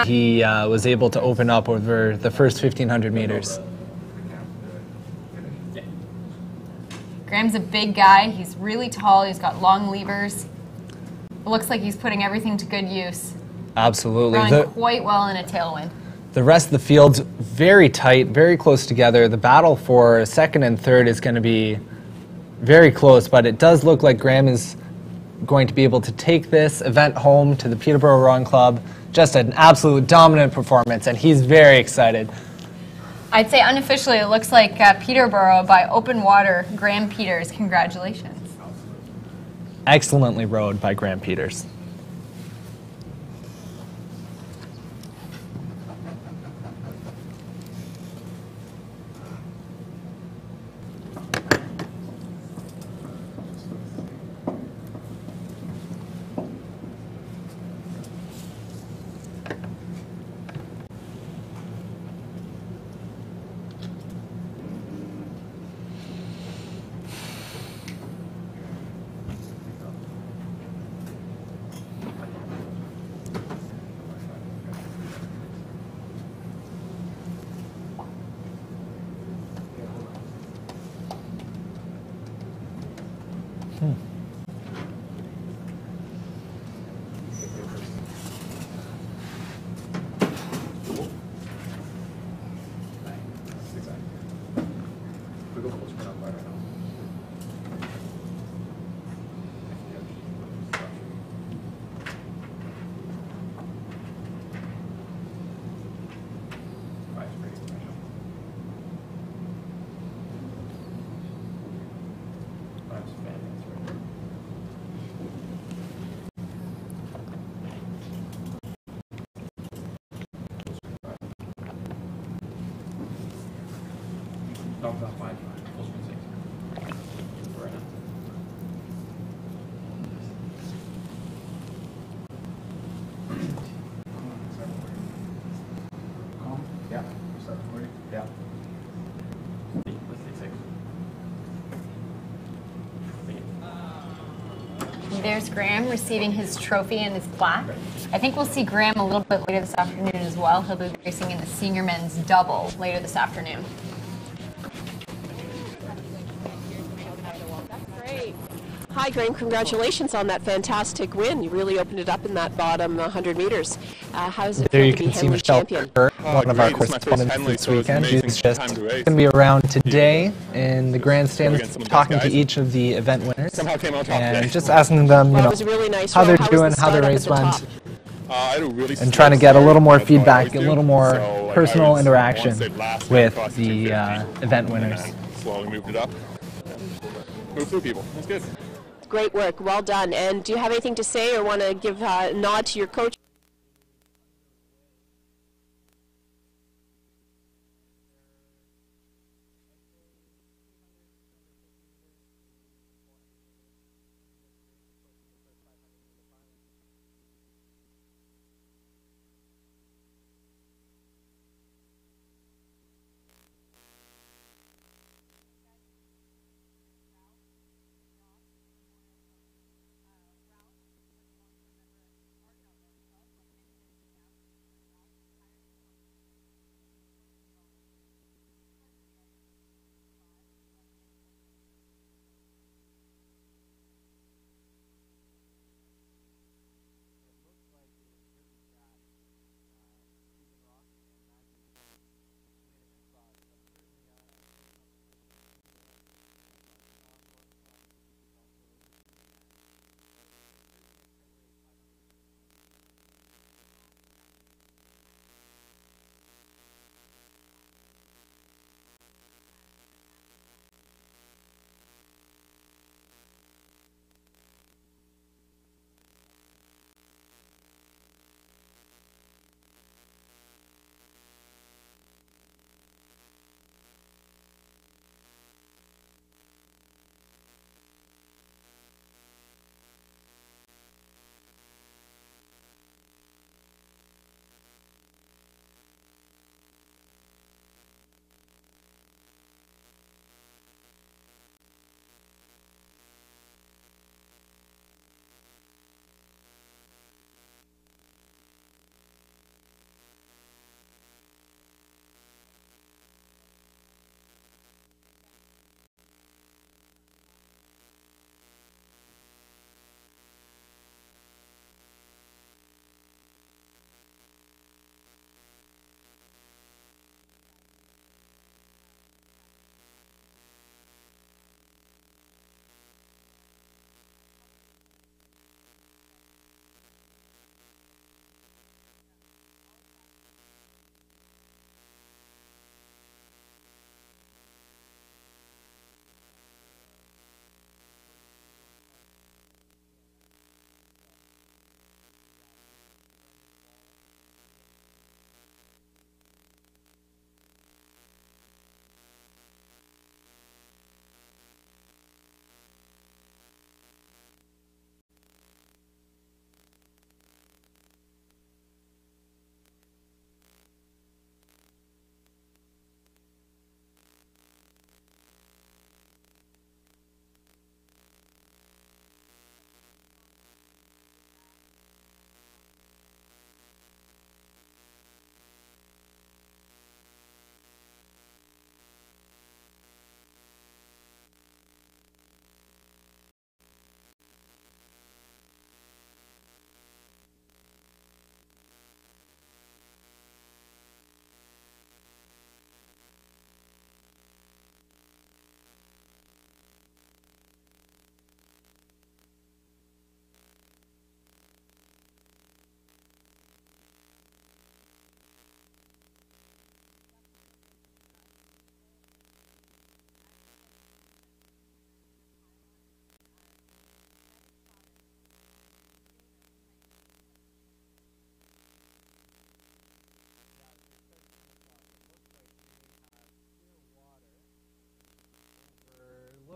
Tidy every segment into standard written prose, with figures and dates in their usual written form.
He was able to open up over the first 1,500 meters. Graham's a big guy. He's really tall. He's got long levers. It looks like he's putting everything to good use. Absolutely. Running quite well in a tailwind. The rest of the field's very tight, very close together. The battle for second and third is going to be very close, but it does look like Graham is going to be able to take this event home to the Peterborough Rowing Club. Just an absolute dominant performance, and he's very excited. I'd say unofficially it looks like Peterborough by open water. Graham Peters, congratulations. Excellently rowed by Graham Peters. There's Graham receiving his trophy and his plaque. I think we'll see Graham a little bit later this afternoon as well. He'll be racing in the senior men's double later this afternoon. Great. Hi, Graham. Congratulations on that fantastic win. You really opened it up in that bottom 100 meters. How's it feel to be Henley champion? One of our correspondents this weekend. He's just going to be around today in the grandstands talking to each of the event winners and just asking them, you know, how they're doing, how their race went, and trying to get a little more feedback, a little more personal interaction with the event winners. Slowly moved it up. Move through people. That's good. Great work. Well done. And do you have anything to say or want to give a nod to your coach?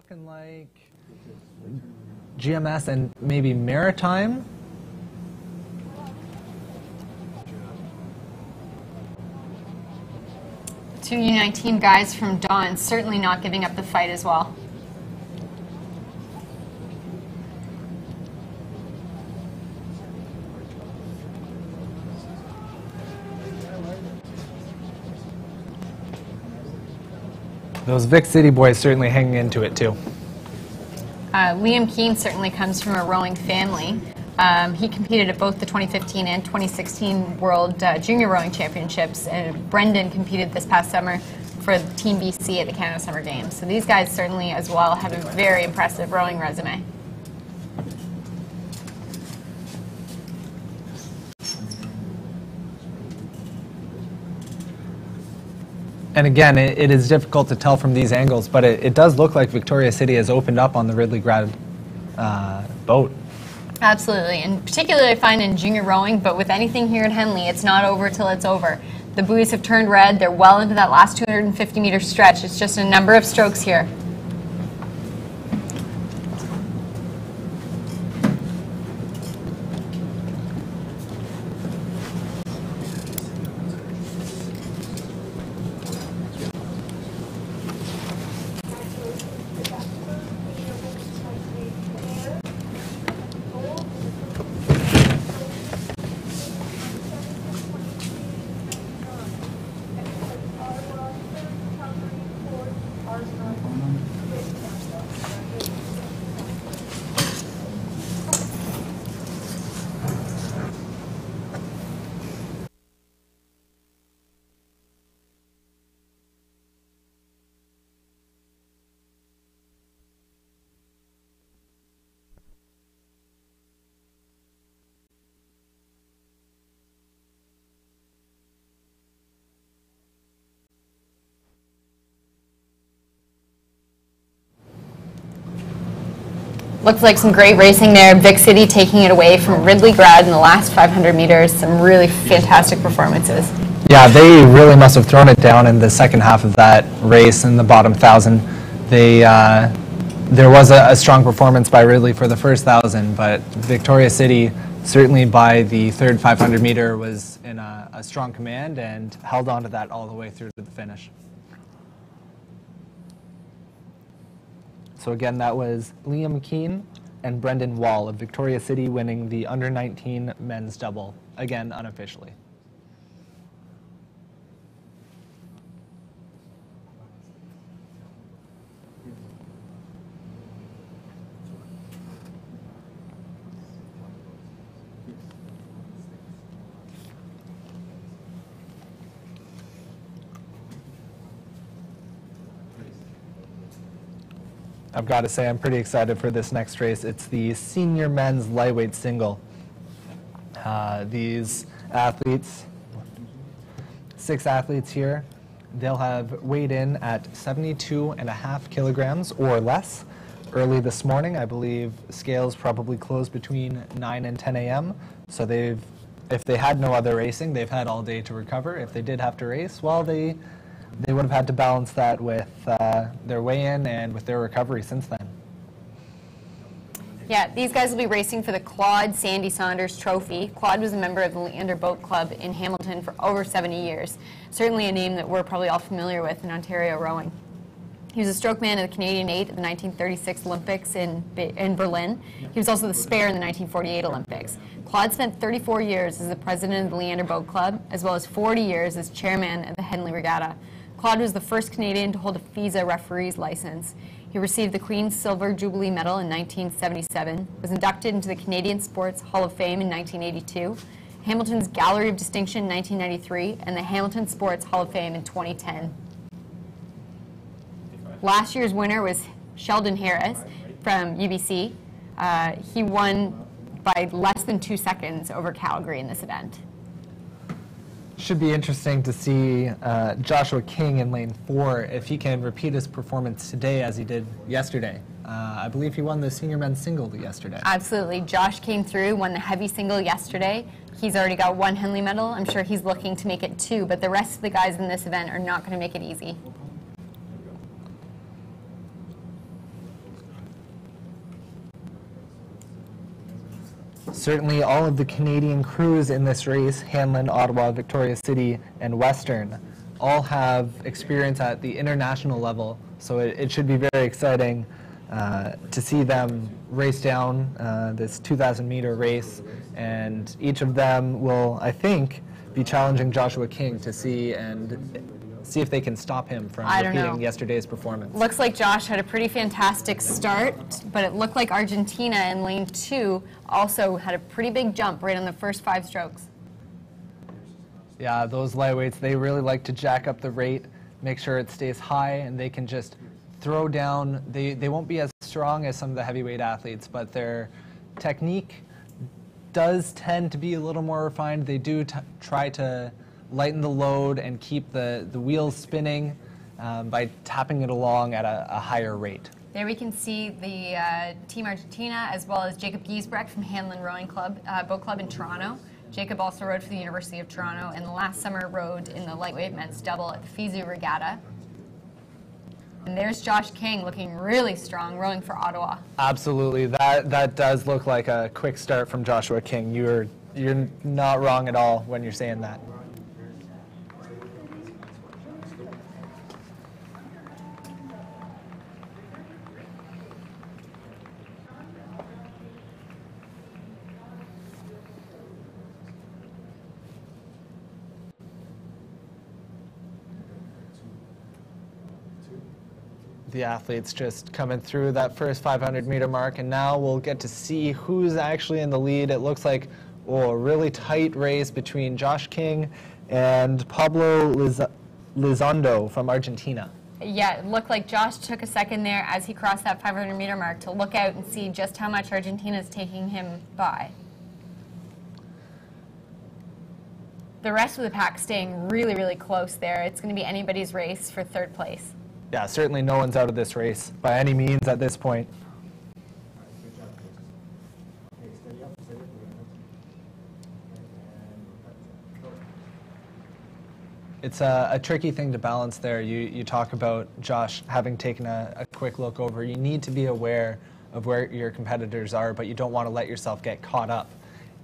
looking like GMS and maybe Maritime. Two U19 guys from Dawn certainly not giving up the fight as well. Those Vic City boys certainly hanging into it too. Liam Keane certainly comes from a rowing family. He competed at both the 2015 and 2016 World Junior Rowing Championships, and Brendan competed this past summer for Team BC at the Canada Summer Games. So these guys certainly as well have a very impressive rowing resume. And again, it is difficult to tell from these angles, but it does look like Victoria City has opened up on the Ridley Grad boat. Absolutely, and particularly I find in junior rowing, but with anything here at Henley, it's not over till it's over. The buoys have turned red. They're well into that last 250-meter stretch. It's just a number of strokes here. Looks like some great racing there. Vic City taking it away from Ridley Grad in the last 500 meters. Some really fantastic performances. Yeah, they really must have thrown it down in the second half of that race in the bottom 1,000. There was a strong performance by Ridley for the first 1,000, but Victoria City certainly by the third 500 meter was in a strong command and held on to that all the way through to the finish. So again, that was Liam Keane and Brendan Wall of Victoria City winning the under-19 men's double, again unofficially. I've got to say I'm pretty excited for this next race. It's the senior men's lightweight single. These athletes, 6 athletes here, they'll have weighed in at 72.5 kilograms or less. Early this morning, I believe scales probably closed between 9 and 10 a.m. So if they had no other racing, they've had all day to recover. If they did have to race, well, they would have had to balance that with their weigh-in and with their recovery since then. Yeah, these guys will be racing for the Claude Sandy Saunders Trophy. Claude was a member of the Leander Boat Club in Hamilton for over 70 years. Certainly a name that we're probably all familiar with in Ontario rowing. He was a stroke man of the Canadian 8 at the 1936 Olympics in Berlin. He was also the spare in the 1948 Olympics. Claude spent 34 years as the president of the Leander Boat Club, as well as 40 years as chairman of the Henley Regatta. Claude was the first Canadian to hold a FISA referee's license. He received the Queen's Silver Jubilee Medal in 1977, was inducted into the Canadian Sports Hall of Fame in 1982, Hamilton's Gallery of Distinction in 1993, and the Hamilton Sports Hall of Fame in 2010. Last year's winner was Sheldon Harris from UBC. He won by less than 2 seconds over Calgary in this event. Should be interesting to see Joshua King in lane 4 if he can repeat his performance today as he did yesterday. I believe he won the senior men's single yesterday. Absolutely. Josh came through, won the heavy single yesterday. He's already got 1 Henley medal. I'm sure he's looking to make it 2, but the rest of the guys in this event are not going to make it easy. Certainly all of the Canadian crews in this race, Hanlon, Ottawa, Victoria City, and Western, all have experience at the international level, so it should be very exciting to see them race down this 2,000-meter race, and each of them will, I think, be challenging Joshua King to see if they can stop him from repeating yesterday's performance. Looks like Josh had a pretty fantastic start, but it looked like Argentina in lane 2 also had a pretty big jump right on the first 5 strokes. Yeah, those lightweights, they really like to jack up the rate, make sure it stays high, and they can just throw down. They won't be as strong as some of the heavyweight athletes, but their technique does tend to be a little more refined. They do try to lighten the load and keep the wheels spinning by tapping it along at a higher rate. There we can see the Team Argentina as well as Jacob Giesbrecht from Hanlon Rowing Club, Boat Club in Toronto. Jacob also rowed for the University of Toronto and last summer rowed in the lightweight men's double at the FISU Regatta. And there's Josh King looking really strong, rowing for Ottawa. Absolutely, that does look like a quick start from Joshua King. You're not wrong at all when you're saying that. The athletes just coming through that first 500-meter mark, and now we'll get to see who's actually in the lead. It looks like a really tight race between Josh King and Pablo Lizondo from Argentina. Yeah, it looked like Josh took a second there as he crossed that 500-meter mark to look out and see just how much Argentina is taking him by. The rest of the pack staying really, really close there. It's going to be anybody's race for third place. Yeah, certainly no one's out of this race by any means at this point. It's a tricky thing to balance there. You talk about Josh having taken a quick look over. You need to be aware of where your competitors are, but you don't want to let yourself get caught up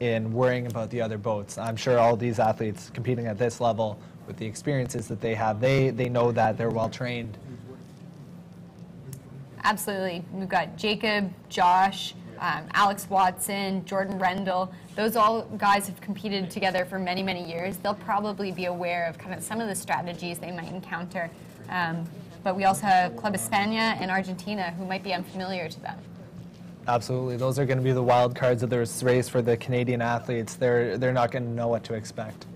in worrying about the other boats. I'm sure all these athletes competing at this level, with the experiences that they have, they know that, they're well trained. Absolutely. We've got Jacob, Josh, Alex Watson, Jordan Rendell. Those all guys have competed together for many, many years. They'll probably be aware of kind of some of the strategies they might encounter. But we also have Club España and Argentina who might be unfamiliar to them. Absolutely. Those are going to be the wild cards of this race for the Canadian athletes. They're not going to know what to expect.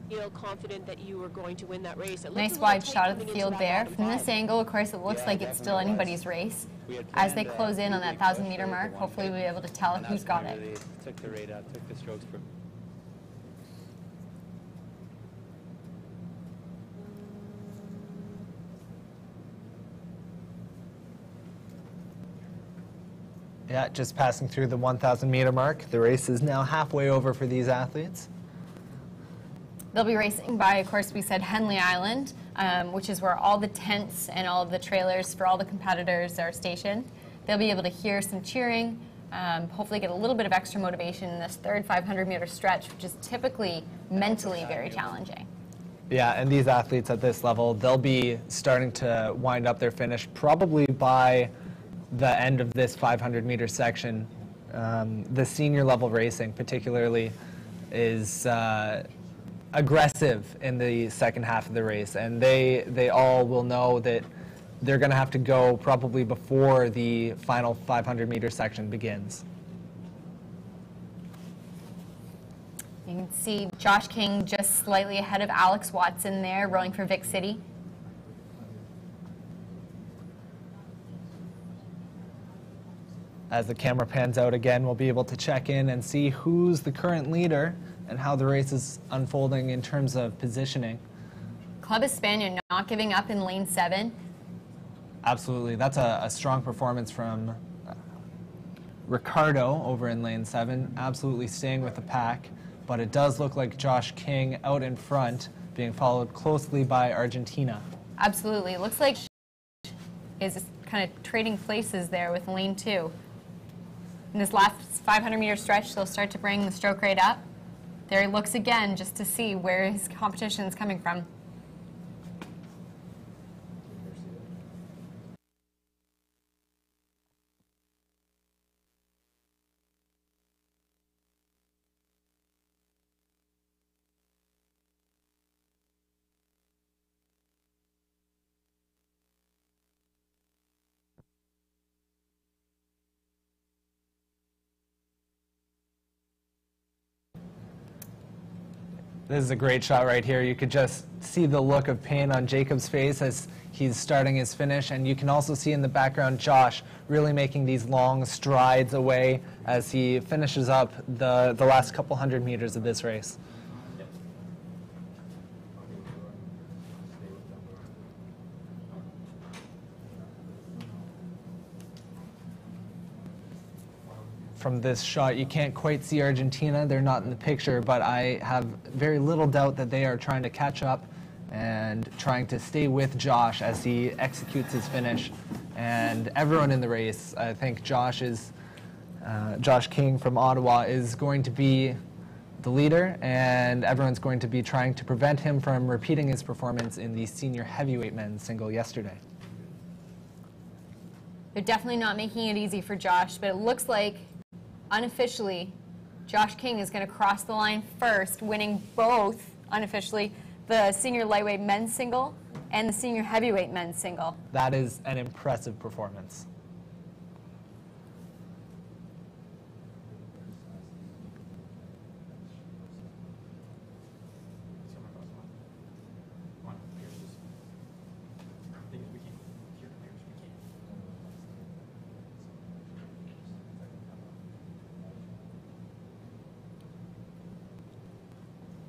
Feel confident that you were going to win that race. Nice wide shot of the field there. From this angle, of course, it looks like it's still anybody's race. As they close in on that 1,000-meter mark, hopefully we'll be able to tell who's got it. Took the rate up, took the strokes from. Yeah, just passing through the 1,000-meter mark. The race is now halfway over for these athletes. They'll be racing by, of course, we said Henley Island, which is where all the tents and all of the trailers for all the competitors are stationed. They'll be able to hear some cheering, hopefully get a little bit of extra motivation in this third 500-meter stretch, which is typically mentally very challenging. Yeah, and these athletes at this level, they'll be starting to wind up their finish probably by the end of this 500-meter section. The senior level racing particularly is aggressive in the second half of the race, and they all will know that they're going to have to go probably before the final 500-meter section begins. You can see Josh King just slightly ahead of Alex Watson there, rowing for Vic City. As the camera pans out again, we'll be able to check in and see who's the current leader. and how the race is unfolding in terms of positioning. Club España not giving up in lane 7. Absolutely. That's a strong performance from Ricardo over in lane 7, absolutely staying with the pack, but it does look like Josh King out in front, being followed closely by Argentina. Absolutely. It looks like is kind of trading places there with lane 2. In this last 500-meter stretch, they'll start to bring the stroke rate up. There he looks again just to see where his competition is coming from. This is a great shot right here. You could just see the look of pain on Jacob's face as he's starting his finish, and you can also see in the background Josh really making these long strides away as he finishes up the last couple hundred meters of this race. From this shot, you can't quite see Argentina. They're not in the picture, but I have very little doubt that they are trying to catch up and trying to stay with Josh as he executes his finish. And everyone in the race, I think Josh King from Ottawa is going to be the leader, and everyone's going to be trying to prevent him from repeating his performance in the senior heavyweight men's single yesterday. They're definitely not making it easy for Josh, but it looks like unofficially, Josh King is going to cross the line first, winning both, unofficially, the senior lightweight men's single and the senior heavyweight men's single. That is an impressive performance.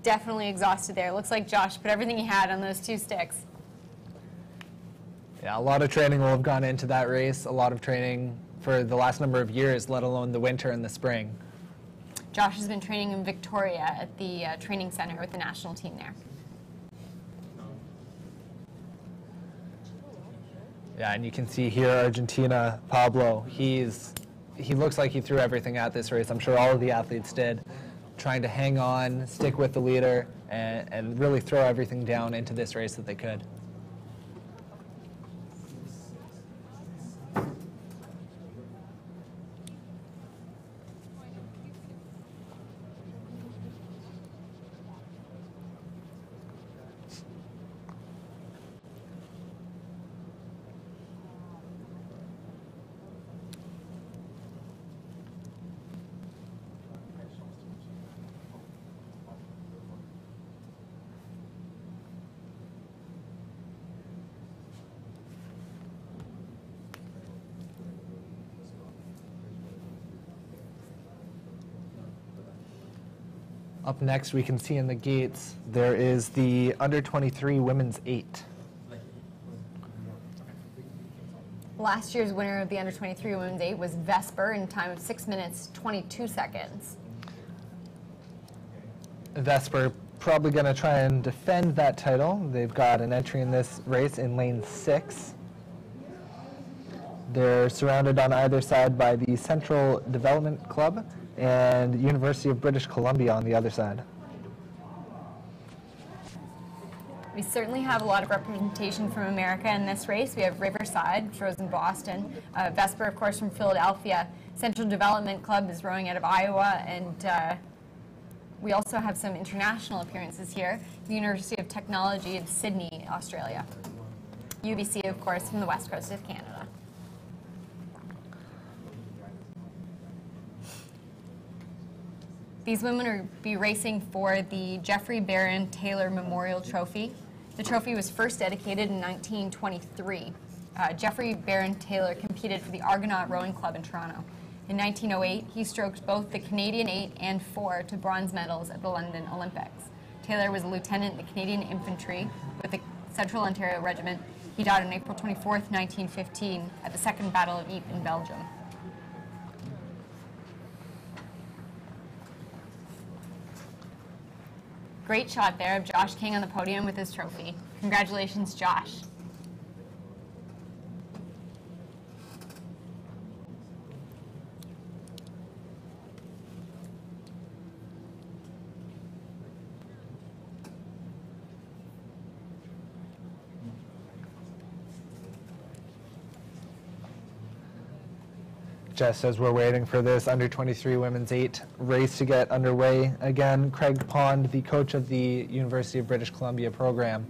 Definitely exhausted there. Looks like Josh put everything he had on those 2 sticks. Yeah, a lot of training will have gone into that race, a lot of training for the last number of years, let alone the winter and the spring. Josh has been training in Victoria at the training center with the national team there. Yeah, and you can see here Argentina, Pablo, he looks like he threw everything at this race. I'm sure all of the athletes did, trying to hang on, stick with the leader, and really throw everything down into this race that they could. Up next, we can see in the gates, there is the under-23 women's 8. Last year's winner of the under-23 women's 8 was Vesper in time of 6 minutes, 22 seconds. Vesper probably going to try and defend that title. They've got an entry in this race in lane 6. They're surrounded on either side by the Central Development Club and University of British Columbia on the other side. We certainly have a lot of representation from America in this race. We have Riverside, which rose in Boston. Vesper, of course, from Philadelphia. Central Development Club is rowing out of Iowa, and we also have some international appearances here. The University of Technology in Sydney, Australia. UBC, of course, from the west coast of Canada. These women will be racing for the Jeffrey Barron Taylor Memorial Trophy. The trophy was first dedicated in 1923. Jeffrey Barron Taylor competed for the Argonaut Rowing Club in Toronto. In 1908, he stroked both the Canadian 8 and 4 to bronze medals at the London Olympics. Taylor was a lieutenant in the Canadian Infantry with the Central Ontario Regiment. He died on April 24, 1915, at the Second Battle of Ypres in Belgium. Great shot there of Josh King on the podium with his trophy. Congratulations, Josh. Just as we're waiting for this under-23 women's 8 race to get underway again, Craig Pond, the coach of the University of British Columbia program,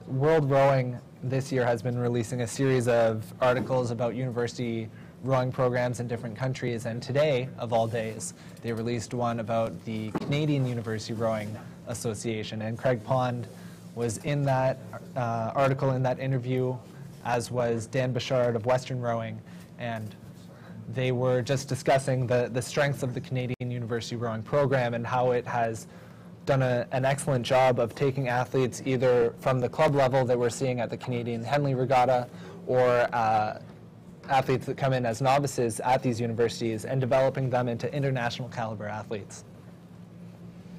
World Rowing this year has been releasing a series of articles about university rowing programs in different countries, and today, of all days, they released one about the Canadian University Rowing Association, and Craig Pond was in that article, in that interview, as was Dan Bouchard of Western Rowing, and they were just discussing the strengths of the Canadian University Rowing program and how it has done an excellent job of taking athletes either from the club level that we're seeing at the Canadian Henley Regatta or athletes that come in as novices at these universities and developing them into international caliber athletes.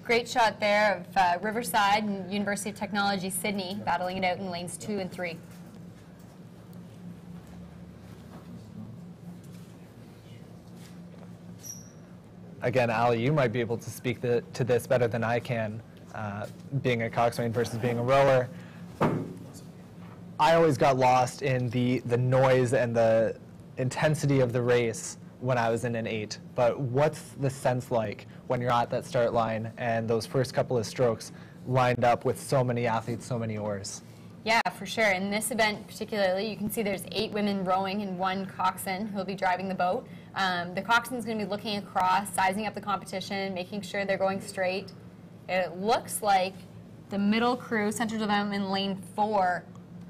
Great shot there of Riverside and University of Technology Sydney battling it out in lanes 2 and 3. Again, Ali, you might be able to speak to this better than I can, being a coxswain versus being a rower. I always got lost in the noise and the intensity of the race when I was in an 8. But what's the sense like when you're at that start line and those first couple of strokes lined up with so many athletes, so many oars? Yeah, for sure. In this event particularly, you can see there's 8 women rowing and 1 coxswain who will be driving the boat. The coxswain's going to be looking across, sizing up the competition, making sure they're going straight. It looks like the middle crew, Central Development in lane 4,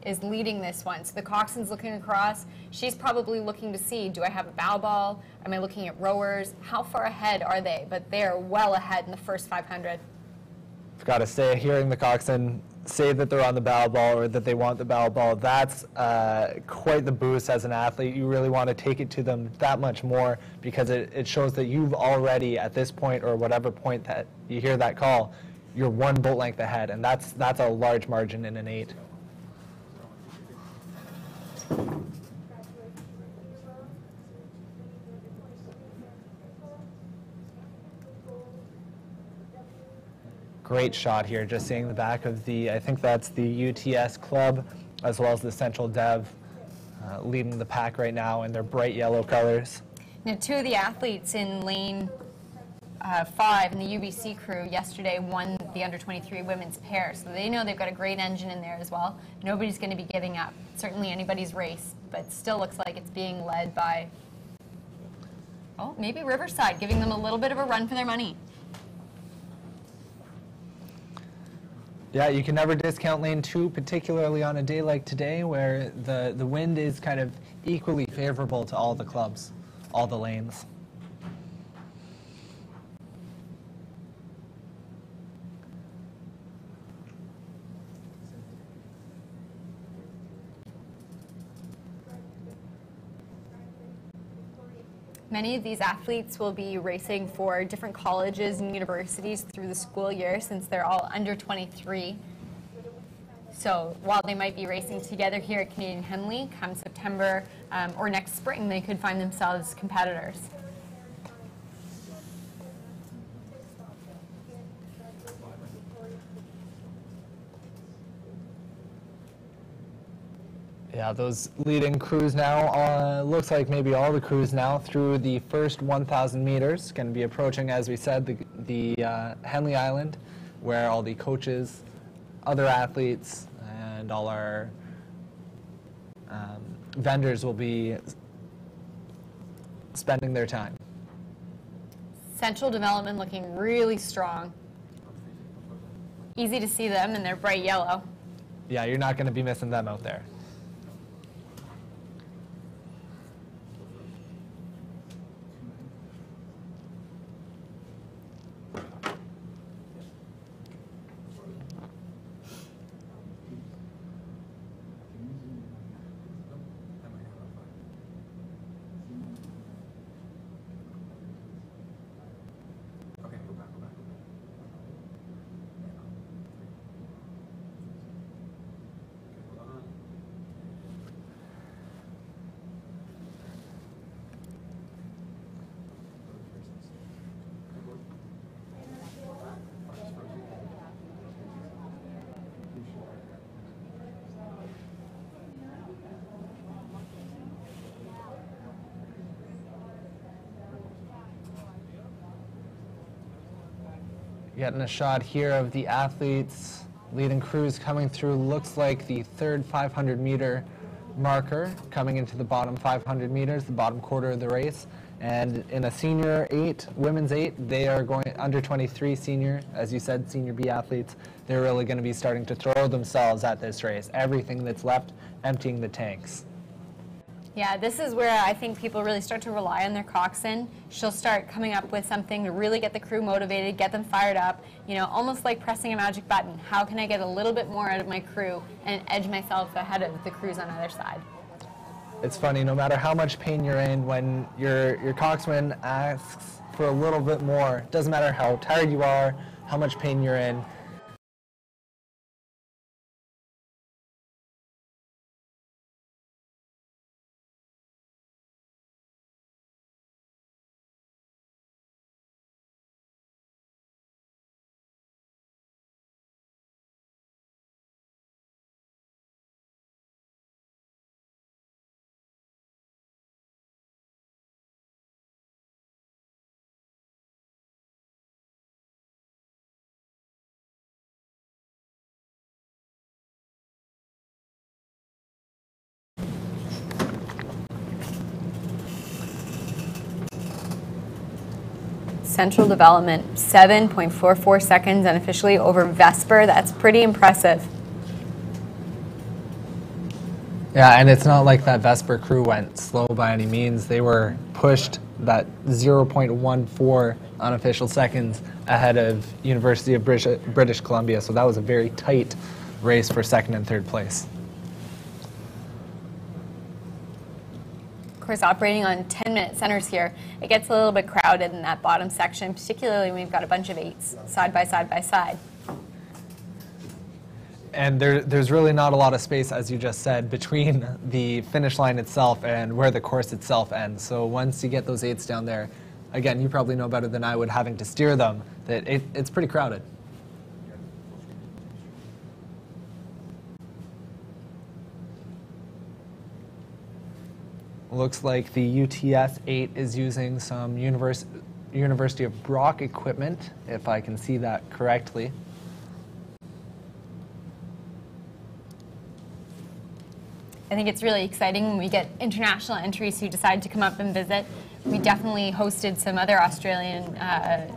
is leading this one. So the coxswain's looking across. She's probably looking to see, do I have a bow ball? Am I looking at rowers? How far ahead are they? But they're well ahead in the first 500. I've got to say, hearing the coxswain say that they're on the bow ball or that they want the bow ball, that's quite the boost as an athlete. You really want to take it to them that much more because it shows that you've already, at this point or whatever point that you hear that call, you're 1 boat length ahead, and that's a large margin in an 8. Great shot here, just seeing the back of I think that's the UTS club, as well as the Central Dev leading the pack right now in their bright yellow colors. Now, 2 of the athletes in lane 5 in the UBC crew yesterday won the under-23 women's pair, so they know they've got a great engine in there as well. Nobody's going to be giving up. Certainly anybody's race, but still looks like it's being led by, oh, maybe Riverside, giving them a little bit of a run for their money. Yeah, you can never discount lane 2, particularly on a day like today where the wind is kind of equally favorable to all the clubs, all the lanes. Many of these athletes will be racing for different colleges and universities through the school year since they're all under 23. So while they might be racing together here at Canadian Henley, come September or next spring, they could find themselves competitors. Yeah, those leading crews now, looks like maybe all the crews now through the first 1,000 meters. Going to be approaching, as we said, the Henley Island, where all the coaches, other athletes, and all our vendors will be spending their time. Central Development looking really strong. Easy to see them, and they're bright yellow. Yeah, you're not going to be missing them out there. Getting a shot here of the athletes leading crews coming through. Looks like the third 500-meter marker coming into the bottom 500 meters, the bottom quarter of the race. And in a senior 8, women's 8, they are going under 23 senior, as you said, senior B athletes. They're really going to be starting to throw themselves at this race. Everything that's left, emptying the tanks. Yeah, this is where I think people really start to rely on their coxswain. She'll start coming up with something to really get the crew motivated, get them fired up, you know, almost like pressing a magic button. How can I get a little bit more out of my crew and edge myself ahead of the crews on either side? It's funny, no matter how much pain you're in, when your coxswain asks for a little bit more, doesn't matter how tired you are, how much pain you're in, Central development, 7.44 seconds unofficially over Vesper. That's pretty impressive. Yeah, and it's not like that Vesper crew went slow by any means. They were pushed that 0.14 unofficial seconds ahead of University of British Columbia, so that was a very tight race for second and third place. Of course, operating on 10-minute centers here, it gets a little bit crowded in that bottom section, particularly when we've got a bunch of 8s side by side by side. And there's really not a lot of space, as you just said, between the finish line itself and where the course itself ends. So once you get those 8s down there, again, you probably know better than I would, having to steer them, that it's pretty crowded. Looks like the UTS 8 is using some University of Brock equipment, if I can see that correctly. I think it's really exciting when we get international entries who decide to come up and visit. We definitely hosted some other Australian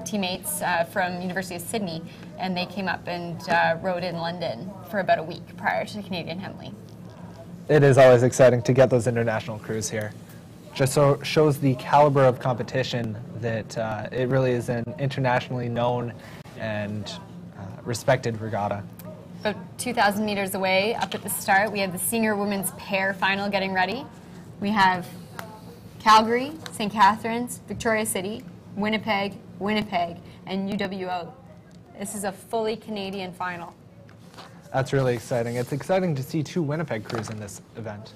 teammates from University of Sydney, and they came up and rode in London for about a week prior to the Canadian Henley. It is always exciting to get those international crews here. Just so shows the caliber of competition that it really is an internationally known and respected regatta. About 2,000 meters away, up at the start, we have the senior women's pair final getting ready. We have Calgary, St. Catharines, Victoria City, Winnipeg, and UWO. This is a fully Canadian final. That's really exciting. It's exciting to see 2 Winnipeg crews in this event.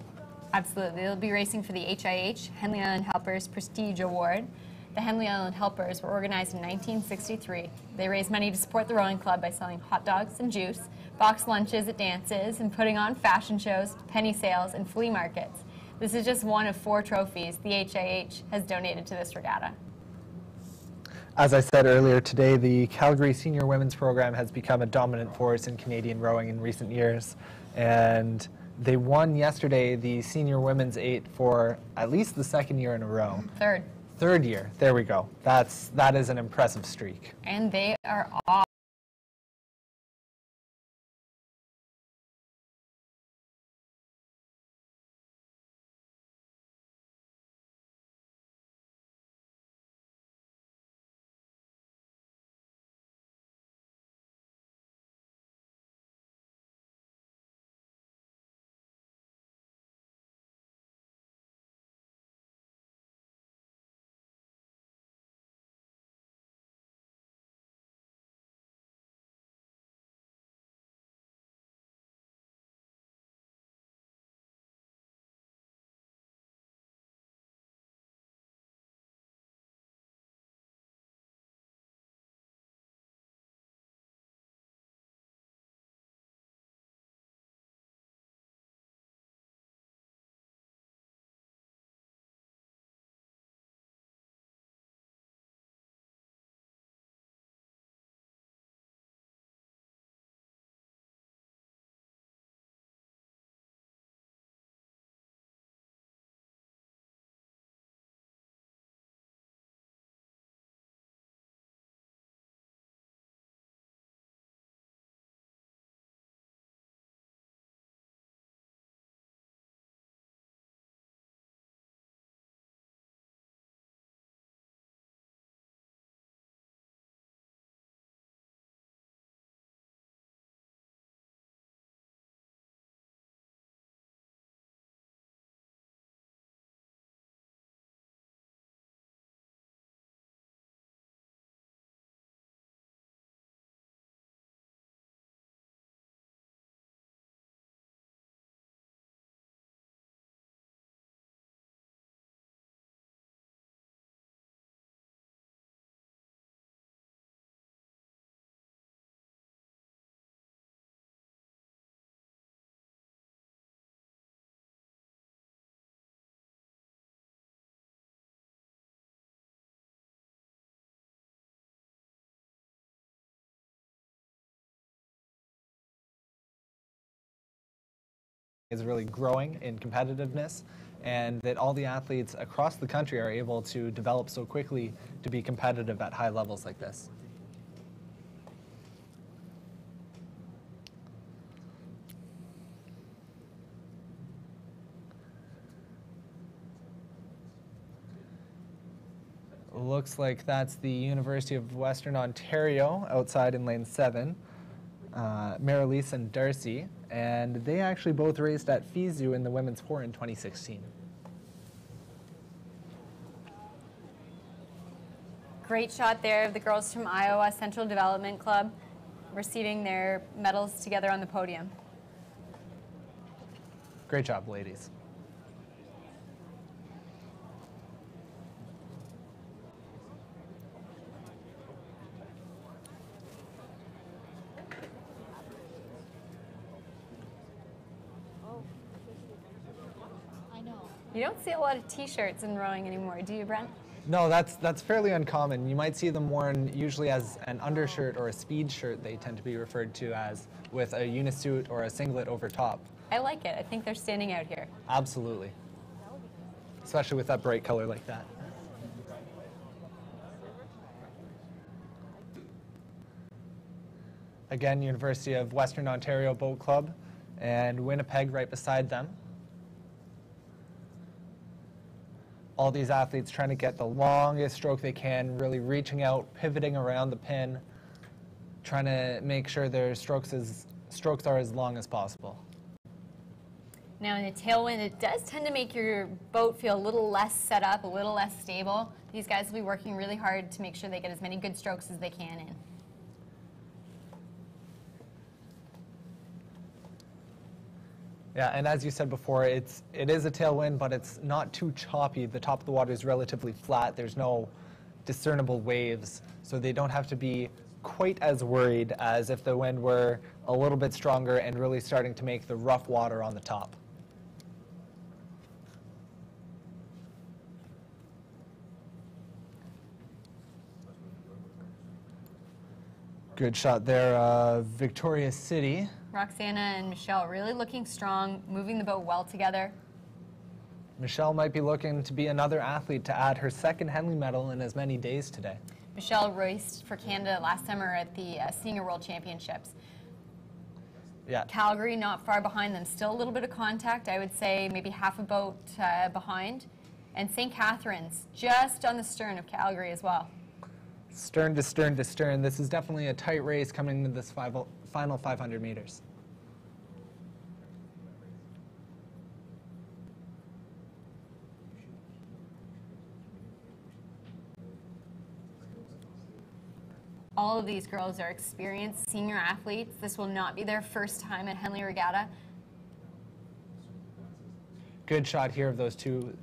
Absolutely. They'll be racing for the HIH, Henley Island Helpers Prestige Award. The Henley Island Helpers were organized in 1963. They raise money to support the rowing club by selling hot dogs and juice, boxed lunches at dances, and putting on fashion shows, penny sales, and flea markets. This is just one of 4 trophies the HIH has donated to this regatta. As I said earlier today, the Calgary Senior Women's Program has become a dominant force in Canadian rowing in recent years, and they won yesterday the Senior Women's 8 for at least the 2nd year in a row. Third year. There we go. That is an impressive streak. And they are off. is really growing in competitiveness, and that all the athletes across the country are able to develop so quickly to be competitive at high levels like this. Looks like that's the University of Western Ontario outside in lane 7, Marilise and Darcy, and they actually both raced at FISU in the women's 4 in 2016. Great shot there of the girls from Iowa Central Development Club receiving their medals together on the podium. Great job, ladies. You don't see a lot of t-shirts in rowing anymore, do you, Brent? No, that's fairly uncommon. You might see them worn usually as an undershirt or a speed shirt, they tend to be referred to as, with a unisuit or a singlet over top. I like it. I think they're standing out here. Absolutely. Especially with that bright color like that. Again, University of Western Ontario Boat Club and Winnipeg right beside them. All these athletes trying to get the longest stroke they can, really reaching out, pivoting around the pin, trying to make sure their strokes are as long as possible. Now in the tailwind, it does tend to make your boat feel a little less set up, a little less stable. These guys will be working really hard to make sure they get as many good strokes as they can in. Yeah, and as you said before, it is a tailwind, but it's not too choppy. The top of the water is relatively flat. There's no discernible waves, so they don't have to be quite as worried as if the wind were a little bit stronger and really starting to make the rough water on the top. Good shot there, Victoria City. Roxana and Michelle really looking strong, moving the boat well together. Michelle might be looking to be another athlete to add her second Henley medal in as many days today. Michelle raced for Canada last summer at the Senior World Championships. Yeah. Calgary not far behind them, still a little bit of contact, I would say maybe half a boat behind. And St. Catharines just on the stern of Calgary as well. Stern to stern to stern. This is definitely a tight race coming into this final 500 meters. All of these girls are experienced senior athletes. This will not be their first time at Henley Regatta. Good shot here of those two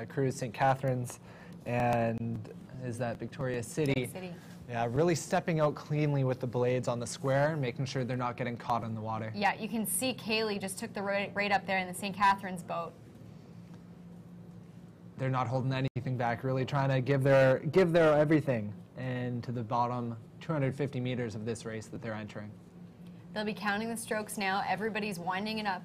crews, St. Catharines and is that Victoria City. City. Yeah, really stepping out cleanly with the blades on the square, making sure they're not getting caught in the water. Yeah, you can see Kaylee just took the right up there in the St. Catharines boat. They're not holding anything back, really trying to give their everything into the bottom 250 meters of this race that they're entering. They'll be counting the strokes now. Everybody's winding it up.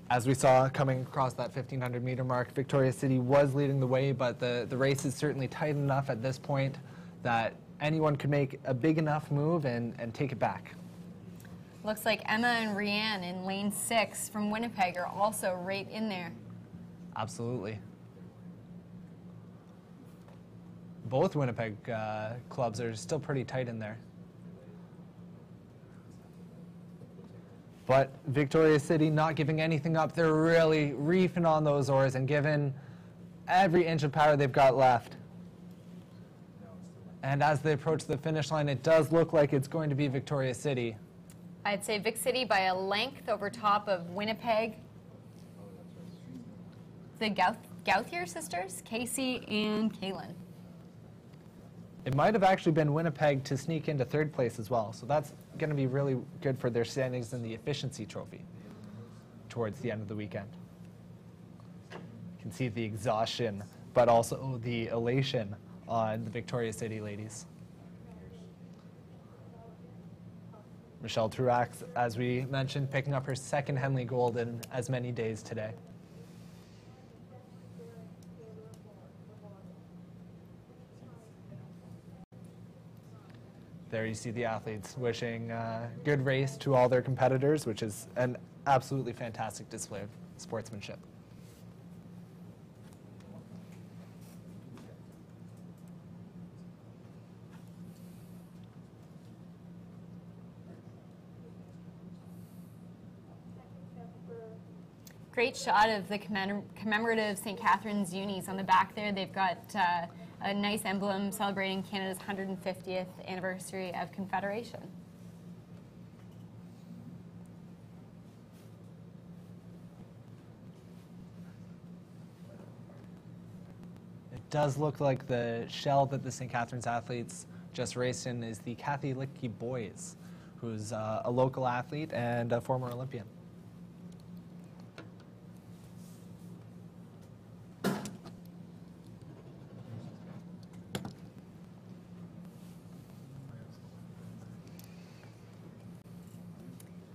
As we saw coming across that 1,500 meter mark, Victoria City was leading the way, but the race is certainly tight enough at this point that anyone could make a big enough move and take it back. Looks like Emma and Rianne in lane 6 from Winnipeg are also right in there. Absolutely. Both Winnipeg clubs are still pretty tight in there. But Victoria City not giving anything up. They're really reefing on those oars and giving every inch of power they've got left. And as they approach the finish line, it does look like it's going to be Victoria City. I'd say Vic City by a length over top of Winnipeg. The Gauthier sisters, Casey and Kaylin. It might have actually been Winnipeg to sneak into third place as well, so that's going to be really good for their standings in the efficiency trophy towards the end of the weekend. You can see the exhaustion, but also the elation on the Victoria City ladies. Michelle Truax, as we mentioned, picking up her second Henley gold in as many days today. There you see the athletes wishing good race to all their competitors, which is an absolutely fantastic display of sportsmanship. Great shot of the commemorative St. Catherine's unis on the back there. They've got a nice emblem celebrating Canada's 150th anniversary of Confederation. It does look like the shell that the St. Catherine's athletes just raced in is the Kathy Licky Boys, who's a local athlete and a former Olympian.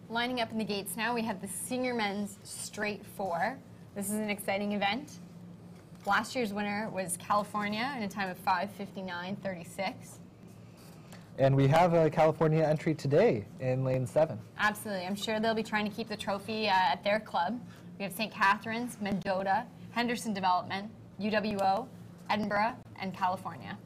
Lining up in the gates now, we have the senior men's straight 4. This is an exciting event. Last year's winner was California in a time of 5:59.36. And we have a California entry today in lane 7. Absolutely. I'm sure they'll be trying to keep the trophy at their club. We have St. Catharines, Mendota, Henderson Development, UWO, Edinburgh, and California.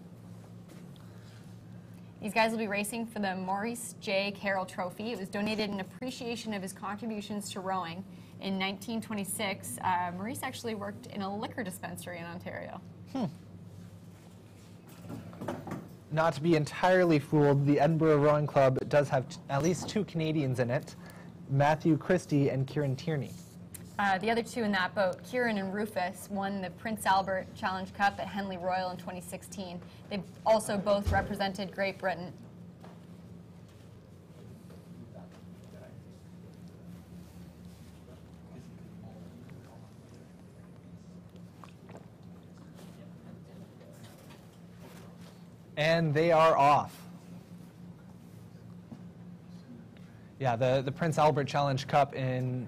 These guys will be racing for the Maurice J. Carroll Trophy. It was donated in appreciation of his contributions to rowing. In 1926, Maurice actually worked in a liquor dispensary in Ontario. Not to be entirely fooled, the Edinburgh Rowing Club does have at least 2 Canadians in it, Matthew Christie and Kieran Tierney. The other 2 in that boat, Kieran and Rufus, won the Prince Albert Challenge Cup at Henley Royal in 2016. They've also both represented Great Britain. And they are off. Yeah, the Prince Albert Challenge Cup in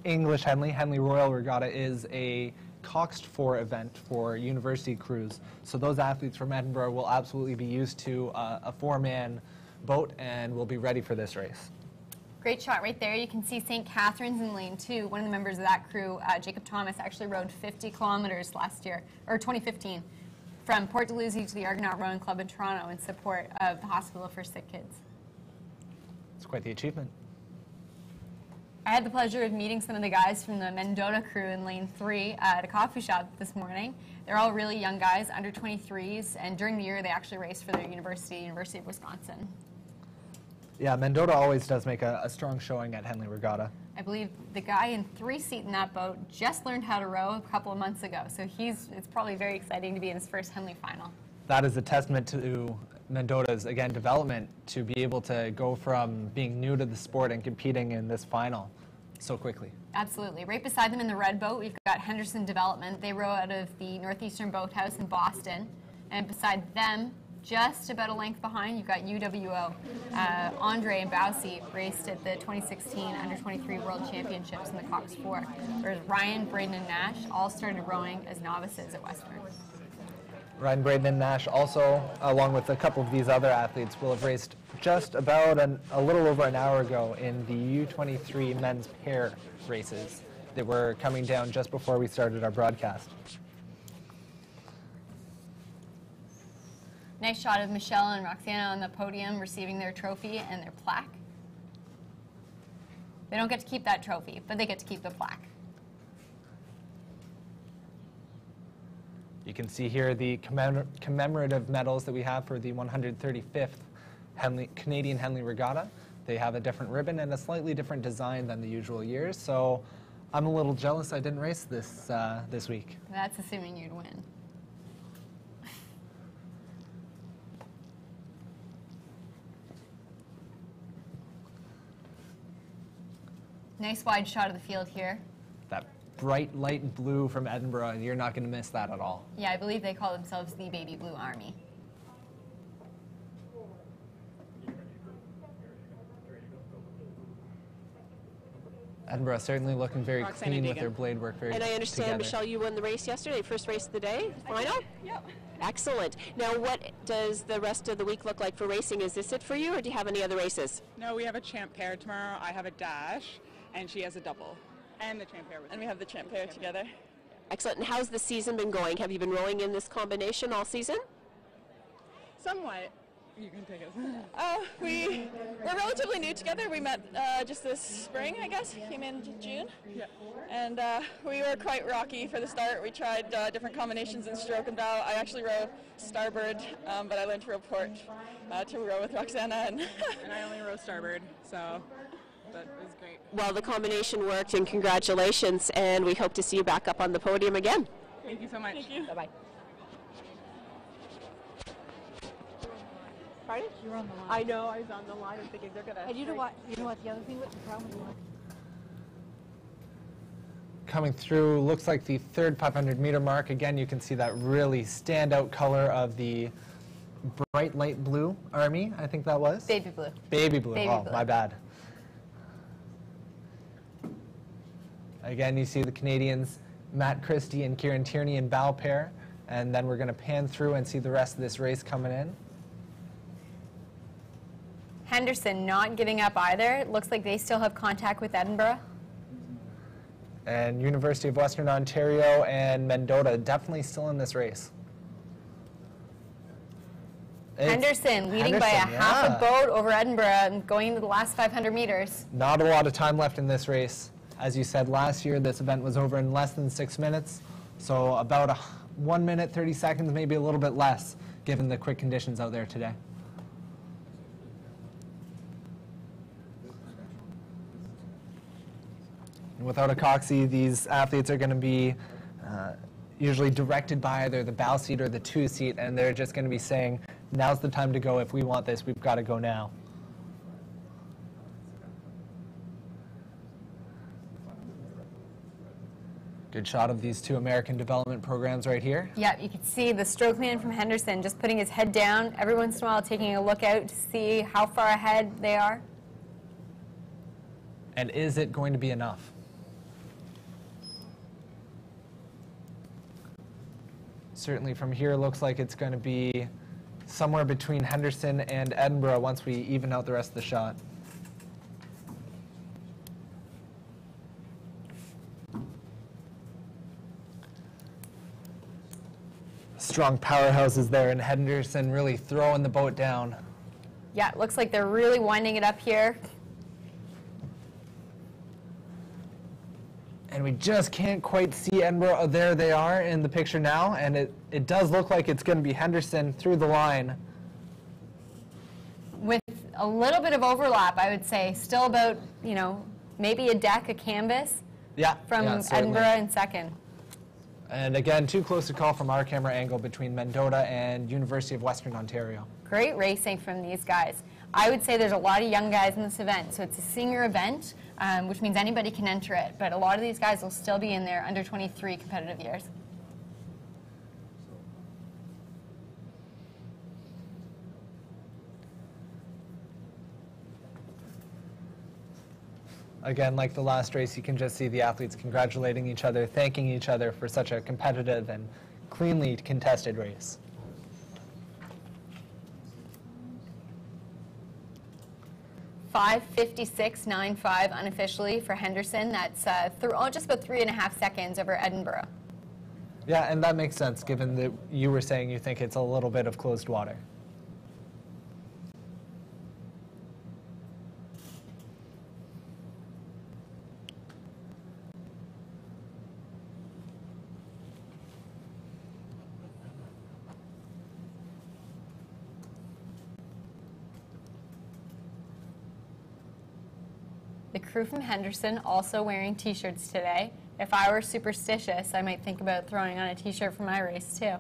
English Henley Royal Regatta is a coxed 4 event for university crews. So those athletes from Edinburgh will absolutely be used to a 4-man boat and will be ready for this race. Great shot right there. You can see St. Catharines in lane 2. One of the members of that crew, Jacob Thomas, actually rowed 50 kilometers last year, or 2015, from Port Dalhousie to the Argonaut Rowing Club in Toronto in support of the Hospital for Sick Kids. It's quite the achievement. I had the pleasure of meeting some of the guys from the Mendota crew in lane 3 at a coffee shop this morning. They're all really young guys, under 23s, and during the year they actually raced for their University of Wisconsin. Yeah, Mendota always does make a strong showing at Henley Regatta. I believe the guy in 3-seat in that boat just learned how to row a couple of months ago, so it's probably very exciting to be in his first Henley final. That is a testament to Mendota's, again, development to be able to go from being new to the sport and competing in this final so quickly. Absolutely. Right beside them in the red boat, we've got Henderson Development. They row out of the Northeastern Boathouse in Boston. And beside them, just about a length behind, you've got UWO. Andre and Bowsey raced at the 2016 Under-23 World Championships in the coxed 4, whereas Ryan, Braden, and Nash all started rowing as novices at Western. Ryan, Braden, and Nash also, along with a couple of these other athletes, will have raced just about a little over an hour ago in the U23 men's pair races that were coming down just before we started our broadcast. Nice shot of Michelle and Roxana on the podium receiving their trophy and their plaque. They don't get to keep that trophy, but they get to keep the plaque. You can see here the commemorative medals that we have for the 135th Canadian Henley Regatta. They have a different ribbon and a slightly different design than the usual years, so I'm a little jealous I didn't race this week. That's assuming you'd win. Nice wide shot of the field here. That bright light blue from Edinburgh, you're not going to miss that at all. Yeah, I believe they call themselves the Baby Blue Army. Edinburgh certainly looking very clean with their blade work. Very And I understand, together. Michelle, you won the race yesterday, first race of the day, final? Yep. Excellent. Now, what does the rest of the week look like for racing? Is this it for you, or do you have any other races? No, we have a champ pair tomorrow. I have a dash, and she has a double. And the champ pair with And we have the champ pair together. Excellent. And how's the season been going? Have you been rowing in this combination all season? Somewhat. You can take it. We're relatively new together. We met just this spring, I guess. Came in June. Yeah. And we were quite rocky for the start. We tried different combinations in stroke and bow. I actually row starboard, but I learned to row port to row with Roxana. And I only row starboard, so that was great. Well, the combination worked, and congratulations, and we hope to see you back up on the podium again. Thank you so much. Thank you. Bye-bye. Pardon? You're on the line. I know, I was on the line. I'm thinking they're going to... And you know what? The other thing with the problem Coming through, looks like the third 500-meter mark. Again, you can see that really standout color of the bright light blue Army, I think that was. Baby blue. Baby blue. Baby Oh, blue. my bad. Again, you see the Canadians, Matt Christie and Kieran Tierney in bow pair. And then we're going to pan through and see the rest of this race coming in. Henderson not giving up either. It looks like they still have contact with Edinburgh. And University of Western Ontario and Mendota definitely still in this race. Henderson leading by a half a boat over Edinburgh and going into the last 500 meters. Not a lot of time left in this race. As you said, last year this event was over in less than 6 minutes. So about 1 minute, 30 seconds, maybe a little bit less, given the quick conditions out there today. And without a coxie, these athletes are going to be usually directed by either the bow seat or the two seat, and they're just going to be saying, now's the time to go. If we want this, we've got to go now. Good shot of these two American development programs right here. Yeah, you can see the stroke man from Henderson just putting his head down, every once in a while taking a look out to see how far ahead they are. And is it going to be enough? Certainly from here, looks like it's going to be somewhere between Henderson and Edinburgh once we even out the rest of the shot. Strong powerhouses there, and Henderson really throwing the boat down. Yeah, it looks like they're really winding it up here. And we just can't quite see Edinburgh. Oh, there they are in the picture now, and it does look like it's going to be Henderson through the line. With a little bit of overlap, I would say. Still about, maybe a deck, a canvas from Edinburgh in second. And again, too close to call from our camera angle between Mendota and University of Western Ontario. Great racing from these guys. I would say there's a lot of young guys in this event, so it's a senior event, which means anybody can enter it, but a lot of these guys will still be in their under 23 competitive years. Again, like the last race, you can just see the athletes congratulating each other, thanking each other for such a competitive and cleanly contested race. .556.95 unofficially for Henderson. That's just about 3.5 seconds over Edinburgh. Yeah, and that makes sense given that you were saying you think it's a little bit of closed water. The crew from Henderson also wearing t-shirts today. If I were superstitious, I might think about throwing on a t-shirt for my race too.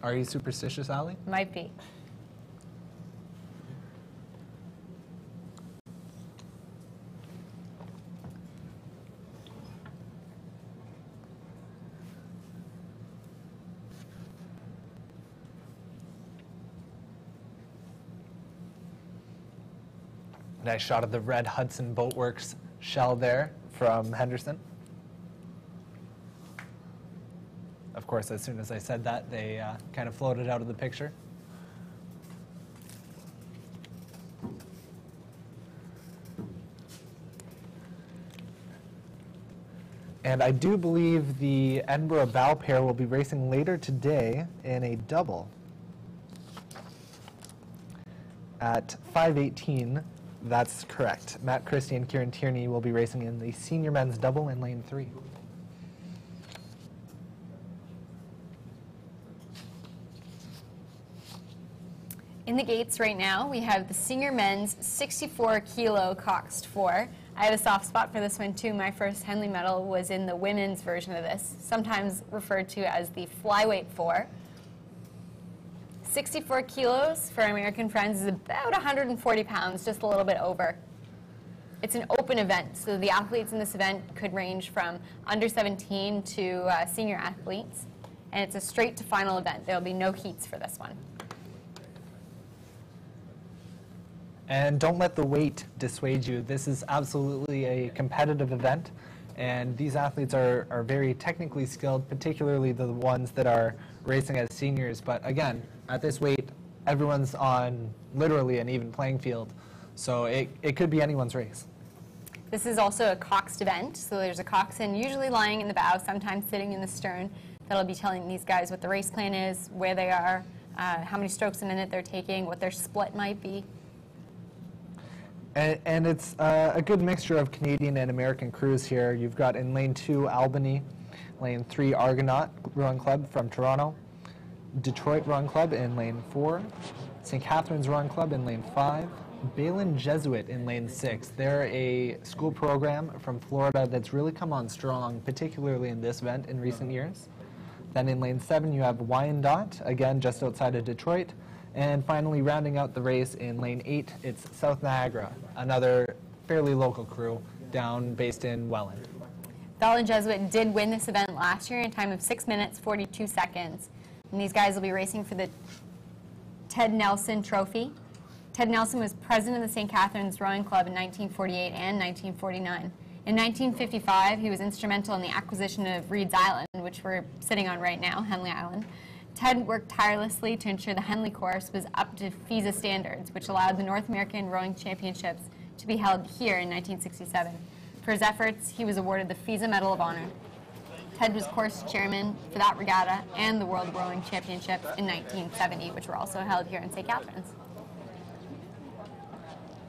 Are you superstitious, Allie? Might be. Nice shot of the red Hudson Boatworks shell there from Henderson. Of course, as soon as I said that, they kind of floated out of the picture. And I do believe the Edinburgh Bow pair will be racing later today in a double at 5:18. That's correct. Matt Christie and Kieran Tierney will be racing in the senior men's double in lane 3. In the gates right now, we have the senior men's 64 kilo coxed 4. I had a soft spot for this one too. My first Henley medal was in the women's version of this, sometimes referred to as the flyweight 4. 64 kilos for American friends is about 140 pounds, just a little bit over. It's an open event, so the athletes in this event could range from under 17 to senior athletes, and it's a straight to final event. There will be no heats for this one. And don't let the weight dissuade you. This is absolutely a competitive event, and these athletes are very technically skilled, particularly the ones that are racing as seniors. But again, at this weight, everyone's on literally an even playing field, so it could be anyone's race. This is also a coxed event, so there's a coxswain usually lying in the bow, sometimes sitting in the stern, that'll be telling these guys what the race plan is, where they are, how many strokes a minute they're taking, what their split might be. And it's a good mixture of Canadian and American crews here. You've got in lane 2, Albany, lane 3, Argonaut Rowing Club from Toronto, Detroit Rowing Club in lane 4, St. Catharines Rowing Club in lane 5, Balin Jesuit in lane 6. They're a school program from Florida that's really come on strong, particularly in this event in recent years. Then in lane 7, you have Wyandotte, again just outside of Detroit. And finally, rounding out the race in lane 8, it's South Niagara, another fairly local crew based in Welland. Balin Jesuit did win this event last year in a time of 6 minutes, 42 seconds. And these guys will be racing for the Ted Nelson Trophy. Ted Nelson was president of the St. Catharines Rowing Club in 1948 and 1949. In 1955, he was instrumental in the acquisition of Reed's Island, which we're sitting on right now, Henley Island. Ted worked tirelessly to ensure the Henley course was up to FISA standards, which allowed the North American Rowing Championships to be held here in 1967. For his efforts, he was awarded the FISA Medal of Honor. Ted was course chairman for that regatta and the World Rowing Championships in 1970, which were also held here in St. Catharines.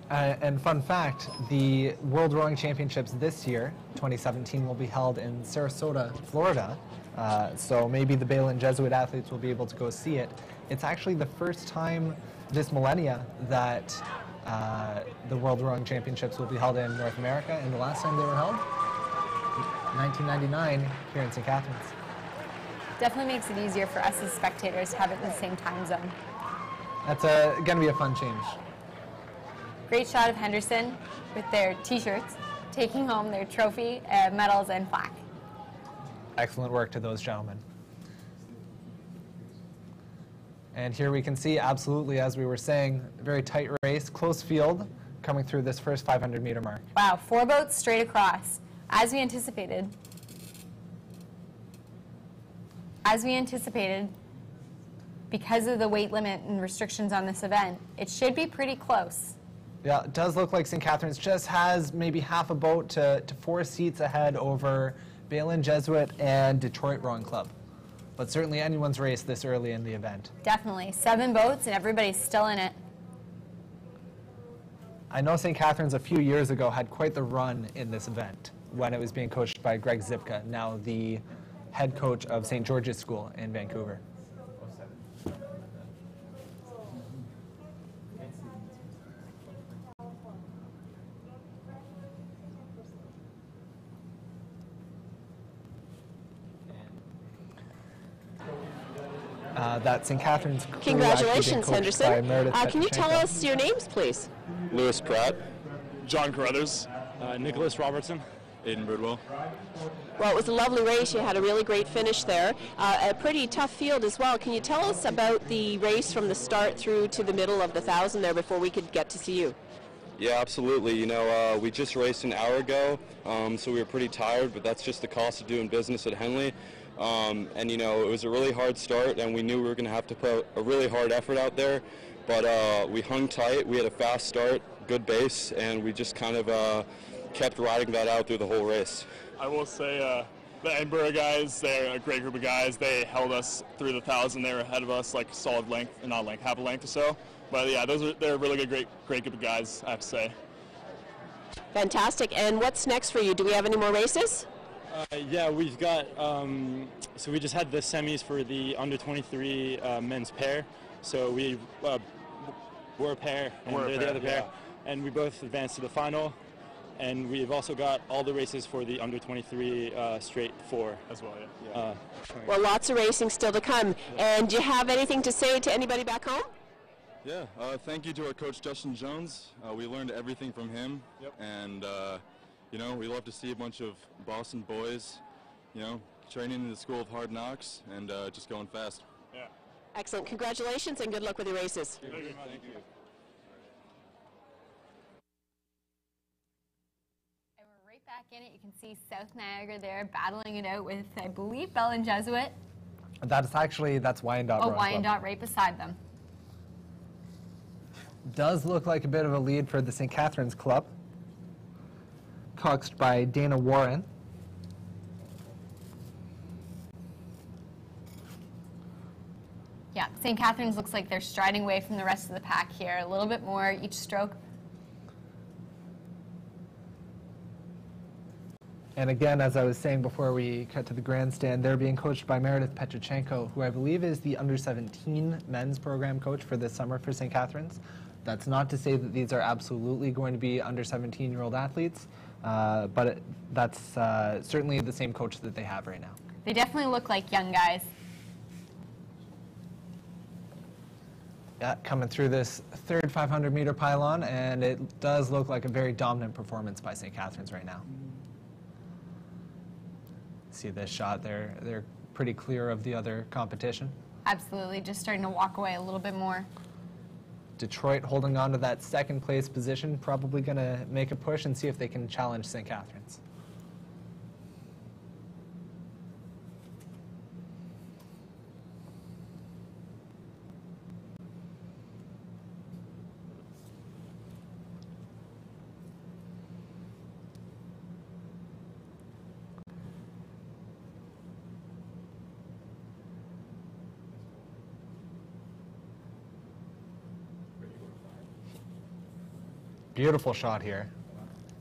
And fun fact, the World Rowing Championships this year, 2017, will be held in Sarasota, Florida. So maybe the Balin Jesuit athletes will be able to go see it. It's actually the first time this millennia that the World Rowing Championships will be held in North America, and the last time they were held, 1999, here in St. Catharines. Definitely makes it easier for us as spectators to have it in the same time zone. That's going to be a fun change. Great shot of Henderson with their t-shirts, taking home their trophy, medals, and plaque. Excellent work to those gentlemen. And here we can see, absolutely, as we were saying, a very tight race, close field, coming through this first 500-meter mark. Wow, 4 boats straight across. As we anticipated, because of the weight limit and restrictions on this event, it should be pretty close. Yeah, it does look like St. Catharines just has maybe half a boat to 4 seats ahead over Balin Jesuit and Detroit Rowing Club. But certainly anyone's race this early in the event. Definitely. 7 boats and everybody's still in it. I know St. Catharines a few years ago had quite the run in this event when it was being coached by Greg Zipka, now the head coach of St. George's School in Vancouver. That St. Catharines crew. Congratulations, Henderson. Can you tell us your names, please? Lewis Pratt. John Carruthers. Nicholas Robertson. Aiden Bridwell. Well, it was a lovely race. You had a really great finish there. A pretty tough field as well. Can you tell us about the race from the start through to the middle of the 1,000 there before we could get to see you? Yeah, absolutely. You know, we just raced an hour ago, so we were pretty tired, but that's just the cost of doing business at Henley. And, you know, it was a really hard start, and we knew we were going to have to put a really hard effort out there. But we hung tight. We had a fast start, good base, and we just kind of kept riding that out through the whole race. I will say the Edinburgh guys, they're a great group of guys. They held us through the 1,000. They were ahead of us like solid length, not length, half a length or so. But yeah, they're a really good, great group of guys, I have to say. Fantastic. And what's next for you? Do we have any more races? Yeah, we've got, so we just had the semis for the under 23 men's pair. So we're a pair, and they're the other pair. And we both advanced to the final. And we've also got all the races for the under 23 straight 4 as well. Yeah. Well, lots of racing still to come. And do you have anything to say to anybody back home? Yeah, thank you to our coach Justin Jones. We learned everything from him, and you know, we love to see a bunch of Boston boys, you know, training in the School of Hard Knocks and just going fast. Yeah. Excellent. Congratulations and good luck with your races. Thank you. Thank you. And we're right back in it. You can see South Niagara there battling it out with, I believe, Bell and Jesuit. That's Wyandotte. Oh, Wyandotte right beside them. Does look like a bit of a lead for the St. Catharines Club, coxed by Dana Warren. Yeah, St. Catharines looks like they're striding away from the rest of the pack here. A little bit more each stroke. And again, as I was saying before we cut to the grandstand, they're being coached by Meredith Petrochenko, who I believe is the under-17 men's program coach for this summer for St. Catharines. That's not to say that these are absolutely going to be under 17-year-old athletes, but that's certainly the same coach that they have right now. They definitely look like young guys. Yeah, coming through this third 500-meter pylon, and it does look like a very dominant performance by St. Catharines right now. See this shot, they're pretty clear of the other competition. Absolutely, just starting to walk away a little bit more. Detroit holding on to that second place position, probably going to make a push and see if they can challenge St. Catharines. Beautiful shot here.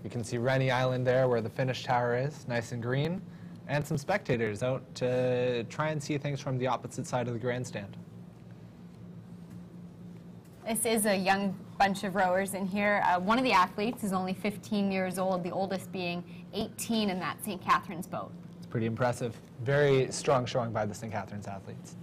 You can see Rennie Island there where the finish tower is, nice and green, and some spectators out to try and see things from the opposite side of the grandstand. This is a young bunch of rowers in here. One of the athletes is only 15 years old, the oldest being 18 in that St. Catharines boat. It's pretty impressive. Very strong showing by the St. Catharines athletes.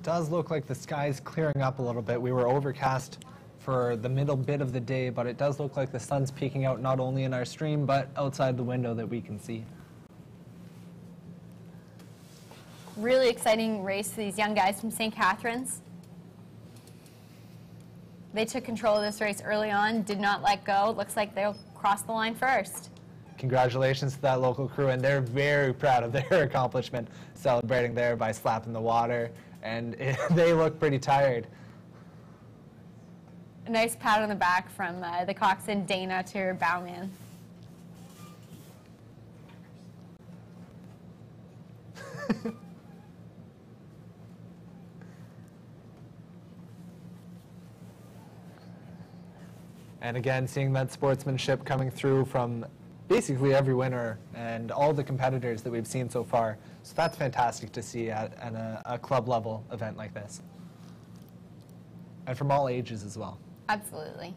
Does look like the sky's clearing up a little bit. We were overcast for the middle bit of the day, but it does look like the sun's peeking out not only in our stream, but outside the window that we can see. Really exciting race for these young guys from St. Catharines. They took control of this race early on, did not let go. Looks like they'll cross the line first. Congratulations to that local crew, and they're very proud of their accomplishment, celebrating there by slapping the water, and they look pretty tired. A nice pat on the back from the coxswain Dana to her bowman. And again, seeing that sportsmanship coming through from basically every winner and all the competitors that we've seen so far. So that's fantastic to see at a club level event like this. And from all ages as well. Absolutely.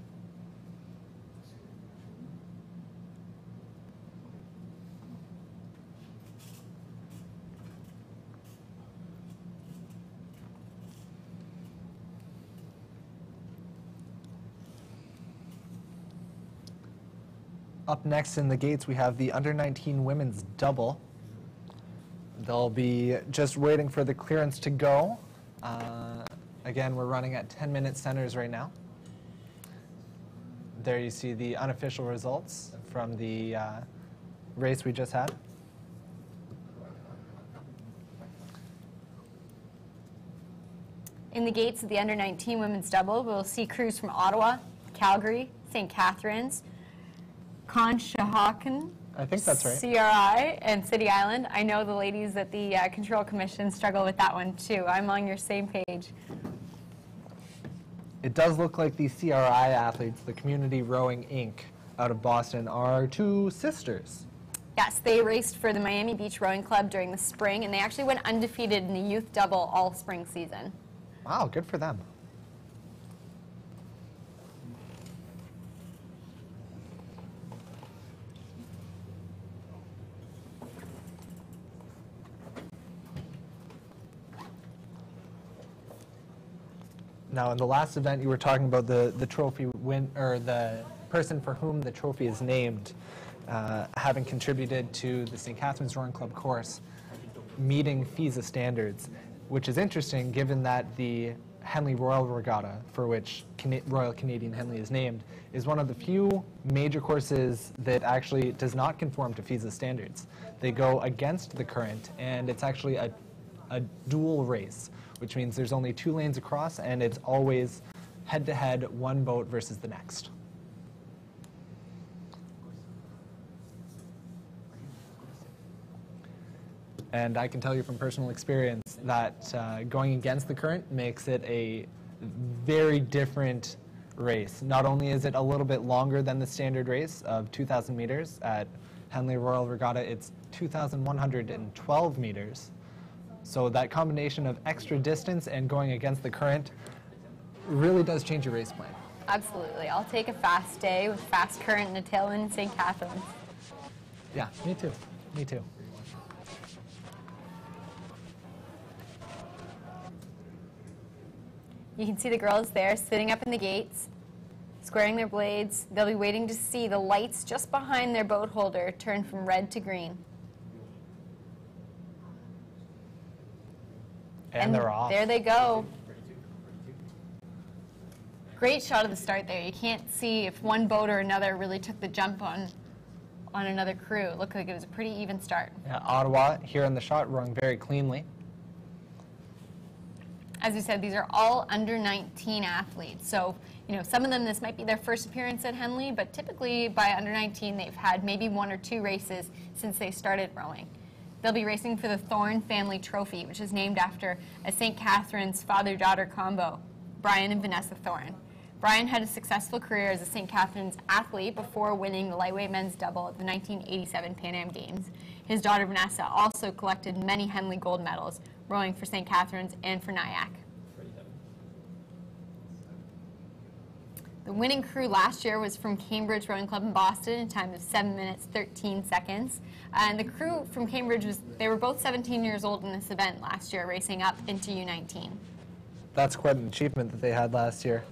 Up next in the gates, we have the under-19 women's double. They'll be just waiting for the clearance to go. Again, we're running at 10-minute centers right now. There you see the unofficial results from the race we just had. In the gates of the under-19 women's double, we'll see crews from Ottawa, Calgary, St. Catharines, Conshohocken, I think that's right. CRI, and City Island. I know the ladies at the Control Commission struggle with that one too. I'm on your same page. It does look like the CRI athletes, the Community Rowing Inc. out of Boston, are two sisters. Yes, they raced for the Miami Beach Rowing Club during the spring, and they actually went undefeated in the youth double all spring season. Wow, good for them. Now, in the last event, you were talking about the trophy win, or the person for whom the trophy is named, having contributed to the St. Catharines Rowing Club course, meeting FISA standards, which is interesting given that the Henley Royal Regatta, for which Royal Canadian Henley is named, is one of the few major courses that actually does not conform to FISA standards. They go against the current, and it's actually a dual race, which means there's only 2 lanes across, and it's always head-to-head, one boat versus the next. And I can tell you from personal experience that going against the current makes it a very different race. Not only is it a little bit longer than the standard race of 2,000 meters at Henley Royal Regatta, it's 2,112 meters. So that combination of extra distance and going against the current really does change your race plan. Absolutely. I'll take a fast day with fast current and a tailwind in St. Catharines. Yeah, me too. Me too. You can see the girls there sitting up in the gates, squaring their blades. They'll be waiting to see the lights just behind their boat holder turn from red to green. And they're off. There they go. Great shot of the start there. You can't see if one boat or another really took the jump on another crew. It looked like it was a pretty even start. Yeah, Ottawa here in the shot rowing very cleanly. As we said, these are all under 19 athletes. So, some of them, this might be their first appearance at Henley, but typically by under 19, they've had maybe 1 or 2 races since they started rowing. They'll be racing for the Thorne Family Trophy, which is named after a St. Catharines father-daughter combo, Brian and Vanessa Thorne. Brian had a successful career as a St. Catharines athlete before winning the lightweight men's double at the 1987 Pan Am Games. His daughter Vanessa also collected many Henley gold medals, rowing for St. Catharines and for Nyack. The winning crew last year was from Cambridge Rowing Club in Boston in a time of 7 minutes, 13 seconds. And the crew from Cambridge, they were both 17 years old in this event last year, racing up into U19. That's quite an achievement that they had last year.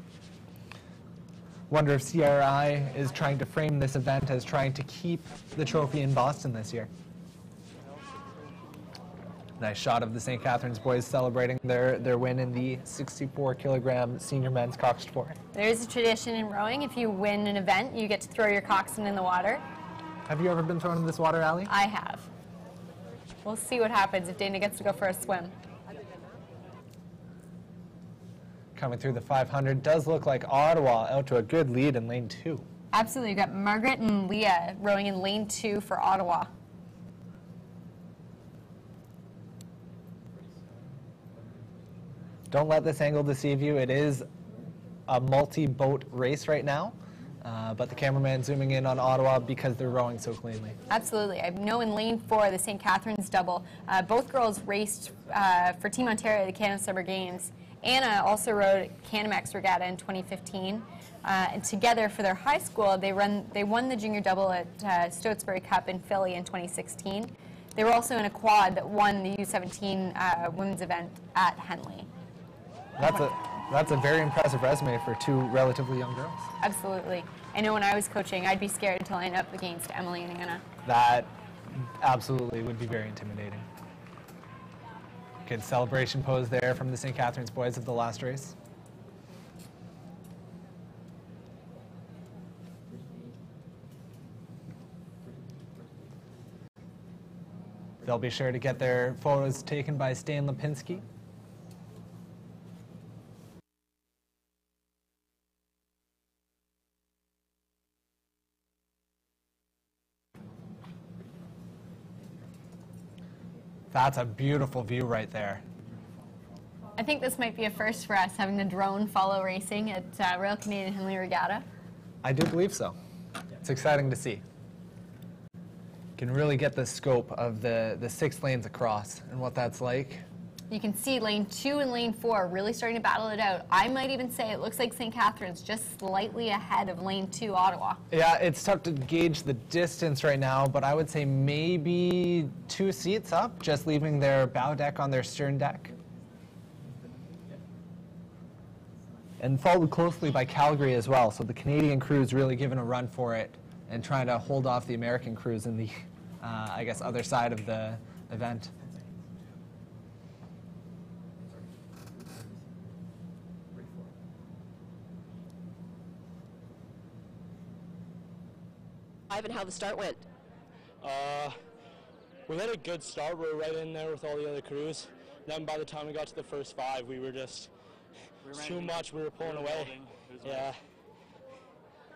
Wonder if CRI is trying to frame this event as trying to keep the trophy in Boston this year. Nice shot of the St. Catharines boys celebrating their win in the 64-kilogram senior men's coxed four. There is a tradition in rowing. If you win an event, you get to throw your coxswain in the water. Have you ever been thrown in this water, Allie? I have. We'll see what happens if Dana gets to go for a swim. Coming through the 500, does look like Ottawa out to a good lead in lane 2. Absolutely. You've got Margaret and Leah rowing in lane 2 for Ottawa. Don't let this angle deceive you. It is a multi-boat race right now, but the cameraman zooming in on Ottawa because they're rowing so cleanly. Absolutely. I know in lane 4, the St. Catharines double, both girls raced for Team Ontario at the Canada Summer Games. Anna also rowed Canamex Regatta in 2015. And together for their high school, they won the junior double at Stotesbury Cup in Philly in 2016. They were also in a quad that won the U17 women's event at Henley. That's a very impressive resume for two relatively young girls. Absolutely. I know when I was coaching, I'd be scared to line up against Emily and Anna. That absolutely would be very intimidating. Good celebration pose there from the St. Catharines boys of the last race. They'll be sure to get their photos taken by Stan Lipinski. That's a beautiful view right there. I think this might be a first for us, having the drone follow racing at Royal Canadian Henley Regatta. I do believe so. It's exciting to see. Can really get the scope of the 6 lanes across and what that's like. You can see lane 2 and lane 4 really starting to battle it out. I might even say it looks like St. Catharines just slightly ahead of lane 2 Ottawa. Yeah, it's tough to gauge the distance right now, but I would say maybe 2 seats up, just leaving their bow deck on their stern deck. And followed closely by Calgary as well, so the Canadian crew's really giving a run for it and trying to hold off the American crews in the, I guess, other side of the event. Ivan, how the start went? We had a good start. We were right in there with all the other crews. Then by the time we got to the first 5, we were just too much. We were pulling away. Yeah.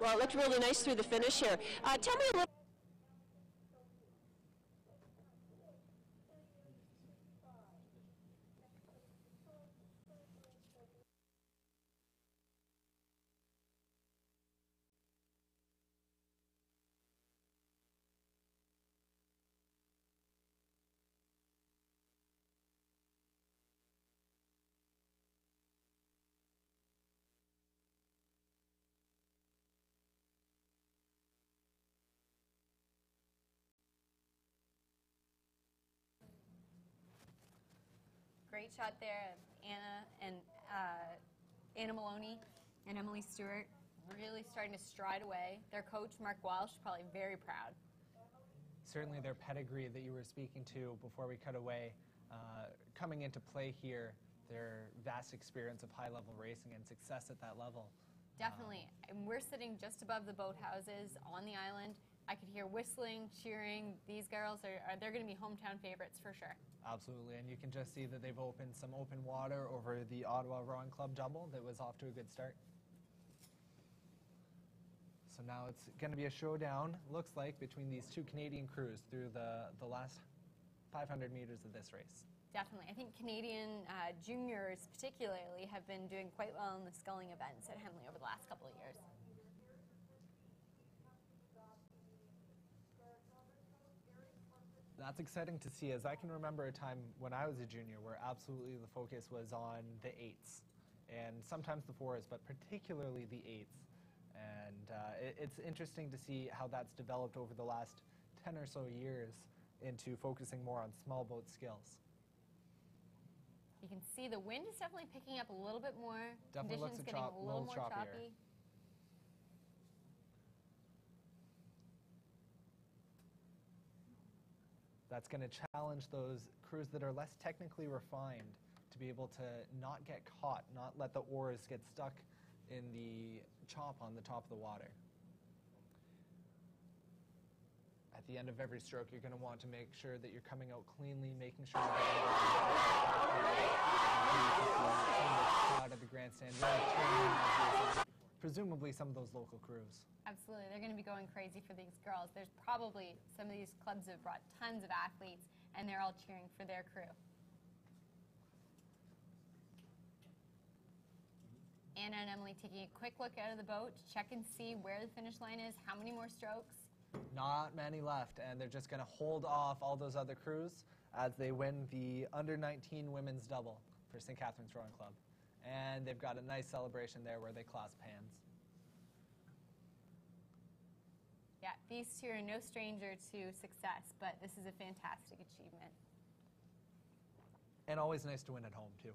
Well, it looked really nice through the finish here. Tell me a little. Great shot there of Anna Maloney and Emily Stewart really starting to stride away. Their coach, Mark Walsh, probably very proud. Certainly their pedigree that you were speaking to before we cut away, coming into play here, their vast experience of high-level racing and success at that level. Definitely. And we're sitting just above the boathouses on the island. I could hear whistling, cheering. These girls they're going to be hometown favorites for sure. Absolutely, and you can just see that they've opened some open water over the Ottawa Rowing Club double that was off to a good start. So now it's going to be a showdown, looks like, between these 2 Canadian crews through the last 500 meters of this race. Definitely. I think Canadian juniors particularly have been doing quite well in the sculling events at Henley over the last couple of years. That's exciting to see, as I can remember a time when I was a junior where absolutely the focus was on the 8s and sometimes the 4s, but particularly the 8s. And it's interesting to see how that's developed over the last 10 or so years into focusing more on small boat skills. You can see the wind is definitely picking up a little bit more. Definitely looks getting a little more choppy. That's going to challenge those crews that are less technically refined to be able to not get caught, not let the oars get stuck in the chop on the top of the water. At the end of every stroke, you're going to want to make sure that you're coming out cleanly, making sure that out of the grandstand, presumably some of those local crews. Absolutely. They're going to be going crazy for these girls. There's probably some of these clubs have brought tons of athletes, and they're all cheering for their crew. Anna and Emily taking a quick look out of the boat to check and see where the finish line is, how many more strokes. Not many left, and they're just going to hold off all those other crews as they win the under-19 women's double for St. Catharines Rowing Club. And they've got a nice celebration there where they clasp hands. Yeah, these 2 are no stranger to success, but this is a fantastic achievement. And always nice to win at home, too.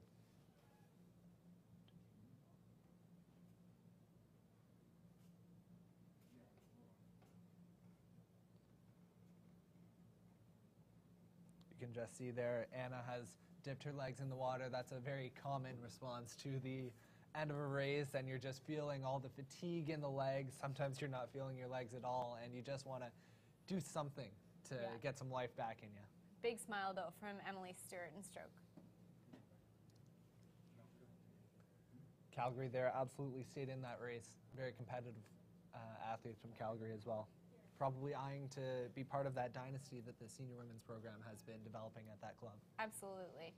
can just see there, Anna has dipped her legs in the water. That's a very common response to the end of a race, and you're just feeling all the fatigue in the legs. Sometimes you're not feeling your legs at all, and you just want to do something to get some life back in you. Big smile, though, from Emily Stewart in stroke. Calgary there absolutely stayed in that race. Very competitive athletes from Calgary as well. Probably eyeing to be part of that dynasty that the senior women's program has been developing at that club. Absolutely.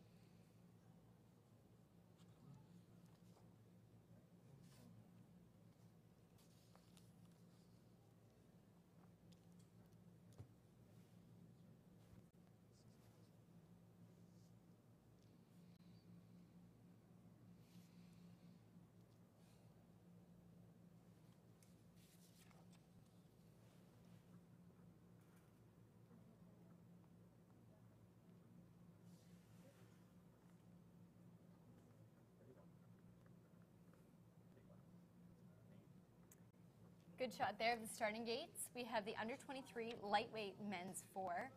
Good shot there of the starting gates. We have the under 23 lightweight men's 4.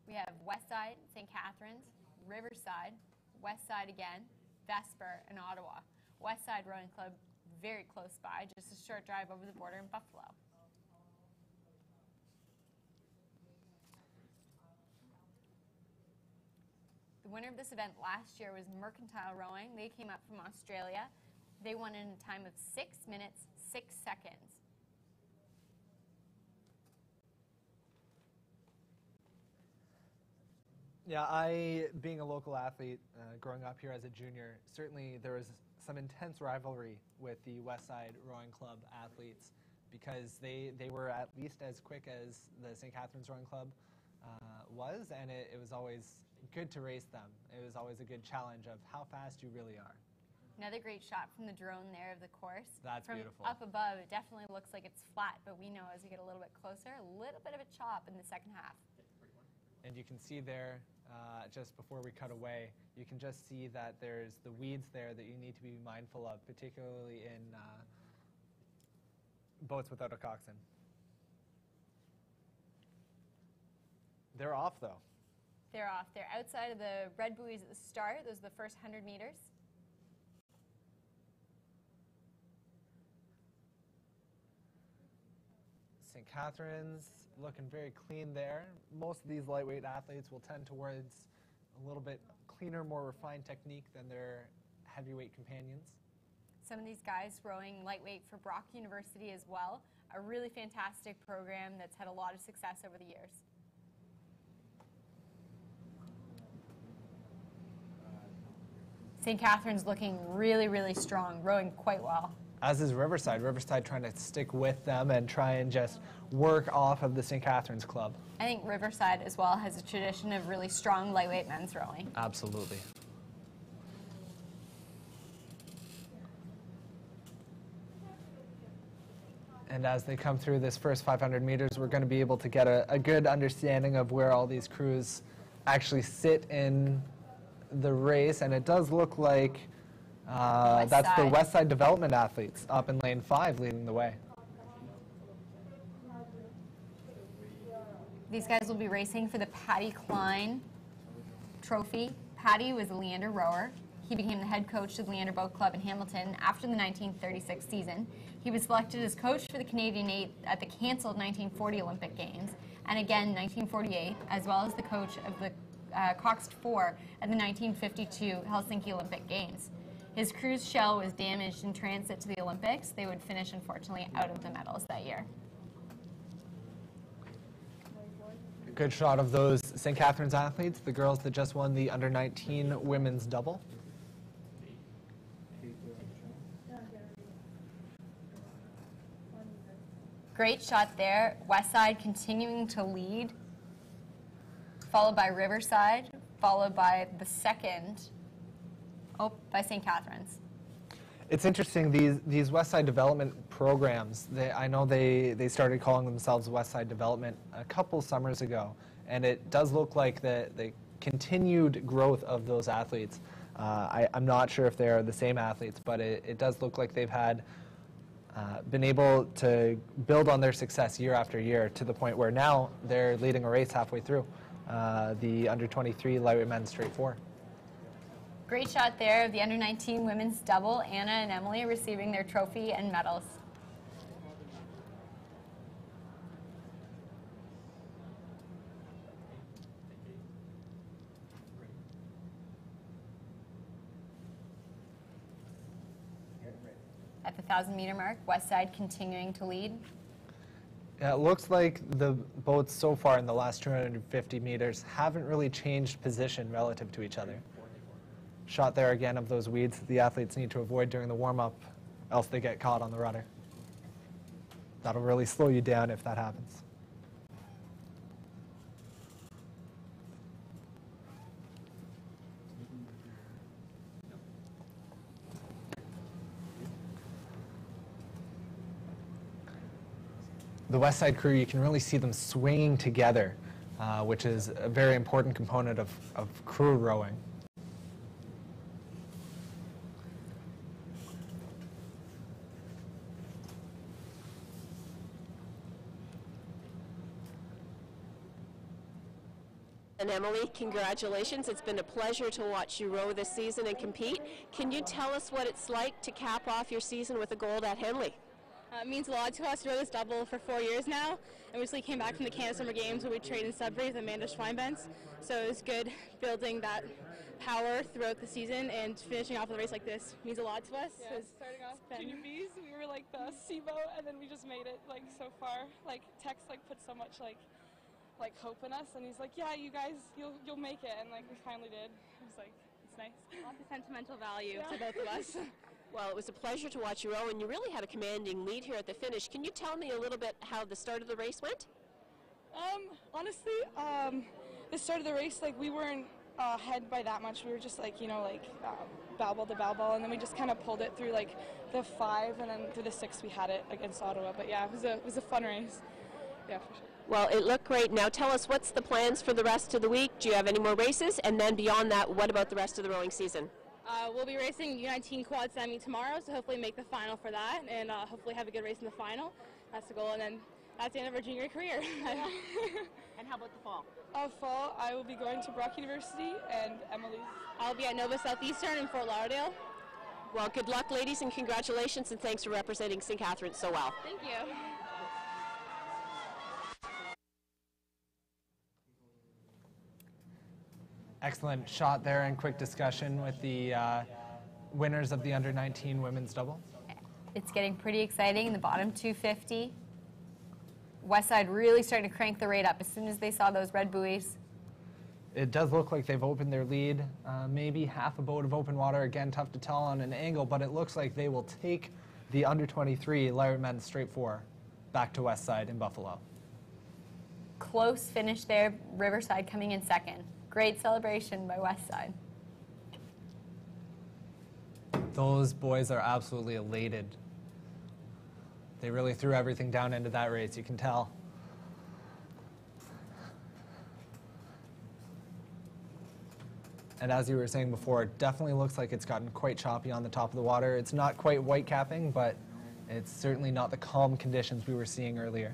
We have Westside, St. Catharines, Riverside, Westside again, Vesper, and Ottawa. Westside Rowing Club very close by, just a short drive over the border in Buffalo. The winner of this event last year was Mercantile Rowing. They came up from Australia. They won in a time of 6 minutes, 6 seconds. Yeah, being a local athlete, growing up here as a junior, certainly there was some intense rivalry with the Westside Rowing Club athletes because they were at least as quick as the St. Catharines Rowing Club was, and it was always good to race them. It was always a good challenge of how fast you really are. Another great shot from the drone there of the course. That's from beautiful. Up above, it definitely looks like it's flat, but we know as we get a little bit closer, a little bit of a chop in the second half. And you can see there, just before we cut away, you can just see that there's the weeds there that you need to be mindful of, particularly in boats without a coxswain. They're off, though. They're off. They're outside of the red buoys at the start. Those are the first 100 meters. St. Catharines looking very clean there. Most of these lightweight athletes will tend towards a little bit cleaner, more refined technique than their heavyweight companions. Some of these guys rowing lightweight for Brock University as well. A really fantastic program that's had a lot of success over the years. St. Catharines looking really, really strong, rowing quite well. As is Riverside. Riverside trying to stick with them and try and just work off of the St. Catharines Club. I think Riverside as well has a tradition of really strong lightweight men's rowing. Absolutely. And as they come through this first 500 meters, we're going to be able to get a good understanding of where all these crews actually sit in the race. And it does look like that's the Westside Development athletes up in lane 5 leading the way. These guys will be racing for the Patty Klein Trophy. Patty was a Leander rower. He became the head coach of the Leander Boat Club in Hamilton after the 1936 season. He was selected as coach for the Canadian 8 at the cancelled 1940 Olympic Games, and again 1948, as well as the coach of the coxed 4 at the 1952 Helsinki Olympic Games. His cruise shell was damaged in transit to the Olympics. They would finish, unfortunately, out of the medals that year. Good shot of those St. Catharines athletes, the girls that just won the under-19 women's double. Great shot there. Westside continuing to lead, followed by Riverside, followed by the second, by St. Catharines. It's interesting, these Westside Development programs, I know they started calling themselves Westside Development a couple summers ago, and it does look like the continued growth of those athletes. I'm not sure if they're the same athletes, but it does look like they've had been able to build on their success year after year to the point where now they're leading a race halfway through. the under-23 lightweight men's straight 4. Great shot there of the under-19 women's double. Anna and Emily receiving their trophy and medals. At the 1,000-meter mark, Westside continuing to lead. Yeah, it looks like the boats so far in the last 250 meters haven't really changed position relative to each other. Shot there again of those weeds that the athletes need to avoid during the warm-up, else they get caught on the rudder. That'll really slow you down if that happens. The West Side crew, you can really see them swinging together, which is a very important component of crew rowing. And Emily, congratulations. It's been a pleasure to watch you row this season and compete. Can you tell us what it's like to cap off your season with a gold at Henley? It means a lot to us to row this double for 4 years now, and we recently came back from the Canada Summer Games where we trained in Sudbury with Amanda Schweinbenz, so it was good building that power throughout the season, and finishing off with a race like this means a lot to us. Yeah, starting off junior Bs, we were like the C boat, and then we just made it like so far. Like Tex like put so much like hope in us, and he's like, yeah, you guys, you'll make it, and like we finally did. It was like, it's nice. Lots of sentimental value to both of us. Well, it was a pleasure to watch you row, and you really had a commanding lead here at the finish. Can you tell me a little bit how the start of the race went? Honestly, the start of the race, like we weren't ahead by that much. We were just like, bow ball to bow ball, and then we just kind of pulled it through like the 5, and then through the 6 we had it against Ottawa. But yeah, it was a fun race. Yeah, for sure. Well, it looked great. Now tell us, what's the plans for the rest of the week? Do you have any more races? And then beyond that, what about the rest of the rowing season? We'll be racing U19 quad semi tomorrow, so hopefully make the final for that, and hopefully have a good race in the final. That's the goal, and then that's the end of our junior career. And how about the fall? Fall, I will be going to Brock University, and Emily's. I'll be at Nova Southeastern in Fort Lauderdale. Well, good luck, ladies, and congratulations, and thanks for representing St. Catharines so well. Thank you. Excellent shot there and quick discussion with the winners of the under-19 women's double. It's getting pretty exciting in the bottom 250. Westside really starting to crank the rate up as soon as they saw those red buoys. It does look like they've opened their lead. Maybe half a boat of open water. Again, tough to tell on an angle, but it looks like they will take the under-23 lightweight men's straight 4 back to Westside in Buffalo. Close finish there. Riverside coming in second. Great celebration by Westside. Those boys are absolutely elated. They really threw everything down into that race, you can tell. And as you were saying before, it definitely looks like it's gotten quite choppy on the top of the water. It's not quite white capping, but it's certainly not the calm conditions we were seeing earlier.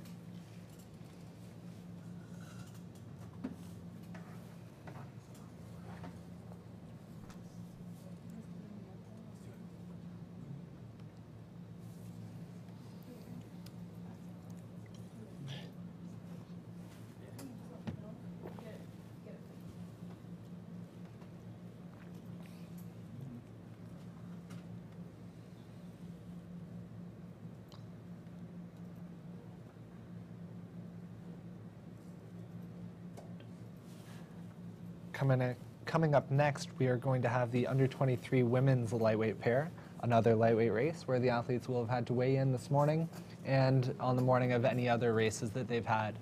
Coming up next, we are going to have the under-23 women's lightweight pair, another lightweight race where the athletes will have had to weigh in this morning and on the morning of any other races that they've had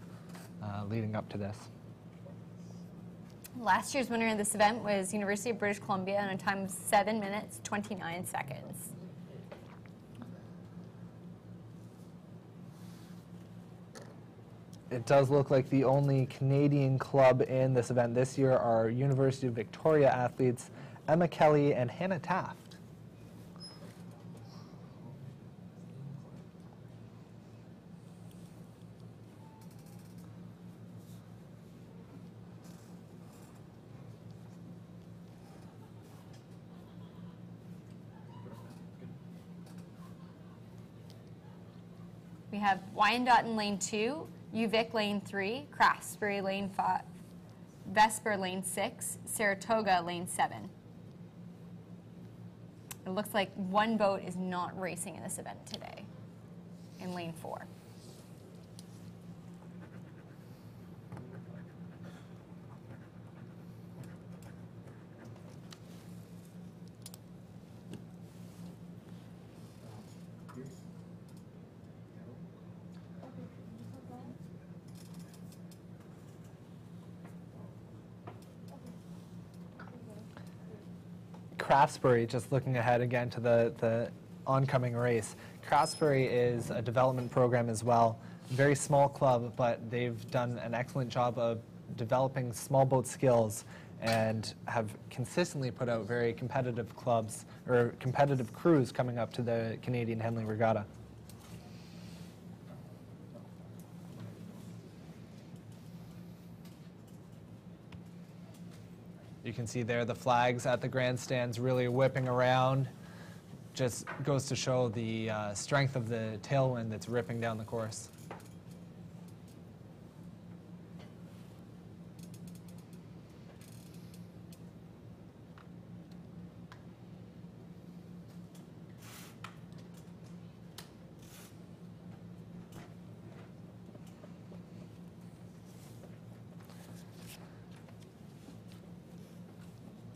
leading up to this. Last year's winner of this event was University of British Columbia in a time of 7 minutes, 29 seconds. It does look like the only Canadian club in this event this year are University of Victoria athletes Emma Kelly and Hannah Taft. We have Wyandotte in lane 2, UVic lane 3, Craftsbury lane 5, Vesper lane 6, Saratoga lane 7. It looks like one boat is not racing in this event today in lane 4. Craftsbury, just looking ahead again to the oncoming race. Craftsbury is a development program as well. Very small club, but they've done an excellent job of developing small boat skills and have consistently put out very competitive clubs or competitive crews coming up to the Canadian Henley Regatta. You can see there the flags at the grandstands really whipping around. Just goes to show the strength of the tailwind that's ripping down the course.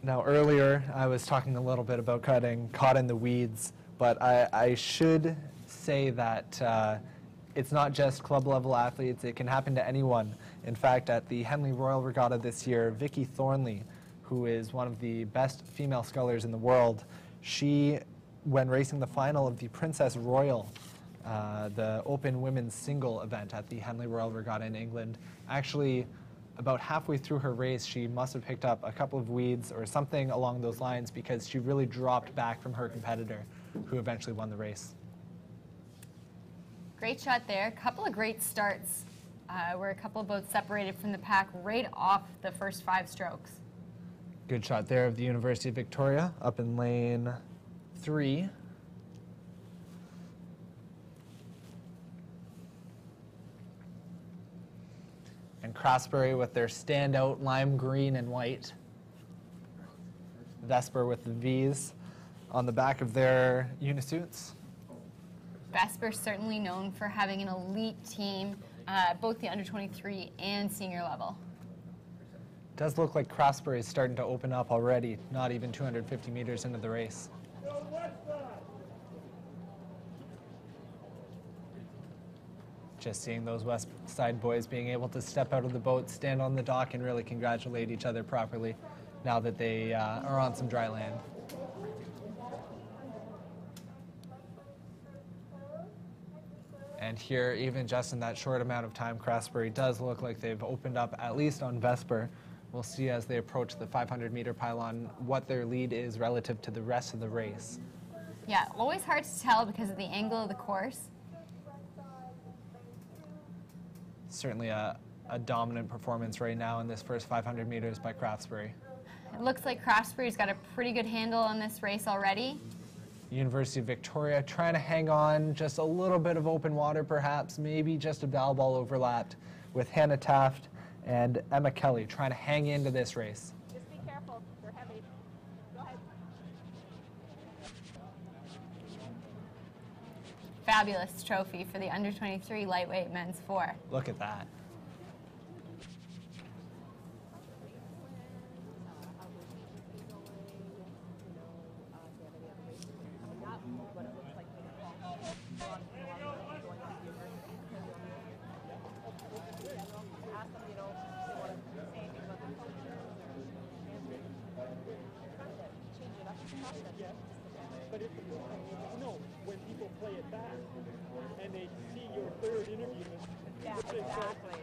Now earlier I was talking a little bit about getting caught in the weeds, but I should say that it's not just club level athletes, it can happen to anyone. In fact, at the Henley Royal Regatta this year, Vicky Thornley, who is one of the best female scullers in the world, she, when racing the final of the Princess Royal, the open women's single event at the Henley Royal Regatta in England, actually about halfway through her race, she must have picked up a couple of weeds or something along those lines because she really dropped back from her competitor, who eventually won the race. Great shot there. A couple of great starts where a couple of boats separated from the pack right off the first 5 strokes. Good shot there of the University of Victoria up in lane 3. And Craftsbury with their standout lime green and white. Vesper with the V's on the back of their unisuits. Vesper certainly known for having an elite team, both the under 23 and senior level. Does look like Craftsbury is starting to open up already, not even 250 meters into the race. Just seeing those West Side boys being able to step out of the boat, stand on the dock, and really congratulate each other properly now that they are on some dry land. And here, even just in that short amount of time, Craftsbury does look like they've opened up, at least on Vesper. We'll see as they approach the 500-meter pylon what their lead is relative to the rest of the race. Yeah, always hard to tell because of the angle of the course. Certainly a dominant performance right now in this first 500 meters by Craftsbury. It looks like Craftsbury's got a pretty good handle on this race already. University of Victoria trying to hang on, just a little bit of open water perhaps, maybe just a bow ball overlapped with Hannah Taft and Emma Kelly trying to hang into this race. Just be careful, they're heavy. Go ahead. Fabulous trophy for the under 23 lightweight men's 4. Look at that. But if when people play it back and they see your third interview, yeah, exactly.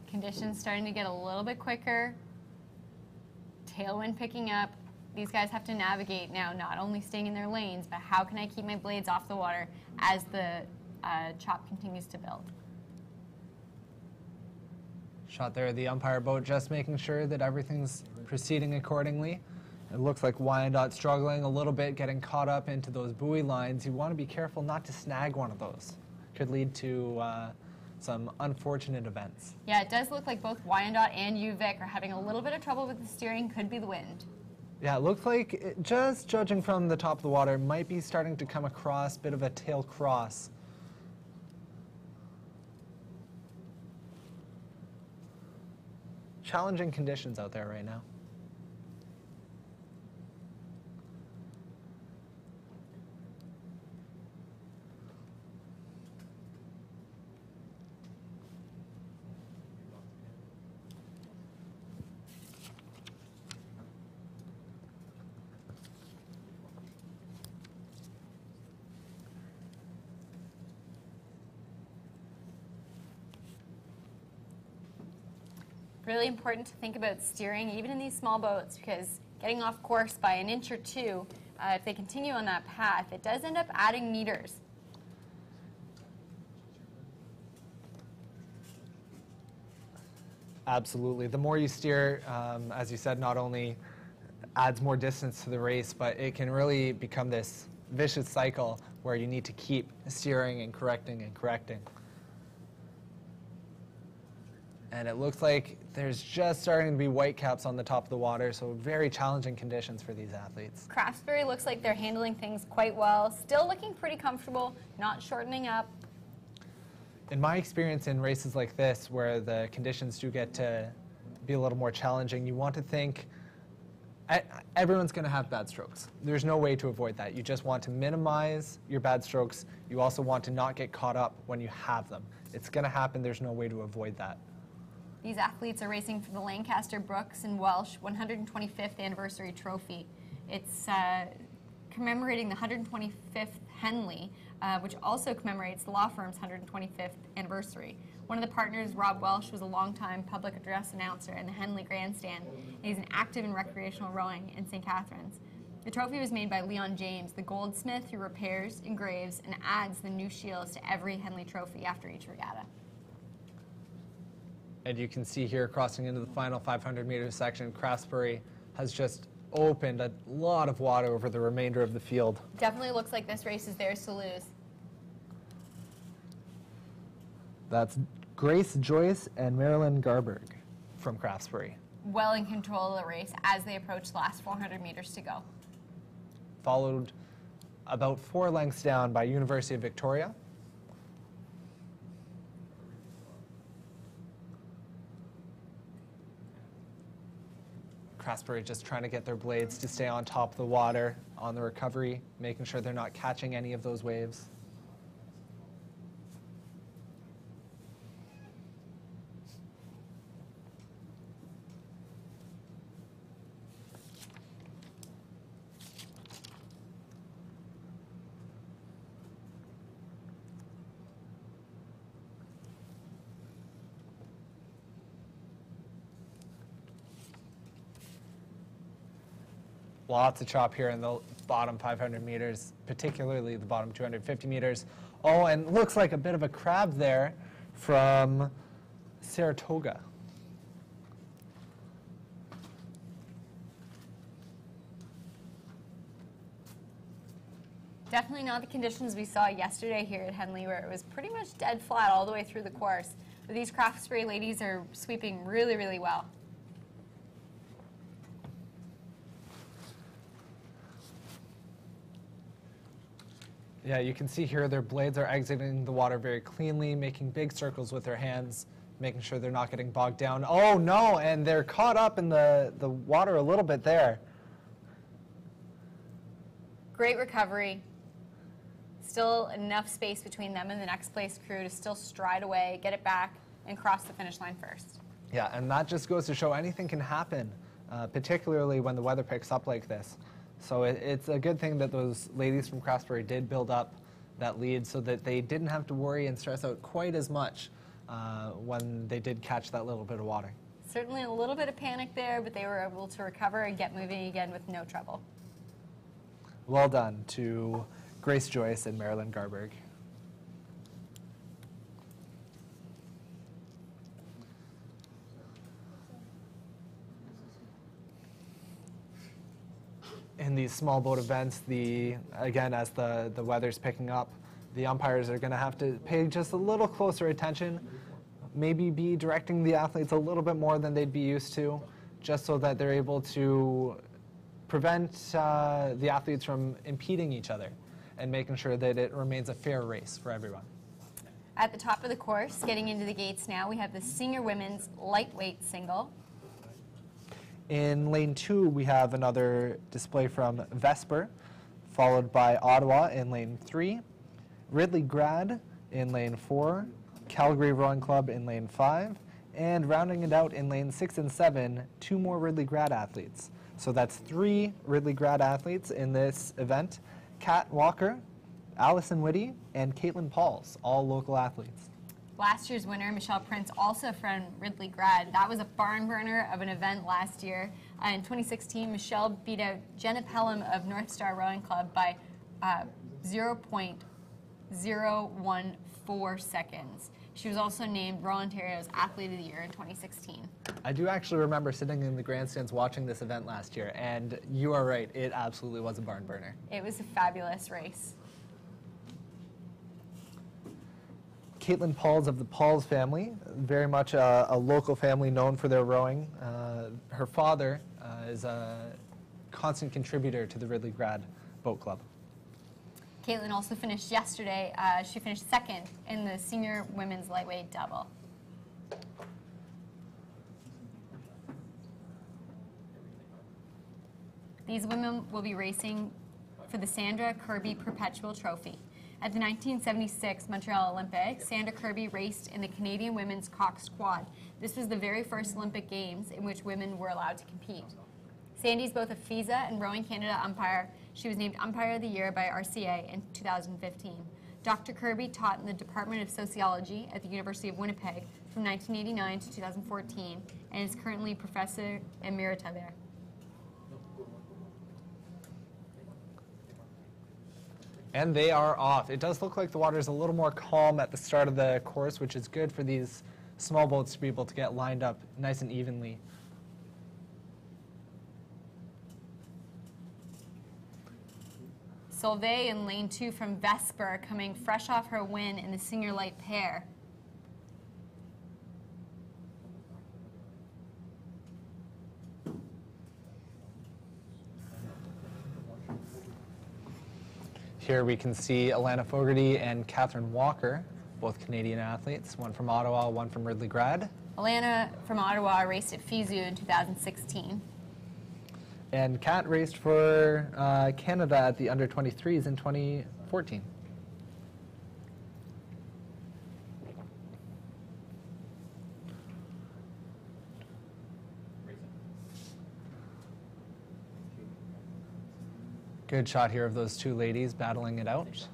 Conditions starting to get a little bit quicker. Tailwind picking up. These guys have to navigate now, not only staying in their lanes, but how can I keep my blades off the water as the chop continues to build. Shot there, the umpire boat just making sure that everything's proceeding accordingly. It looks like Wyandotte struggling a little bit, getting caught up into those buoy lines. You want to be careful not to snag one of those. Could lead to some unfortunate events. Yeah, it does look like both Wyandotte and UVic are having a little bit of trouble with the steering. Could be the wind. Yeah, it looks like, just judging from the top of the water, might be starting to come across, bit of a tail cross. Challenging conditions out there right now. Really important to think about steering, even in these small boats, because getting off course by an inch or two, if they continue on that path, it does end up adding meters. Absolutely. The more you steer, as you said, not only adds more distance to the race, but it can really become this vicious cycle where you need to keep steering and correcting and correcting. And it looks like there's just starting to be whitecaps on the top of the water, so very challenging conditions for these athletes. Craftsbury looks like they're handling things quite well, still looking pretty comfortable, not shortening up. In my experience in races like this, where the conditions do get to be a little more challenging, you want to think everyone's going to have bad strokes. There's no way to avoid that. You just want to minimize your bad strokes. You also want to not get caught up when you have them. It's going to happen. There's no way to avoid that. These athletes are racing for the Lancaster, Brooks, and Welsh 125th anniversary trophy. It's commemorating the 125th Henley, which also commemorates the law firm's 125th anniversary. One of the partners, Rob Welsh, was a longtime public address announcer in the Henley grandstand, and he's an active in recreational rowing in St. Catharines. The trophy was made by Leon James, the goldsmith who repairs, engraves, and adds the new shields to every Henley trophy after each regatta. And you can see here, crossing into the final 500-meter section, Craftsbury has just opened a lot of water over the remainder of the field. Definitely looks like this race is theirs to lose. That's Grace Joyce and Marilyn Garberg from Craftsbury. Well in control of the race as they approach the last 400 meters to go. Followed about 4 lengths down by University of Victoria. Craftsbury just trying to get their blades to stay on top of the water on the recovery, making sure they're not catching any of those waves. Lots of chop here in the bottom 500 meters, particularly the bottom 250 meters. Oh, and looks like a bit of a crab there from Saratoga. Definitely not the conditions we saw yesterday here at Henley, where it was pretty much dead flat all the way through the course. But these Craftsbury ladies are sweeping really, really well. Yeah, you can see here their blades are exiting the water very cleanly, making big circles with their hands, making sure they're not getting bogged down. Oh no, and they're caught up in the water a little bit there. Great recovery. Still enough space between them and the next place crew to still stride away, get it back, and cross the finish line first. Yeah, and that just goes to show anything can happen, particularly when the weather picks up like this. So it's a good thing that those ladies from Craftsbury did build up that lead so that they didn't have to worry and stress out quite as much when they did catch that little bit of water. Certainly a little bit of panic there, but they were able to recover and get moving again with no trouble. Well done to Grace Joyce and Marilyn Garberg. these small boat events, again, as the weather's picking up, the umpires are going to have to pay just a little closer attention, maybe be directing the athletes a little bit more than they'd be used to, just so that they're able to prevent the athletes from impeding each other and making sure that it remains a fair race for everyone. At the top of the course, getting into the gates now, we have the senior women's lightweight single. In lane 2, we have another display from Vesper, followed by Ottawa in lane 3, Ridley Grad in lane 4, Calgary Rowing Club in lane 5, and rounding it out in lane 6 and 7, 2 more Ridley Grad athletes. So that's 3 Ridley Grad athletes in this event: Kat Walker, Allison Whitty, and Caitlin Pauls, all local athletes. Last year's winner, Michelle Prince, also from Ridley Grad. That was a barn burner of an event last year. In 2016, Michelle beat out Jenna Pelham of North Star Rowing Club by 0.014 seconds. She was also named Royal Ontario's Athlete of the Year in 2016. I do actually remember sitting in the grandstands watching this event last year, and you are right, it absolutely was a barn burner. It was a fabulous race. Caitlin Pauls of the Pauls family, very much a local family known for their rowing. Her father is a constant contributor to the Ridley Grad Boat Club. Caitlin also finished yesterday. She finished second in the senior women's lightweight double. These women will be racing for the Sandra Kirby Perpetual Trophy. At the 1976 Montreal Olympics, Sandra Kirby raced in the Canadian women's coxed quad. This was the very first Olympic Games in which women were allowed to compete. Sandy's both a FISA and Rowing Canada umpire. She was named Umpire of the Year by RCA in 2015. Dr. Kirby taught in the Department of Sociology at the University of Winnipeg from 1989 to 2014 and is currently Professor Emerita there. And they are off. It does look like the water is a little more calm at the start of the course, which is good for these small boats to be able to get lined up nice and evenly. Solveig in lane 2 from Vesper, coming fresh off her win in the senior light pair. Here we can see Alana Fogarty and Catherine Walker, both Canadian athletes, one from Ottawa, one from Ridley Grad. Alana from Ottawa raced at FISU in 2016. And Kat raced for Canada at the under-23s in 2014. Good shot here of those two ladies battling it out.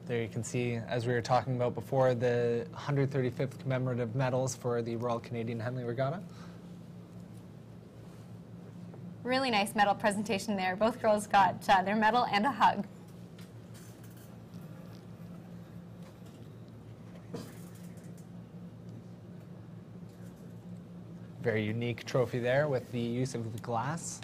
There you can see, as we were talking about before, the 135th commemorative medals for the Royal Canadian Henley Regatta. Really nice medal presentation there. Both girls got their medal and a hug. Very unique trophy there with the use of the glass.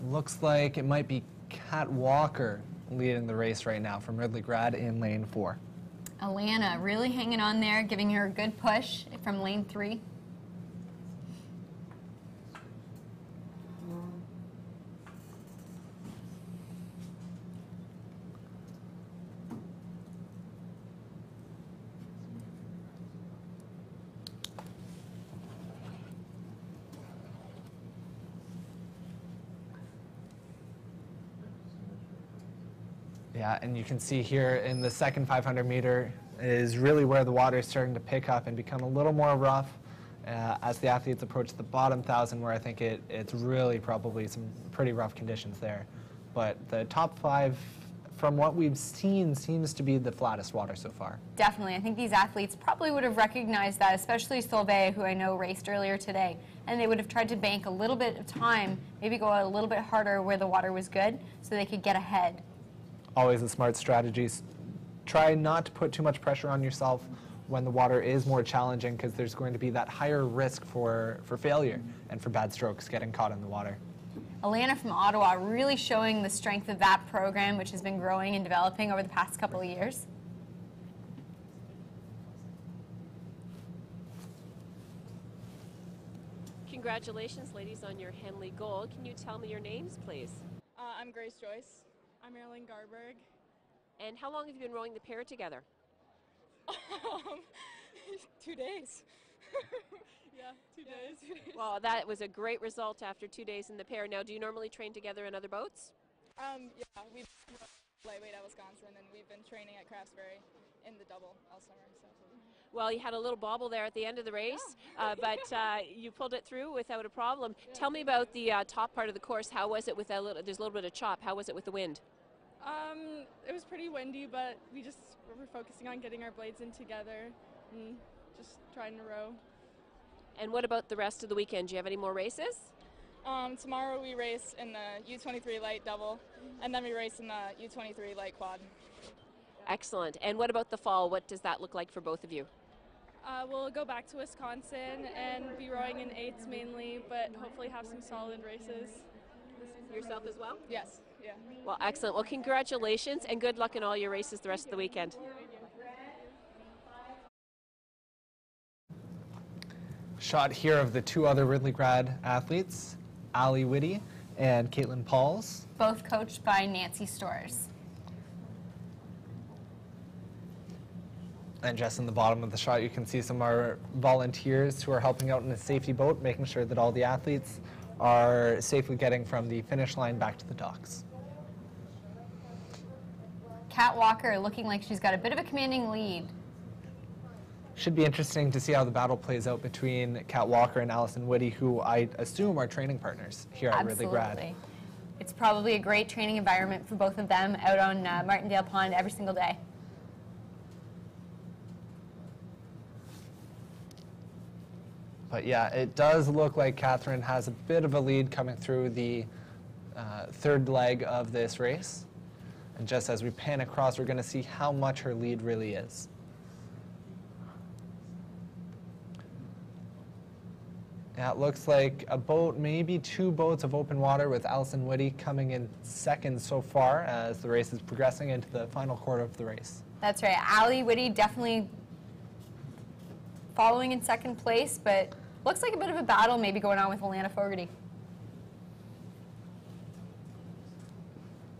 Looks like it might be Kat Walker leading the race right now from Ridley Grad in lane 4. Alana really hanging on there, giving her a good push from lane 3. Yeah, and you can see here in the second 500 meter is really where the water is starting to pick up and become a little more rough as the athletes approach the bottom 1,000, where I think it's really probably some pretty rough conditions there. But the top from what we've seen, seems to be the flattest water so far. Definitely. I think these athletes probably would have recognized that, especially Solveig, who I know raced earlier today. And they would have tried to bank a little bit of time, maybe go a little bit harder where the water was good, so they could get ahead. Always a smart strategy. Try not to put too much pressure on yourself when the water is more challenging, because there's going to be that higher risk for failure and for bad strokes getting caught in the water. Alana from Ottawa really showing the strength of that program, which has been growing and developing over the past couple of years. Congratulations, ladies, on your Henley gold. Can you tell me your names, please? I'm Grace Joyce. I'm Marilyn Garberg. And how long have you been rowing the pair together? 2 days. Yeah, 2 days. Well, that was a great result after 2 days in the pair. Now, do you normally train together in other boats? Yeah, we've lightweight at Wisconsin, and we've been training at Craftsbury in the double all summer. So. Well, you had a little bobble there at the end of the race, but you pulled it through without a problem. Yeah. Tell me about the top part of the course. How was it with there's a little bit of chop? How was it with the wind? It was pretty windy, but we just were focusing on getting our blades in together and just trying to row. And what about the rest of the weekend? Do you have any more races? Tomorrow we race in the U23 light double, and then we race in the U23 light quad. Excellent. And what about the fall? What does that look like for both of you? We'll go back to Wisconsin and be rowing in eights mainly, but hopefully have some solid races. Yourself as well? Yes. Yeah. Well, excellent. Well, congratulations and good luck in all your races the rest of the weekend. Shot here of the two other Ridley grad athletes, Ali Whitty and Caitlin Pauls. Both coached by Nancy Storrs. And just in the bottom of the shot, you can see some of our volunteers who are helping out in a safety boat, making sure that all the athletes are safely getting from the finish line back to the docks. Kat Walker looking like she's got a bit of a commanding lead. Should be interesting to see how the battle plays out between Kat Walker and Allison Whitty, who I assume are training partners here at Ridley Grad. It's probably a great training environment for both of them out on Martindale Pond every single day. But yeah, it does look like Catherine has a bit of a lead coming through the third leg of this race. And just as we pan across, we're going to see how much her lead really is. Yeah, it looks like a boat, maybe two boats of open water, with Allison Whitty coming in second so far as the race is progressing into the final quarter of the race. That's right. Ali Whitty definitely following in second place, but looks like a bit of a battle maybe going on with Alana Fogarty.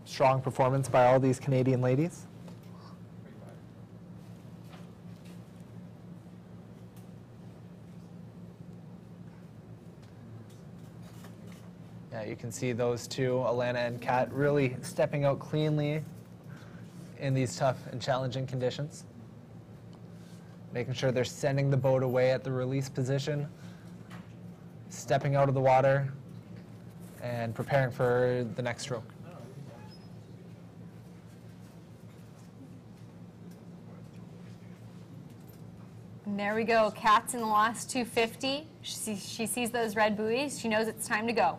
Strong performance by all these Canadian ladies. Yeah, you can see those two, Alana and Kat, really stepping out cleanly in these tough and challenging conditions. Making sure they're sending the boat away at the release position, stepping out of the water, and preparing for the next stroke. And there we go. Kat's in the last 250. She sees those red buoys. She knows it's time to go.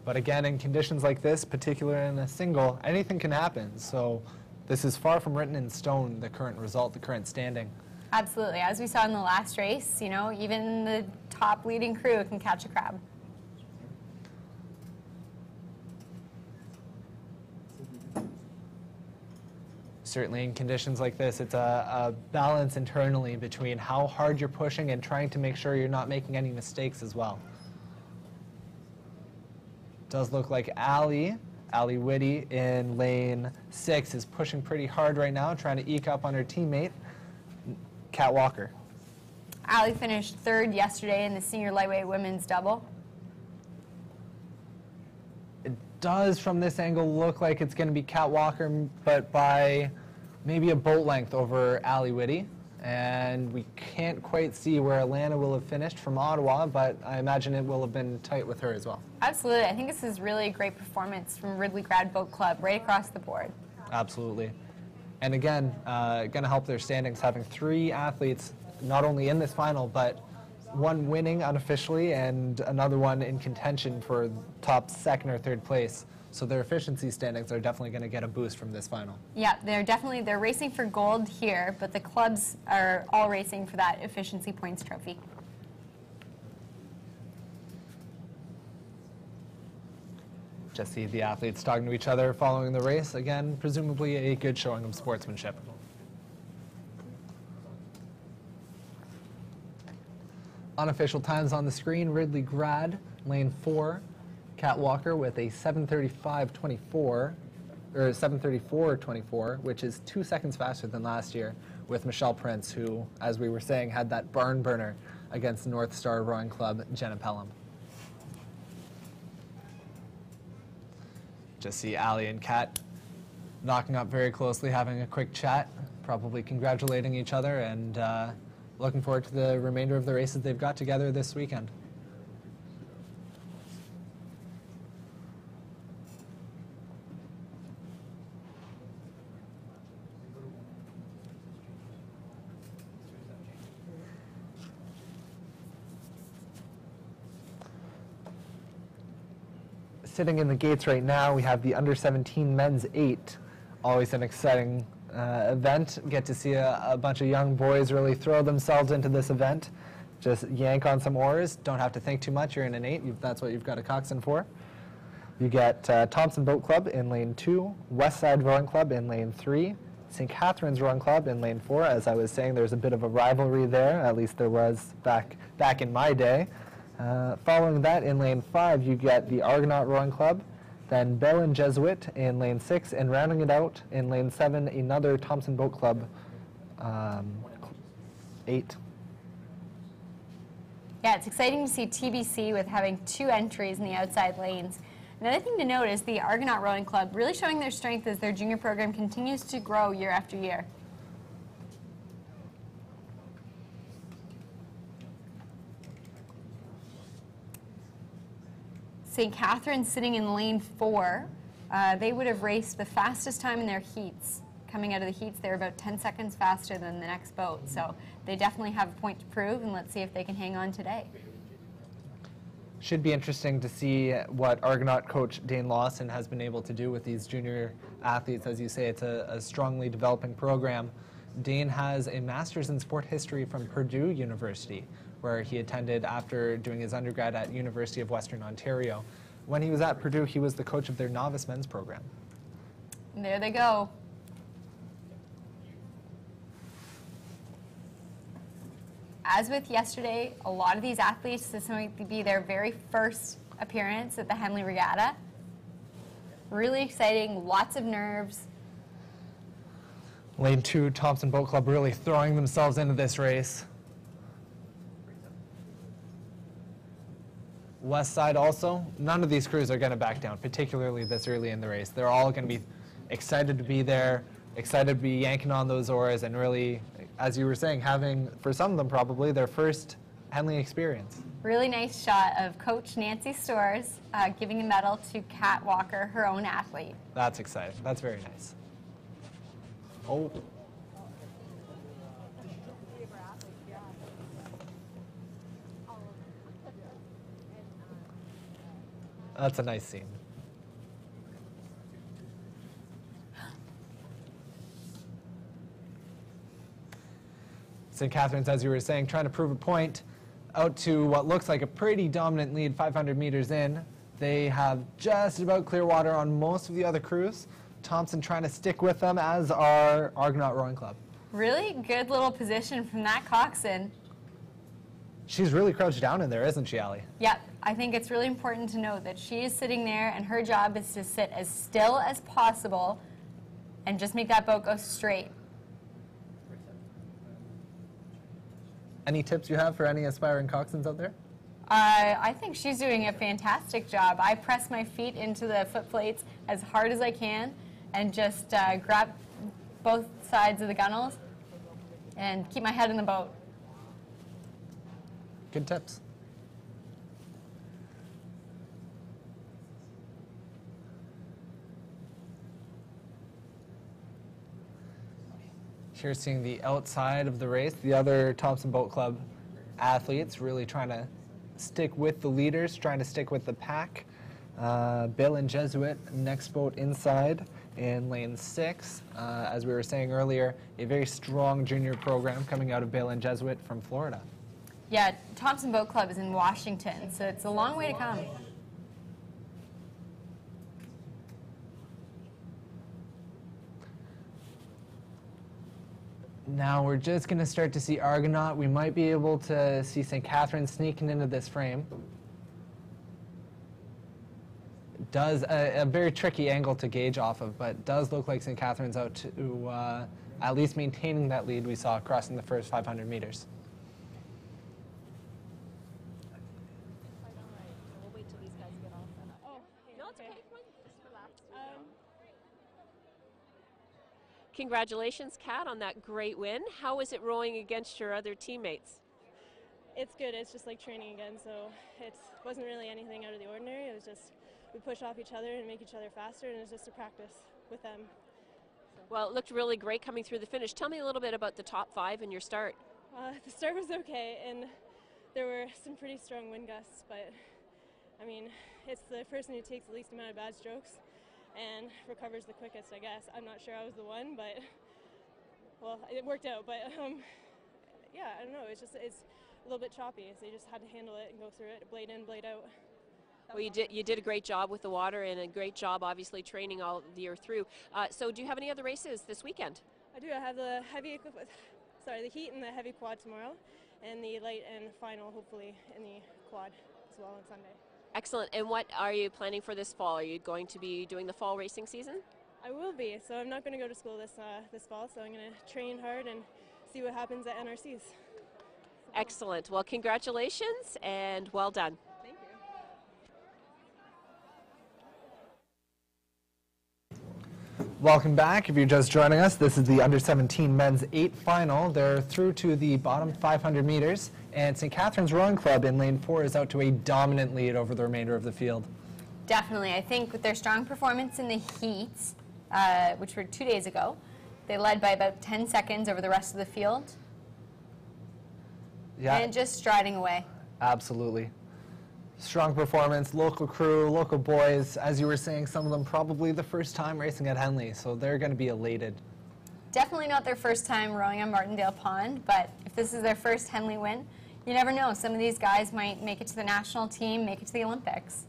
But again, in conditions like this, particularly in a single, anything can happen. So this is far from written in stone, the current result, the current standing. Absolutely. As we saw in the last race, you know, even the top leading crew can catch a crab. Certainly in conditions like this, it's a balance internally between how hard you're pushing and trying to make sure you're not making any mistakes as well. Does look like Ali Whitty in lane 6 is pushing pretty hard right now, trying to eke up on her teammate, Kat Walker. Ali finished third yesterday in the senior lightweight women's double. It does, from this angle, look like it's going to be Kat Walker, but by maybe a boat length over Ali Whitty. And we can't quite see where Alana will have finished from Ottawa, but I imagine it will have been tight with her as well. Absolutely. I think this is really a great performance from Ridley Grad Boat Club right across the board. Absolutely. And again, going to help their standings, having 3 athletes not only in this final, but one winning unofficially and another one in contention for top 2nd or 3rd place. So their efficiency standings are definitely going to get a boost from this final. Yeah, they're racing for gold here, but the clubs are all racing for that efficiency points trophy. Just see the athletes talking to each other following the race. Again, presumably a good showing of sportsmanship. Unofficial times on the screen: Ridley Grad, lane 4, Kat Walker with a 7:35.24, or 7:34.24, which is 2 seconds faster than last year, with Michelle Prince, who, as we were saying, had that barn burner against North Star Rowing Club, Jenna Pelham. Just see Ali and Kat knocking up very closely, having a quick chat, probably congratulating each other, and looking forward to the remainder of the races they've got together this weekend. Sitting in the gates right now, we have the under-17 men's 8. Always an exciting event. Get to see a bunch of young boys really throw themselves into this event. Just yank on some oars. Don't have to think too much. You're in an 8. That's what you've got a coxswain for. You get Thompson Boat Club in lane 2, Westside Rowing Club in lane 3, St. Catharines Rowing Club in lane 4. As I was saying, there's a bit of a rivalry there. At least there was back in my day. Following that, in lane 5, you get the Argonaut Rowing Club, then Bell and Jesuit in lane 6, and rounding it out in lane 7, another Thompson Boat Club 8. Yeah, it's exciting to see TBC with having 2 entries in the outside lanes. Another thing to note is the Argonaut Rowing Club really showing their strength as their junior program continues to grow year after year. St. Catharines sitting in lane 4. They would have raced the fastest time in their heats. Coming out of the heats, they were about 10 seconds faster than the next boat. So they definitely have a point to prove, and let's see if they can hang on today. Should be interesting to see what Argonaut coach Dane Lawson has been able to do with these junior athletes. As you say, it's a strongly developing program. Dane has a master's in sport history from Purdue University, where he attended after doing his undergrad at University of Western Ontario. When he was at Purdue, he was the coach of their novice men's program. And there they go. As with yesterday, a lot of these athletes, this might be their very first appearance at the Henley Regatta. Really exciting, lots of nerves. Lane 2, Thompson Boat Club really throwing themselves into this race. West Side also, none of these crews are going to back down, particularly this early in the race. They're all going to be excited to be there, excited to be yanking on those oars, and really, as you were saying, having, for some of them probably, their first Henley experience. Really nice shot of Coach Nancy Storrs giving a medal to Kat Walker, her own athlete. That's exciting. That's very nice. Oh. That's a nice scene. St. Catharines, as you were saying, trying to prove a point out to what looks like a pretty dominant lead 500 meters in. They have just about clear water on most of the other crews. Thompson trying to stick with them, as are Argonaut Rowing Club. Really good little position from that coxswain. She's really crouched down in there, isn't she, Allie? Yep. I think it's really important to note that she is sitting there and her job is to sit as still as possible and just make that boat go straight. Any tips you have for any aspiring coxswains out there? I think she's doing a fantastic job. I press my feet into the foot plates as hard as I can and just grab both sides of the gunnels and keep my head in the boat. Good tips. Here seeing the outside of the race, the other Thompson Boat Club athletes really trying to stick with the leaders, trying to stick with the pack. Bill and Jesuit, next boat inside in lane 6. As we were saying earlier, a very strong junior program coming out of Bill and Jesuit from Florida. Yeah, Thompson Boat Club is in Washington, so it's a long way to come. Now we're just going to start to see Argonaut. We might be able to see St. Catharines sneaking into this frame. Does a very tricky angle to gauge off of, but does look like St. Catharines out to at least maintaining that lead we saw crossing the first 500 meters. Congratulations, Kat, on that great win. How was it rowing against your other teammates? It's good. It's just like training again, so it wasn't really anything out of the ordinary. It was just we push off each other and make each other faster, and it was just a practice with them. Well, it looked really great coming through the finish. Tell me a little bit about the top 5 in your start. The start was okay, and there were some pretty strong wind gusts, but I mean, it's the person who takes the least amount of bad strokes and recovers the quickest, I guess. I'm not sure I was the one, but, well, it worked out. But, yeah, I don't know. It's a little bit choppy, so you just had to handle it and go through it, blade in, blade out. Well, you did a great job with the water and a great job, obviously, training all the year through. So do you have any other races this weekend? I do. I have the the heat and the heavy quad tomorrow, and the light and final, hopefully, in the quad as well on Sunday. Excellent. And what are you planning for this fall? Are you going to be doing the fall racing season? I will be. So I'm not going to go to school this fall, so I'm going to train hard and see what happens at NRCs. Excellent. Well, congratulations and well done. Thank you. Welcome back. If you're just joining us, this is the under-17 men's 8 final. They're through to the bottom 500 meters, and St. Catharines Rowing Club in lane 4 is out to a dominant lead over the remainder of the field. Definitely. I think with their strong performance in the heats, which were 2 days ago, they led by about 10 seconds over the rest of the field. Yeah. And just striding away. Absolutely. Strong performance, local crew, local boys. As you were saying, some of them probably the first time racing at Henley, so they're going to be elated. Definitely not their first time rowing on Martindale Pond, but if this is their first Henley win, you never know. Some of these guys might make it to the national team, make it to the Olympics.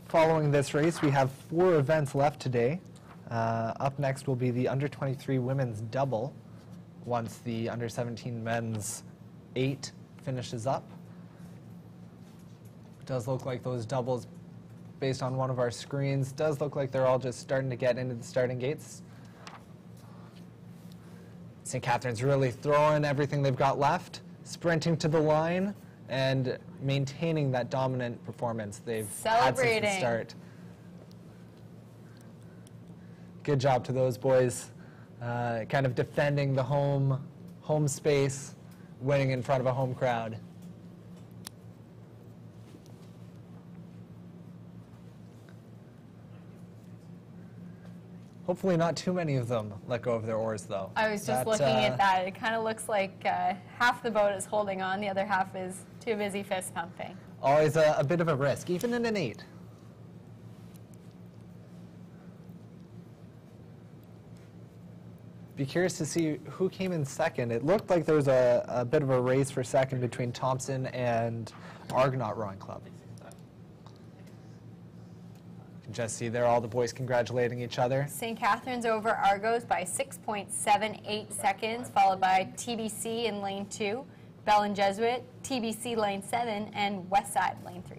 Following this race, we have 4 events left today. Up next will be the under-23 women's double once the under-17 men's 8 finishes up. It does look like those doubles, based on one of our screens, does look like they're all just starting to get into the starting gates. St. Catharines really throwing everything they've got left, sprinting to the line, and maintaining that dominant performance they've had since the start. Good job to those boys, kind of defending the home space, winning in front of a home crowd. Hopefully not too many of them let go of their oars, though. I was just looking at that. It kind of looks like half the boat is holding on, the other half is too busy fist pumping. Always a bit of a risk, even in an 8. Be curious to see who came in second. It looked like there was a bit of a race for second between Thompson and Argonaut Rowing Club. Just see there all the boys congratulating each other. St. Catharines over Argos by 6.78 seconds, followed by TBC in lane 2, Bell and Jesuit, TBC lane 7, and Westside lane 3.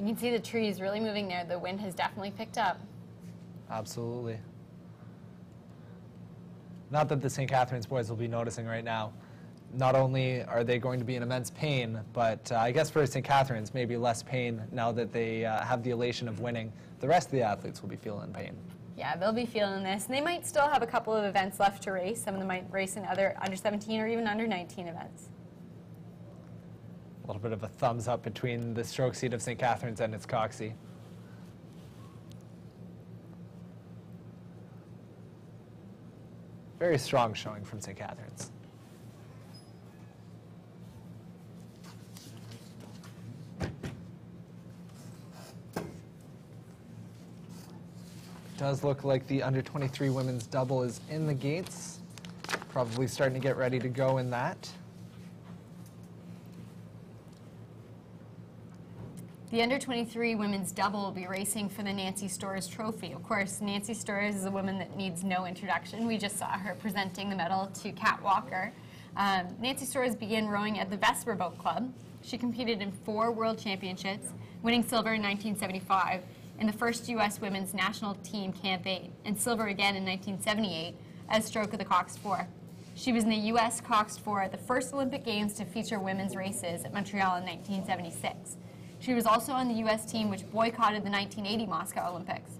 You can see the trees really moving there. The wind has definitely picked up. Absolutely. Not that the St. Catharines boys will be noticing right now. Not only are they going to be in immense pain, but I guess for St. Catharines, maybe less pain now that they have the elation of winning. The rest of the athletes will be feeling pain. Yeah, they'll be feeling this. And they might still have a couple of events left to race. Some of them might race in other under 17 or even under 19 events. A little bit of a thumbs up between the stroke seat of St. Catharines and its coxie. Very strong showing from St. Catharines. Does look like the under 23 women's double is in the gates. Probably starting to get ready to go in that. The under 23 women's double will be racing for the Nancy Storrs Trophy. Of course, Nancy Storrs is a woman that needs no introduction. We just saw her presenting the medal to Kat Walker. Nancy Storrs began rowing at the Vesper Boat Club. She competed in 4 world championships, winning silver in 1975 in the first U.S. women's national team Camp 8, and silver again in 1978 as stroke of the coxed 4. She was in the U.S. coxed 4 at the first Olympic Games to feature women's races at Montreal in 1976. She was also on the U.S. team which boycotted the 1980 Moscow Olympics.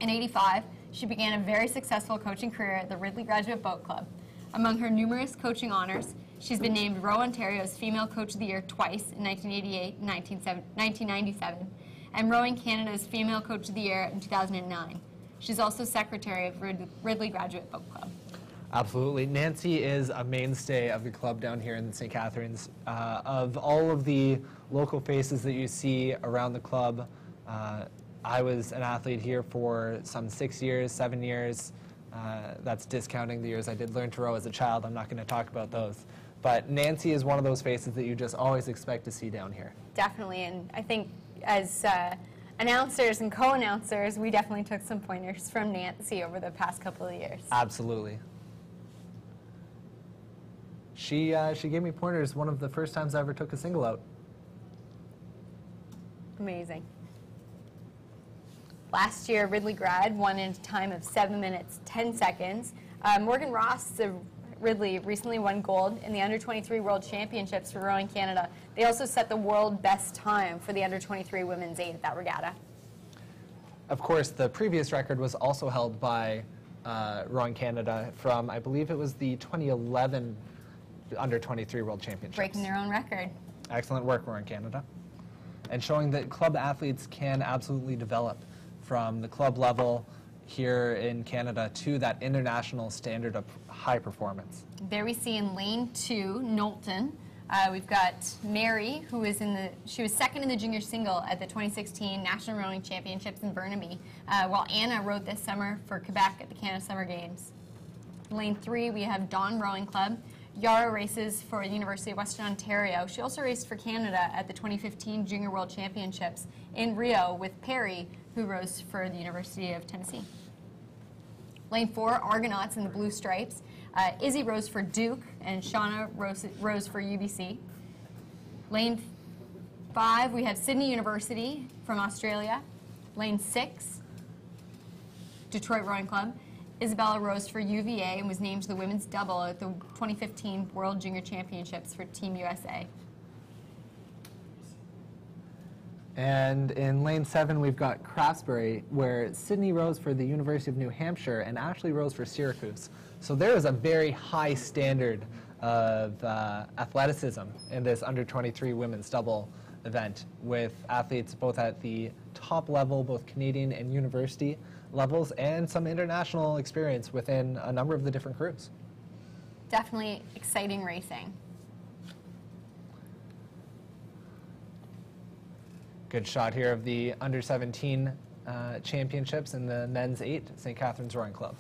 In '85, she began a very successful coaching career at the Ridley Graduate Boat Club. Among her numerous coaching honors, she's been named Row Ontario's Female Coach of the Year twice in 1988 and 1997, and Rowing Canada's Female Coach of the Year in 2009. She's also secretary of Ridley Graduate Boat Club. Absolutely. Nancy is a mainstay of the club down here in St. Catharines. Of all of the local faces that you see around the club, I was an athlete here for some 6 years, 7 years. That's discounting the years I did learn to row as a child. I'm not going to talk about those. But Nancy is one of those faces that you just always expect to see down here. Definitely, and I think as announcers and co-announcers, we definitely took some pointers from Nancy over the past couple of years. Absolutely. She gave me pointers one of the first times I ever took a single out. Amazing. Last year, Ridley Grad won in a time of 7 minutes, 10 seconds. Morgan Ross of Ridley recently won gold in the Under 23 World Championships for Rowing Canada. They also set the world best time for the Under 23 Women's 8 at that regatta. Of course, the previous record was also held by Rowing Canada from, I believe it was the 2011 Under 23 World Championships. Breaking their own record. Excellent work, Rowing Canada. And showing that club athletes can absolutely develop from the club level here in Canada to that international standard of high performance. There we see in lane 2, Knowlton. We've got Mary, who is she was second in the junior single at the 2016 National Rowing Championships in Burnaby, while Anna rowed this summer for Quebec at the Canada Summer Games. In lane 3, we have Dawn Rowing Club. Yara races for the University of Western Ontario. She also raced for Canada at the 2015 Junior World Championships in Rio with Perry, who rows for the University of Tennessee. Lane 4, Argonauts in the Blue Stripes. Izzy rows for Duke, and Shauna rows for UBC. Lane 5, we have Sydney University from Australia. Lane 6, Detroit Rowing Club. Isabella rows for UVA and was named to the women's double at the 2015 World Junior Championships for Team USA. And in lane 7, we've got Craftsbury, where Sydney rows for the University of New Hampshire and Ashley rows for Syracuse. So there is a very high standard of athleticism in this under 23 women's double event, with athletes both at the top level, both Canadian and university levels, and some international experience within a number of the different crews. Definitely exciting racing. Good shot here of the under 17 championships in the men's 8 St. Catharines Rowing Club.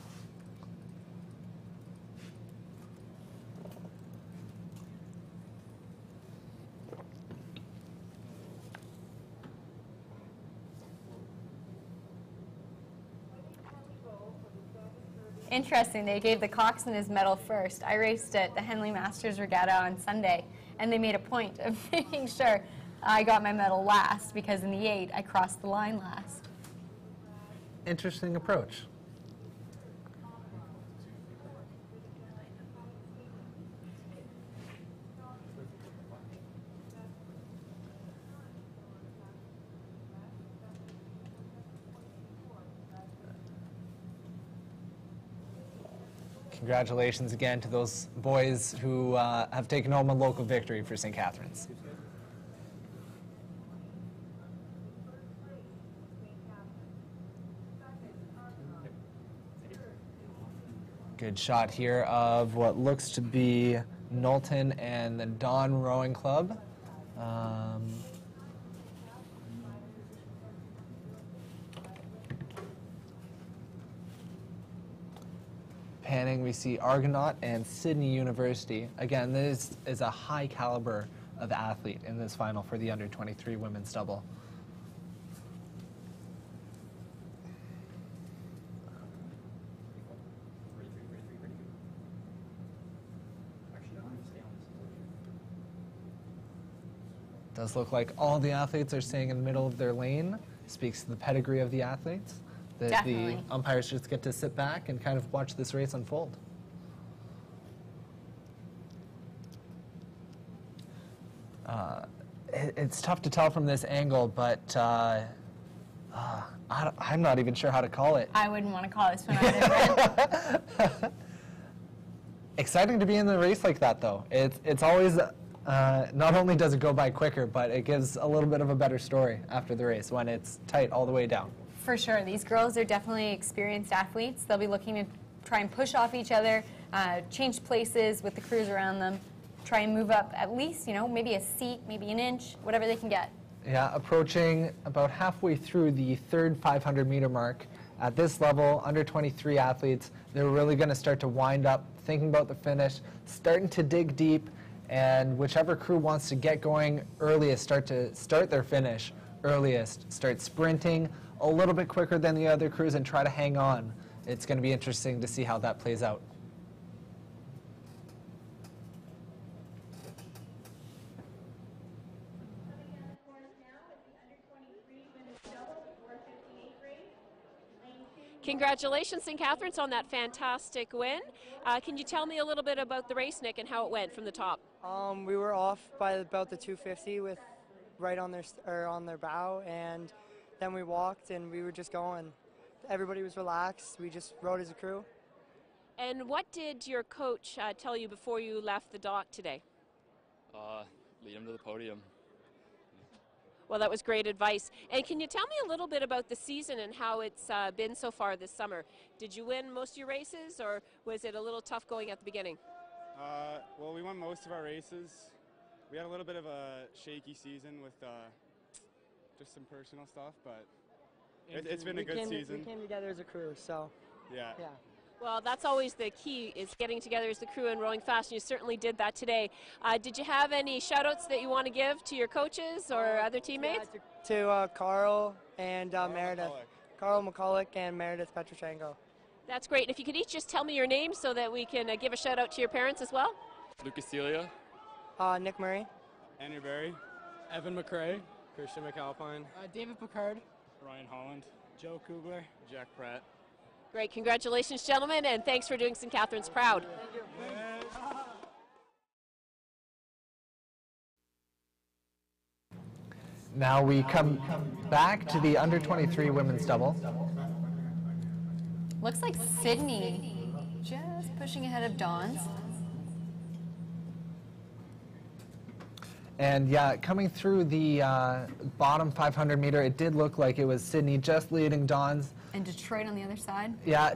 Interesting, they gave the coxswain his medal first. I raced at the Henley Masters Regatta on Sunday, and they made a point of making sure I got my medal last, because in the 8, I crossed the line last. Interesting approach. Congratulations again to those boys who have taken home a local victory for St. Catharines. Good shot here of what looks to be Knowlton and the Dawn Rowing Club. Panning, we see Argonaut and Sydney University. Again, this is a high caliber of athlete in this final for the under-23 women's double. Does look like all the athletes are staying in the middle of their lane. Speaks to the pedigree of the athletes. That the umpires just get to sit back and kind of watch this race unfold. It's tough to tell from this angle, but I'm not even sure how to call it. I wouldn't want to call this one either. Exciting to be in the race like that, though. It's always, not only does it go by quicker, but it gives a little bit of a better story after the race when it's tight all the way down. For sure. These girls are definitely experienced athletes. They'll be looking to try and push off each other, change places with the crews around them, try and move up at least, maybe a seat, maybe an inch, whatever they can get. Yeah, approaching about halfway through the third 500-meter mark. At this level, under 23 athletes, they're really going to start to wind up, thinking about the finish, starting to dig deep, and whichever crew wants to get going earliest, start their finish earliest, start sprinting a little bit quicker than the other crews and try to hang on. It's going to be interesting to see how that plays out. Congratulations, St. Catharines, on that fantastic win. Can you tell me a little bit about the race, Nick, and how it went from the top? We were off by about the 250 with right on their bow, and then we walked and we were just going. Everybody was relaxed. We just rode as a crew. And what did your coach tell you before you left the dock today? Lead him to the podium. Well, that was great advice. And can you tell me a little bit about the season and how it's been so far this summer? Did you win most of your races, or was it a little tough going at the beginning? Well, we won most of our races. We had a little bit of a shaky season with just some personal stuff, but it's been a good season. We came together as a crew, so yeah. Well, that's always the key, is getting together as the crew and rowing fast, and you certainly did that today. Did you have any shout-outs that you want to give to your coaches or other teammates? To Carl and Meredith. Carl McCulloch and Meredith Petroshenko. That's great. If you could each just tell me your names so that we can give a shout-out to your parents as well. Lucas Celia. Nick Murray. Andrew Berry. Evan McCrae. Christian McAlpine. David Picard. Ryan Holland. Joe Kugler. Jack Pratt. Great. Congratulations, gentlemen, and thanks for doing St. Catharines proud. Thank you. Now we come back to the under-23 women's double. Looks like Sydney just pushing ahead of Dawn's. And yeah, coming through the bottom 500 meter, it did look like it was Sydney just leading Dawn's. And Detroit on the other side. Yeah,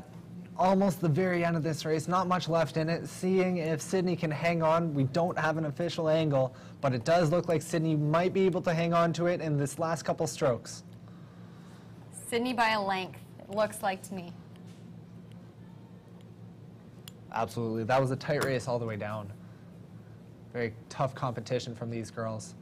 almost the very end of this race, not much left in it. Seeing if Sydney can hang on. We don't have an official angle, but it does look like Sydney might be able to hang on to it in this last couple strokes. Sydney by a length, it looks like to me. Absolutely, that was a tight race all the way down. Very tough competition from these girls.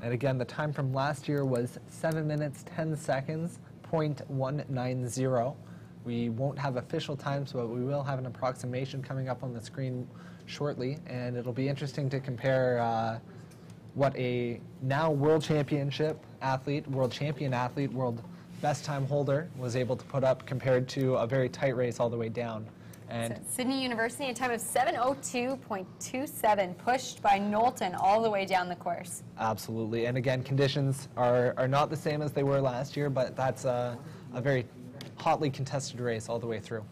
And again, the time from last year was 7 minutes, 10 seconds, 0.190. We won't have official times, but we will have an approximation coming up on the screen shortly, and it'll be interesting to compare what a now world champion athlete, world best time holder was able to put up compared to a very tight race all the way down. And so Sydney University, a time of 7:02.27, pushed by Knowlton all the way down the course. Absolutely. And again, conditions are not the same as they were last year, but that's a very hotly contested race all the way through.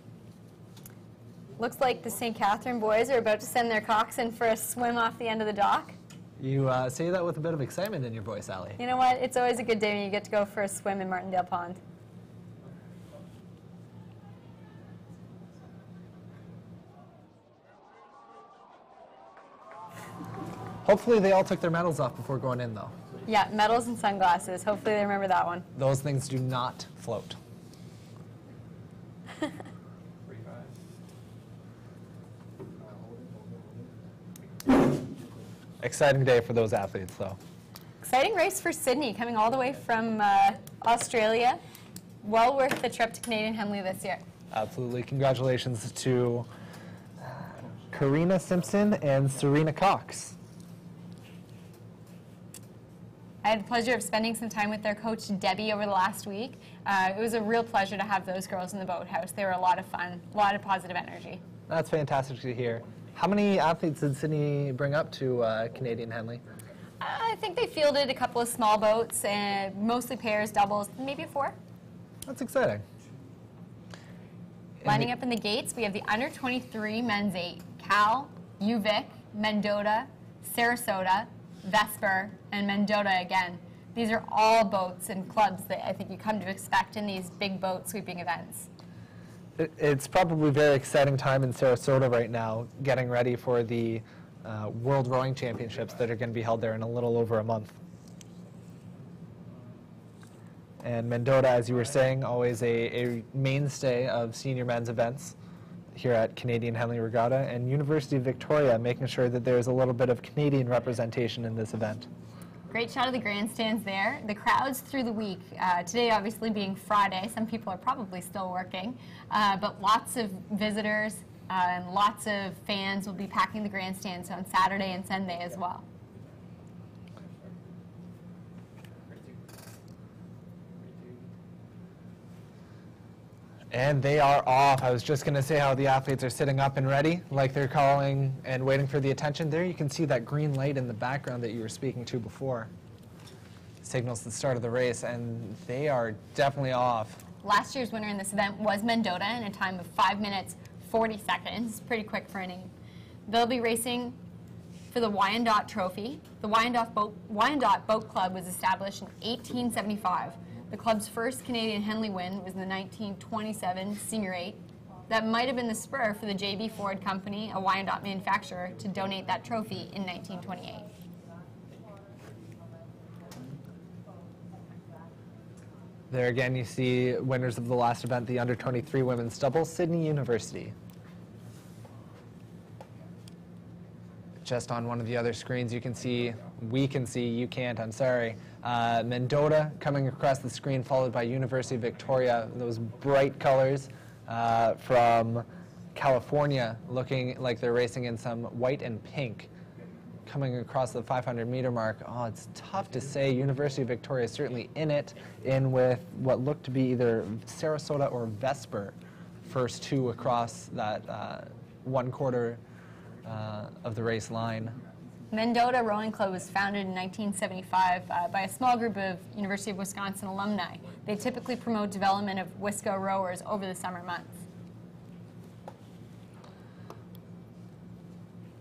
Looks like the St. Catherine boys are about to send their coxswain for a swim off the end of the dock. You say that with a bit of excitement in your voice, Allie. You know what? It's always a good day when you get to go for a swim in Martindale Pond. Hopefully they all took their medals off before going in, though. Yeah, medals and sunglasses. Hopefully they remember that one. Those things do not float. Exciting day for those athletes, though. Exciting race for Sydney, coming all the way from Australia. Well worth the trip to Canadian Henley this year. Absolutely. Congratulations to Karina Simpson and Serena Cox. I had the pleasure of spending some time with their coach, Debbie, over the last week. It was a real pleasure to have those girls in the boathouse. They were a lot of fun, a lot of positive energy. That's fantastic to hear. How many athletes did Sydney bring up to Canadian Henley? I think they fielded a couple of small boats, mostly pairs, doubles, maybe 4. That's exciting. Lining up in the gates, we have the under 23 men's 8, Cal, UVic, Mendota, Sarasota, Vesper, and Mendota again. These are all boats and clubs that I think you come to expect in these big boat sweeping events. It's probably a very exciting time in Sarasota right now, getting ready for the World Rowing Championships that are going to be held there in a little over a month. And Mendota, as you were saying, always a mainstay of senior men's events here at Canadian Henley Regatta, and University of Victoria making sure that there's a little bit of Canadian representation in this event. Great shot of the grandstands there. The crowds through the week, today obviously being Friday, some people are probably still working, but lots of visitors and lots of fans will be packing the grandstands on Saturday and Sunday as well. And they are off. I was just going to say how the athletes are sitting up and ready, like they're calling and waiting for the attention. There you can see that green light in the background that you were speaking to before. Signals the start of the race, and they are definitely off. Last year's winner in this event was Mendota in a time of 5 minutes, 40 seconds. Pretty quick for a name. They'll be racing for the Wyandotte Trophy. The Wyandotte Boat Club was established in 1875. The club's first Canadian Henley win was in the 1927 Senior 8. That might have been the spur for the J.B. Ford Company, a Wyandotte manufacturer, to donate that trophy in 1928. There again you see winners of the last event, the under 23 women's doubles, Sydney University. Just on one of the other screens you can see, we can see, you can't, I'm sorry, Mendota coming across the screen, followed by University of Victoria, those bright colors from California, looking like they're racing in some white and pink, coming across the 500-meter mark. Oh, it's tough to say. University of Victoria is certainly in it, in with what looked to be either Sarasota or Vesper, first two across that 1/4 of the race line. Mendota Rowing Club was founded in 1975 by a small group of University of Wisconsin alumni. They typically promote development of WISCO rowers over the summer months.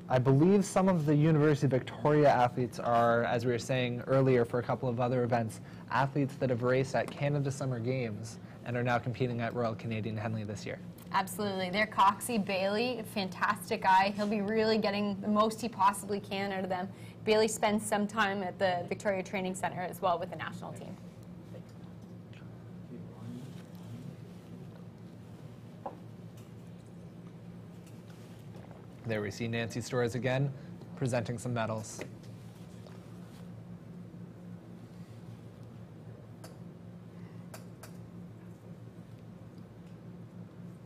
I believe some of the University of Victoria athletes are, as we were saying earlier for a couple of other events, athletes that have raced at Canada Summer Games and are now competing at Royal Canadian Henley this year. Absolutely. Their Coxie Bailey, a fantastic guy. He'll be really getting the most he possibly can out of them. Bailey spends some time at the Victoria Training Center as well with the national team. There we see Nancy Storrs again, presenting some medals.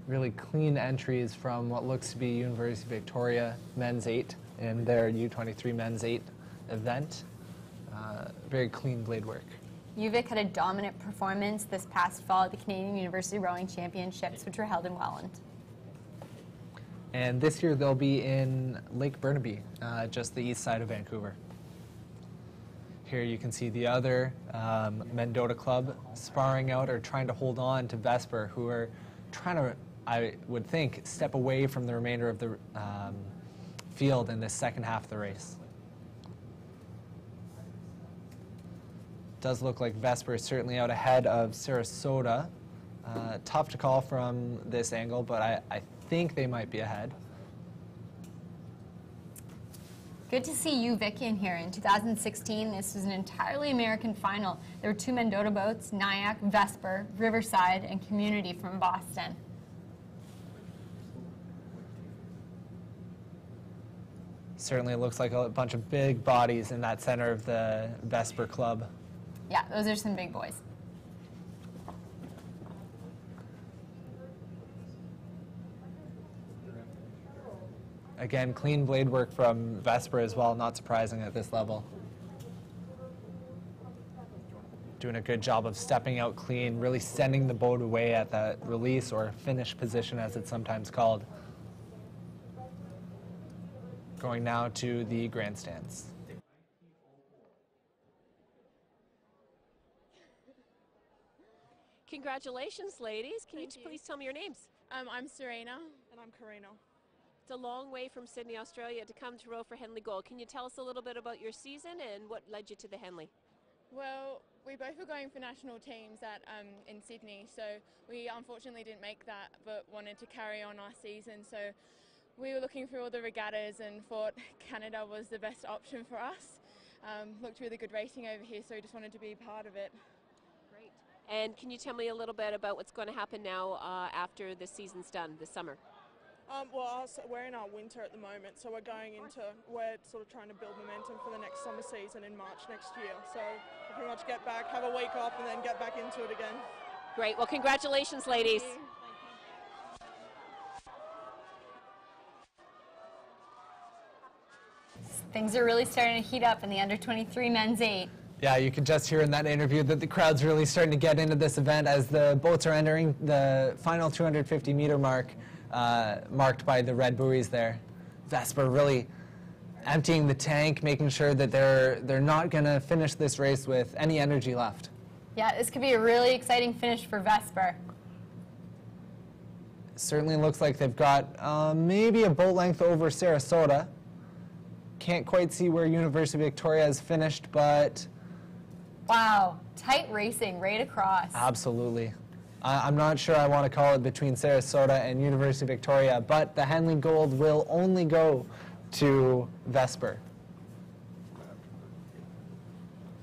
Really clean entries from what looks to be University of Victoria Men's 8 in their U23 Men's 8 event. Very clean blade work. UVic had a dominant performance this past fall at the Canadian University Rowing Championships, which were held in Welland. And this year they'll be in Lake Burnaby, just the east side of Vancouver. Here you can see the other Mendota club sparring out or trying to hold on to Vesper, who are trying to, I would think, step away from the remainder of the field in this second half of the race. Does look like Vesper is certainly out ahead of Sarasota. Tough to call from this angle, but I think they might be ahead. Good to see you, Vicky, in here. In 2016, this was an entirely American final. There were 2 Mendota boats, Nyack, Vesper, Riverside, and Community from Boston. Certainly looks like a bunch of big bodies in that center of the Vesper club. Yeah, those are some big boys. Again, clean blade work from Vesper as well, not surprising at this level. Doing a good job of stepping out clean, really sending the boat away at that release or finish position as it's sometimes called. Going now to the grandstands. Congratulations, ladies. Can you please tell me your names? I'm Serena. And I'm Carino. It's a long way from Sydney, Australia to come to row for Henley Gold. Can you tell us a little bit about your season and what led you to the Henley? Well, we both were going for national teams in Sydney, so we unfortunately didn't make that, but wanted to carry on our season. So we were looking through all the regattas and thought Canada was the best option for us. Looked really good racing over here, so we just wanted to be part of it. Great. And can you tell me a little bit about what's going to happen now after the season's done this summer? Well, we're in our winter at the moment, so we're sort of trying to build momentum for the next summer season in March next year. So we'll pretty much get back, have a week off, and then get back into it again. Great. Well, congratulations, ladies. Thank you. Things are really starting to heat up in the under-23 men's 8. Yeah, you could just hear in that interview that the crowd's really starting to get into this event as the boats are entering the final 250-meter mark, marked by the red buoys there. Vesper really emptying the tank, making sure that they're not going to finish this race with any energy left. Yeah, this could be a really exciting finish for Vesper. Certainly looks like they've got maybe a boat length over Sarasota. Can't quite see where University of Victoria has finished, but... Wow, tight racing right across. Absolutely. I'm not sure I want to call it between Sarasota and University of Victoria, but the Henley Gold will only go to Vesper.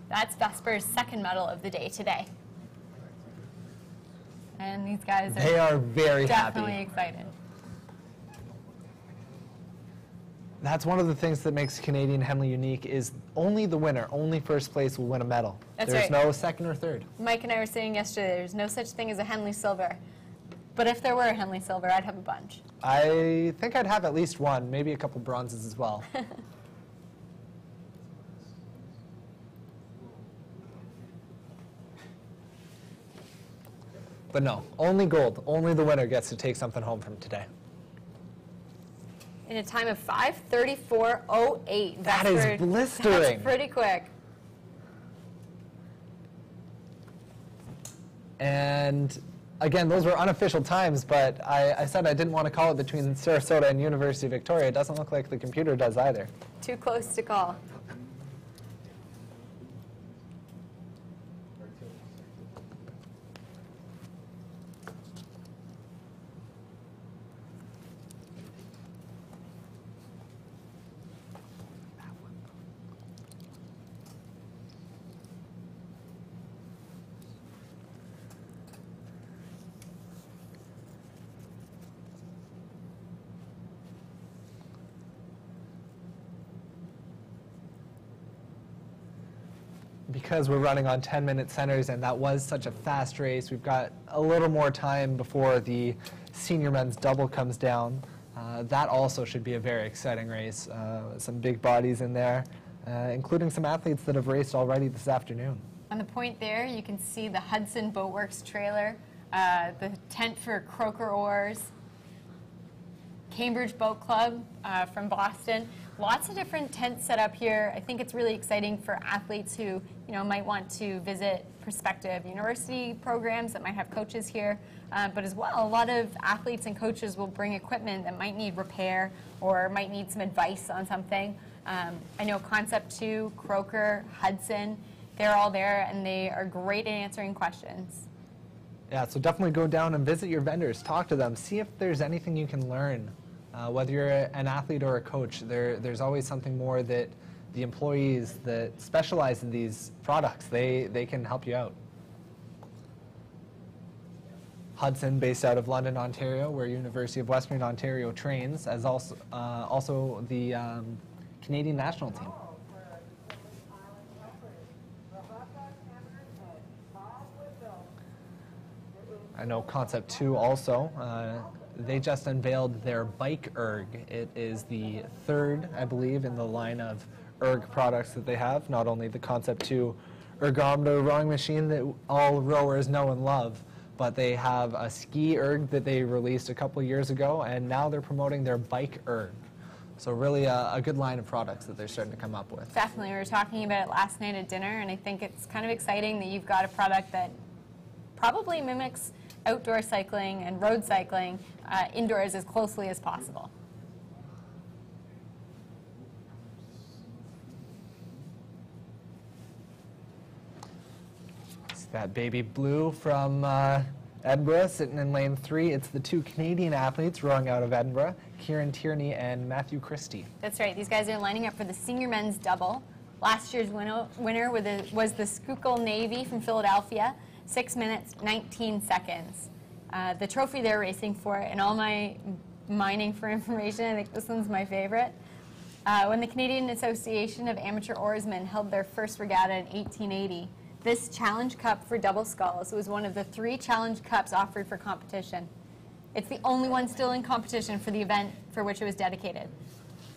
That's Vesper's second medal of the day today. And these guys They are very definitely happy. excited. That's one of the things that makes Canadian Henley unique is only the winner, only first place will win a medal. That's There's right. no second or third. Mike and I were saying yesterday, there's no such thing as a Henley Silver. But if there were a Henley Silver, I'd have a bunch. I think I'd have at least one, maybe a couple bronzes as well. But no, only gold. Only the winner gets to take something home from today. In a time of 5:34.08. That is blistering. That's pretty quick. And again, those were unofficial times, but I said I didn't want to call it between Sarasota and University of Victoria. It doesn't look like the computer does either. Too close to call. Because we're running on 10-minute centers and that was such a fast race, we've got a little more time before the senior men's double comes down. That also should be a very exciting race. Some big bodies in there, including some athletes that have raced already this afternoon. On the point there, you can see the Hudson Boatworks trailer, the tent for Croker Oars. Cambridge Boat Club from Boston. Lots of different tents set up here. I think it's really exciting for athletes who, might want to visit prospective university programs that might have coaches here. But as well, a lot of athletes and coaches will bring equipment that might need repair or might need some advice on something. I know Concept 2, Croker, Hudson, they're all there, and they are great at answering questions. Yeah, so definitely go down and visit your vendors, talk to them, see if there's anything you can learn. Whether you're an athlete or a coach, there's always something more that the employees that specialize in these products, they can help you out. Hudson, based out of London, Ontario, where University of Western Ontario trains, as also the Canadian national team. I know Concept 2 also. They just unveiled their bike erg. It is the third, I believe, in the line of erg products that they have. Not only the Concept 2 ergometer rowing machine that all rowers know and love, but they have a ski erg that they released a couple years ago, and now they're promoting their bike erg. So really a good line of products that they're starting to come up with. Definitely. We were talking about it last night at dinner, and I think it's kind of exciting that you've got a product that probably mimics outdoor cycling and road cycling indoors as closely as possible. It's that baby blue from Edinburgh sitting in lane 3. It's the two Canadian athletes rowing out of Edinburgh, Kieran Tierney and Matthew Christie. That's right. These guys are lining up for the senior men's double. Last year's winner was the Schuylkill Navy from Philadelphia, 6 minutes, 19 seconds. The trophy they're racing for, and all my mining for information, I think this one's my favorite. When the Canadian Association of Amateur Oarsmen held their first regatta in 1880, this Challenge Cup for double sculls was one of the 3 Challenge Cups offered for competition. It's the only one still in competition for the event for which it was dedicated.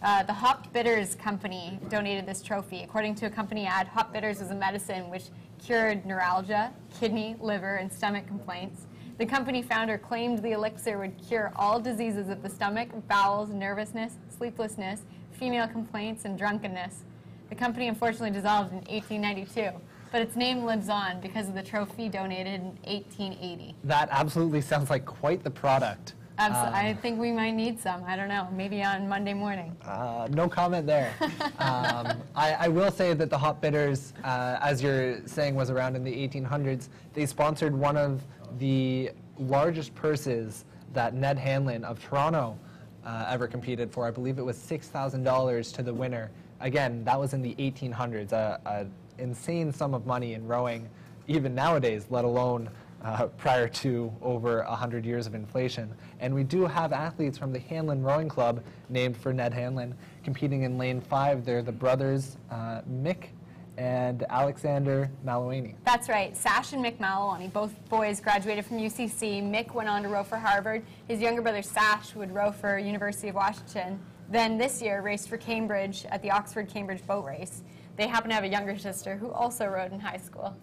The Hop Bitters Company donated this trophy. According to a company ad, Hop Bitters is a medicine which cured neuralgia, kidney, liver, and stomach complaints. The company founder claimed the elixir would cure all diseases of the stomach, bowels, nervousness, sleeplessness, female complaints, and drunkenness. The company unfortunately dissolved in 1892, but its name lives on because of the trophy donated in 1880. That absolutely sounds like quite the product. I think we might need some. I don't know. Maybe on Monday morning. No comment there. I will say that the Hop Bitters, as you're saying, was around in the 1800s. They sponsored one of the largest purses that Ned Hanlon of Toronto ever competed for. I believe it was $6,000 to the winner. Again, that was in the 1800s, an insane sum of money in rowing, even nowadays, let alone prior to over 100 years of inflation. And we do have athletes from the Hanlon Rowing Club, named for Ned Hanlon, competing in lane 5. They're the brothers Mick and Alexander Malawany. That's right, Sash and Mick Malawany. Both boys graduated from UCC. Mick went on to row for Harvard. His younger brother Sash would row for University of Washington. Then this year raced for Cambridge at the Oxford-Cambridge boat race. They happen to have a younger sister who also rowed in high school.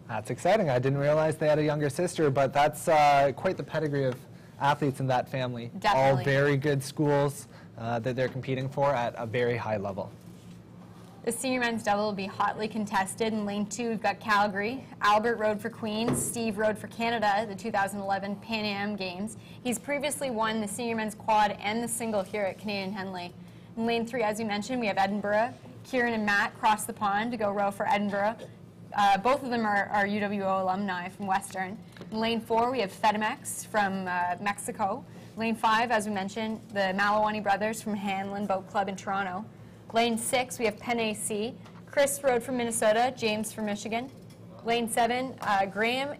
That's exciting. I didn't realize they had a younger sister, but that's quite the pedigree of athletes in that family. Definitely. All very good schools that they're competing for at a very high level. The senior men's double will be hotly contested. In lane 2, we've got Calgary. Albert rowed for Queens. Steve rowed for Canada at the 2011 Pan Am Games. He's previously won the senior men's quad and the single here at Canadian Henley. In lane 3, as we mentioned, we have Edinburgh. Kieran and Matt cross the pond to go row for Edinburgh. Both of them are UWO alumni from Western. In lane 4, we have Fedimex from Mexico. Lane 5, as we mentioned, the Malawany brothers from Hanlon Boat Club in Toronto. Lane 6, we have Penn AC. Chris rowed from Minnesota, James from Michigan. Lane 7, Graham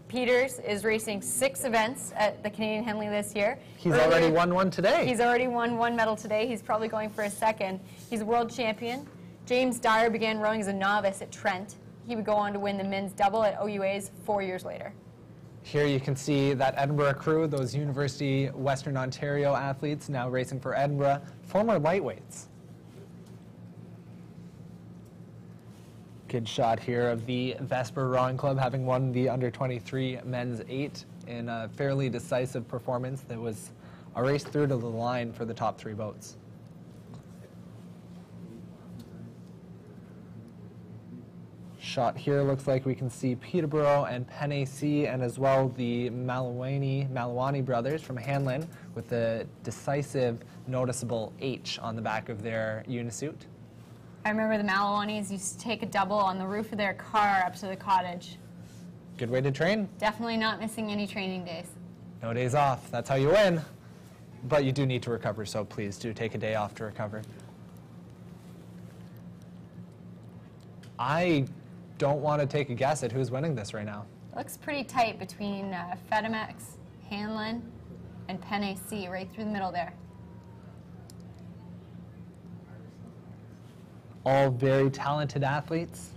Peters is racing 6 events at the Canadian Henley this year. He's already won one today. He's already won 1 medal today. He's probably going for a second. He's a world champion. James Dyer began rowing as a novice at Trent. He would go on to win the men's double at OUA's 4 years later. Here you can see that Edinburgh crew, those University Western Ontario athletes now racing for Edinburgh, former lightweights. Good shot here of the Vesper Rowing Club having won the under-23 men's 8 in a fairly decisive performance that was a race through to the line for the top 3 boats. Shot here looks like we can see Peterborough and Penn AC, and as well the Malawani brothers from Henley with the decisive, noticeable H on the back of their unisuit. I remember the Malawanis used to take a double on the roof of their car up to the cottage. Good way to train. Definitely not missing any training days. No days off. That's how you win. But you do need to recover, so please do take a day off to recover. I don't want to take a guess at who's winning this right now. Looks pretty tight between FedMX, Hanlon, and Penn AC, right through the middle there. All very talented athletes.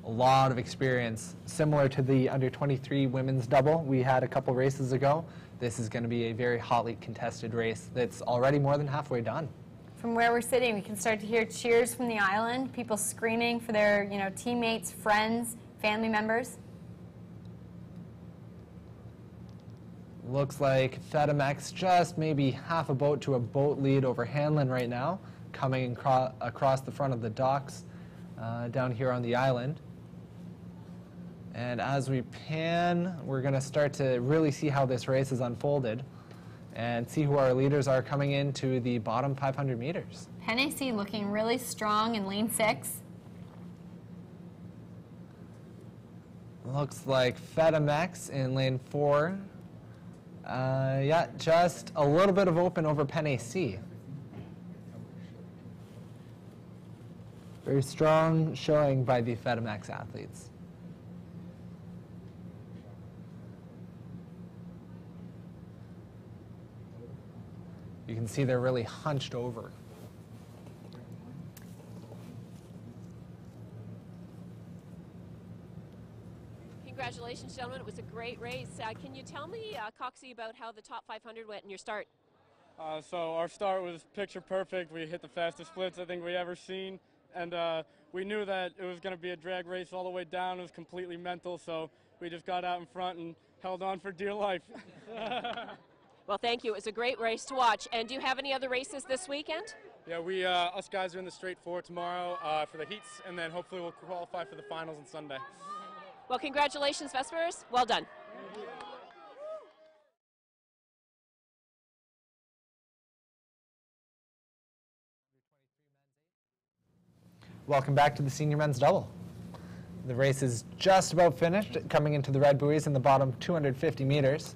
A lot of experience, similar to the under-23 women's double we had a couple races ago. This is going to be a very hotly contested race that's already more than halfway done. From where we're sitting, we can start to hear cheers from the island, people screaming for their, teammates, friends, family members. Looks like FedMX just maybe half a boat to a boat lead over Hanlon right now, coming across the front of the docks down here on the island. And as we pan, we're going to start to really see how this race is unfolded and see who our leaders are coming into the bottom 500 meters. Penn AC looking really strong in lane 6. Looks like FedMX in lane 4. Yeah, just a little bit of open over Penn AC. Very strong showing by the FedMX athletes. You can see they're really hunched over. Congratulations, gentlemen. It was a great race. Can you tell me, Coxie, about how the top 500 went in your start? So our start was picture perfect. We hit the fastest splits I think we ever seen. And we knew that it was going to be a drag race all the way down. It was completely mental, so we just got out in front and held on for dear life. Well, thank you. It was a great race to watch. And do you have any other races this weekend? Yeah, us guys are in the straight 4 tomorrow for the heats, and then hopefully we'll qualify for the finals on Sunday. Well, congratulations, Vespers. Well done. Welcome back to the senior men's double. The race is just about finished, coming into the red buoys in the bottom 250 meters.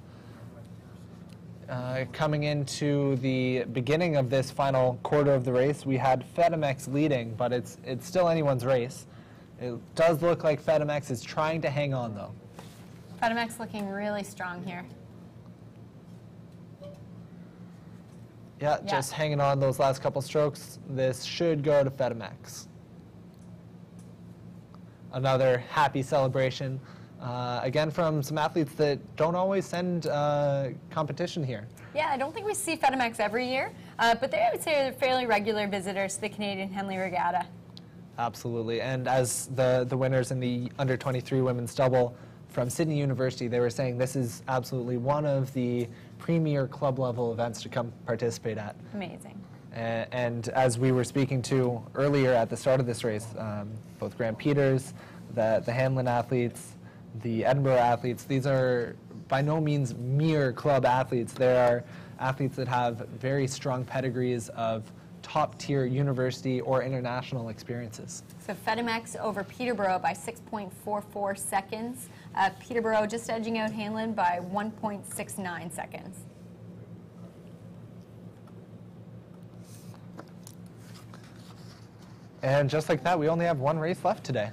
Coming into the beginning of this final quarter of the race, we had FedMX leading, but it's still anyone's race. It does look like FedMX is trying to hang on, though. FedMX looking really strong here. Yeah, just hanging on those last couple strokes. This should go to FedMX. Another happy celebration. Again, from some athletes that don't always send competition here. Yeah, I don't think we see FedMX every year, but I would say they're fairly regular visitors to the Canadian Henley Regatta. Absolutely, and as the winners in the under-23 women's double from Sydney University, they were saying this is absolutely one of the premier club-level events to come participate at. Amazing. And as we were speaking to earlier at the start of this race, both Grant Peters, the Hanlon athletes, the Edinburgh athletes, these are by no means mere club athletes. They are athletes that have very strong pedigrees of top-tier university or international experiences. So FedMX over Peterborough by 6.44 seconds. Peterborough just edging out Hanlon by 1.69 seconds. And just like that, we only have one race left today.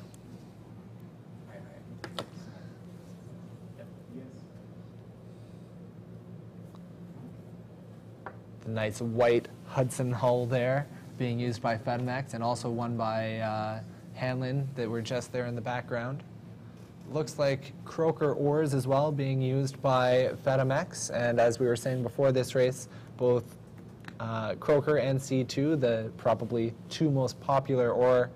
The nice white Hudson hull there being used by FedMX and also one by Hanlon that were just there in the background. Looks like Croker oars as well being used by FedMX, and as we were saying before this race, both Croker and C2, the probably 2 most popular oar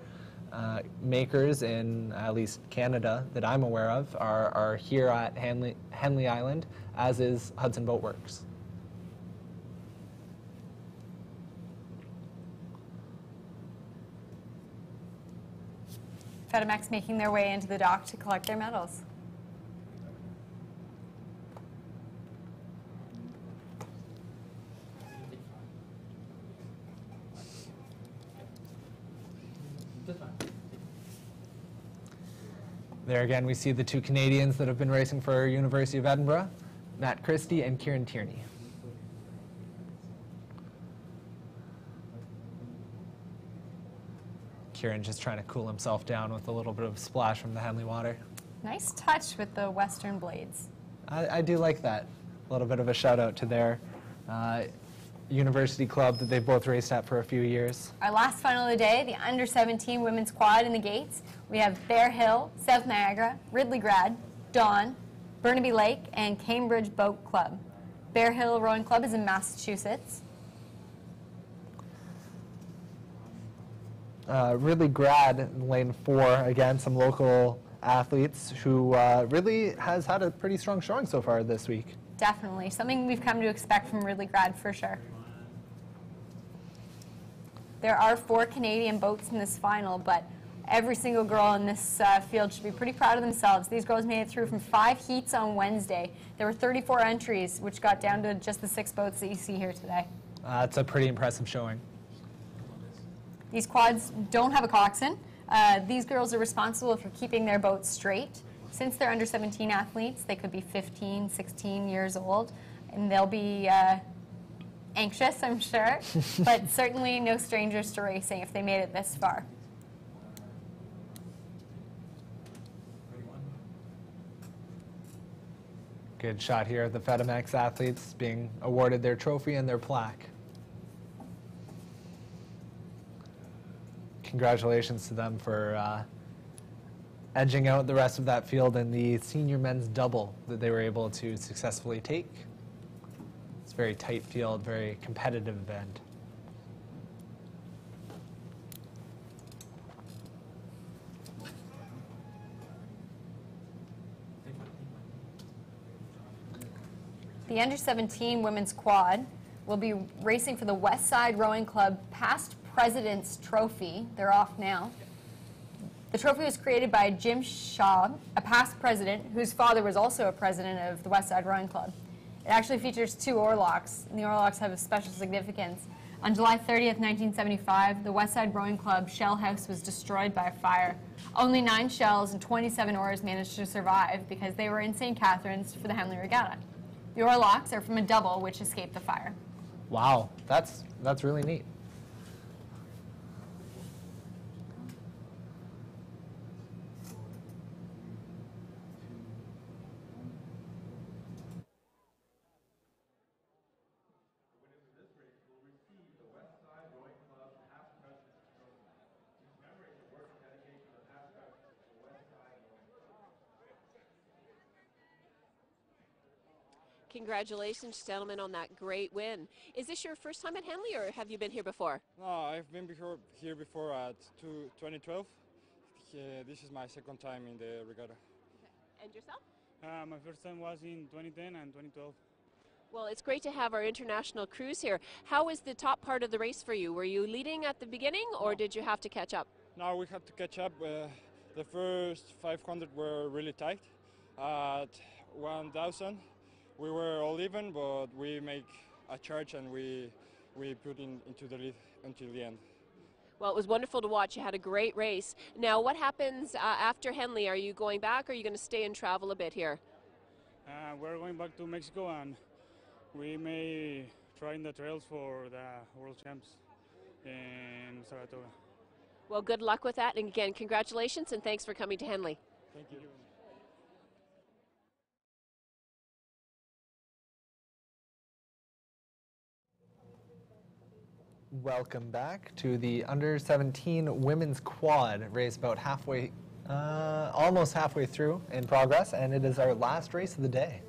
makers in at least Canada that I'm aware of are here at Henley Island, as is Hudson Boat Works. FedEx making their way into the dock to collect their medals. There again, we see the two Canadians that have been racing for University of Edinburgh, Matt Christie and Kieran Tierney. Kieran just trying to cool himself down with a little bit of splash from the Henley water. Nice touch with the Western blades. I do like that. A little bit of a shout out to their university club that they've both raced at for a few years. Our last final of the day, the under-17 women's quad in the gates. We have Bear Hill, South Niagara, Ridley Grad, Dawn, Burnaby Lake, and Cambridge Boat Club. Bear Hill Rowing Club is in Massachusetts. Ridley Grad in lane 4, again, some local athletes who Ridley has had a pretty strong showing so far this week. Definitely, something we've come to expect from Ridley Grad for sure. There are 4 Canadian boats in this final, but every single girl in this field should be pretty proud of themselves. These girls made it through from 5 heats on Wednesday. There were 34 entries, which got down to just the 6 boats that you see here today. That's a pretty impressive showing. These quads don't have a coxswain. These girls are responsible for keeping their boats straight. Since they're under 17 athletes, they could be 15, 16 years old, and they'll be anxious, I'm sure, but certainly no strangers to racing if they made it this far. Good shot here of the FedEx athletes being awarded their trophy and their plaque. Congratulations to them for edging out the rest of that field in the senior men's double that they were able to successfully take. It's a very tight field, very competitive event. The under-17 women's quad will be racing for the West Side Rowing Club Past President's Trophy. They're off now. The trophy was created by Jim Shaw, a past president whose father was also a president of the West Side Rowing Club. It actually features 2 oarlocks, and the oarlocks have a special significance. On July 30th, 1975, the West Side Rowing Club shell house was destroyed by a fire. Only 9 shells and 27 oars managed to survive because they were in St. Catharines for the Henley Regatta. The oarlocks are from a double which escaped the fire. Wow, that's really neat. Congratulations, gentlemen, on that great win. Is this your first time at Henley, or have you been here before? No, I've been here before at 2012. This is my second time in the regatta. Okay. And yourself? My first time was in 2010 and 2012. Well, it's great to have our international crews here. How was the top part of the race for you? Were you leading at the beginning, or did you have to catch up? No, we had to catch up. The first 500 were really tight. At 1,000, we were all even, but we make a charge and we put into the lead until the end. Well, it was wonderful to watch. You had a great race. Now, what happens after Henley? Are you going back, or are you going to stay and travel a bit here? We're going back to Mexico, and we may try in the trails for the World Champs in Saratoga. Well, good luck with that. And again, congratulations, and thanks for coming to Henley. Thank you. Welcome back to the under-17 women's quad race, about halfway, almost halfway through in progress, and it is our last race of the day.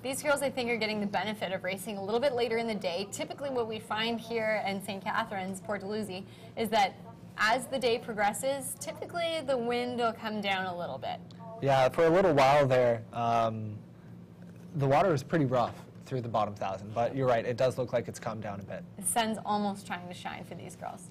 These girls, I think, are getting the benefit of racing a little bit later in the day. Typically what we find here in St. Catharines, Port Dalhousie, is that as the day progresses, typically the wind will come down a little bit. Yeah, for a little while there, the water was pretty rough through the bottom 1,000, but you're right, it does look like it's calmed down a bit. The sun's almost trying to shine for these girls.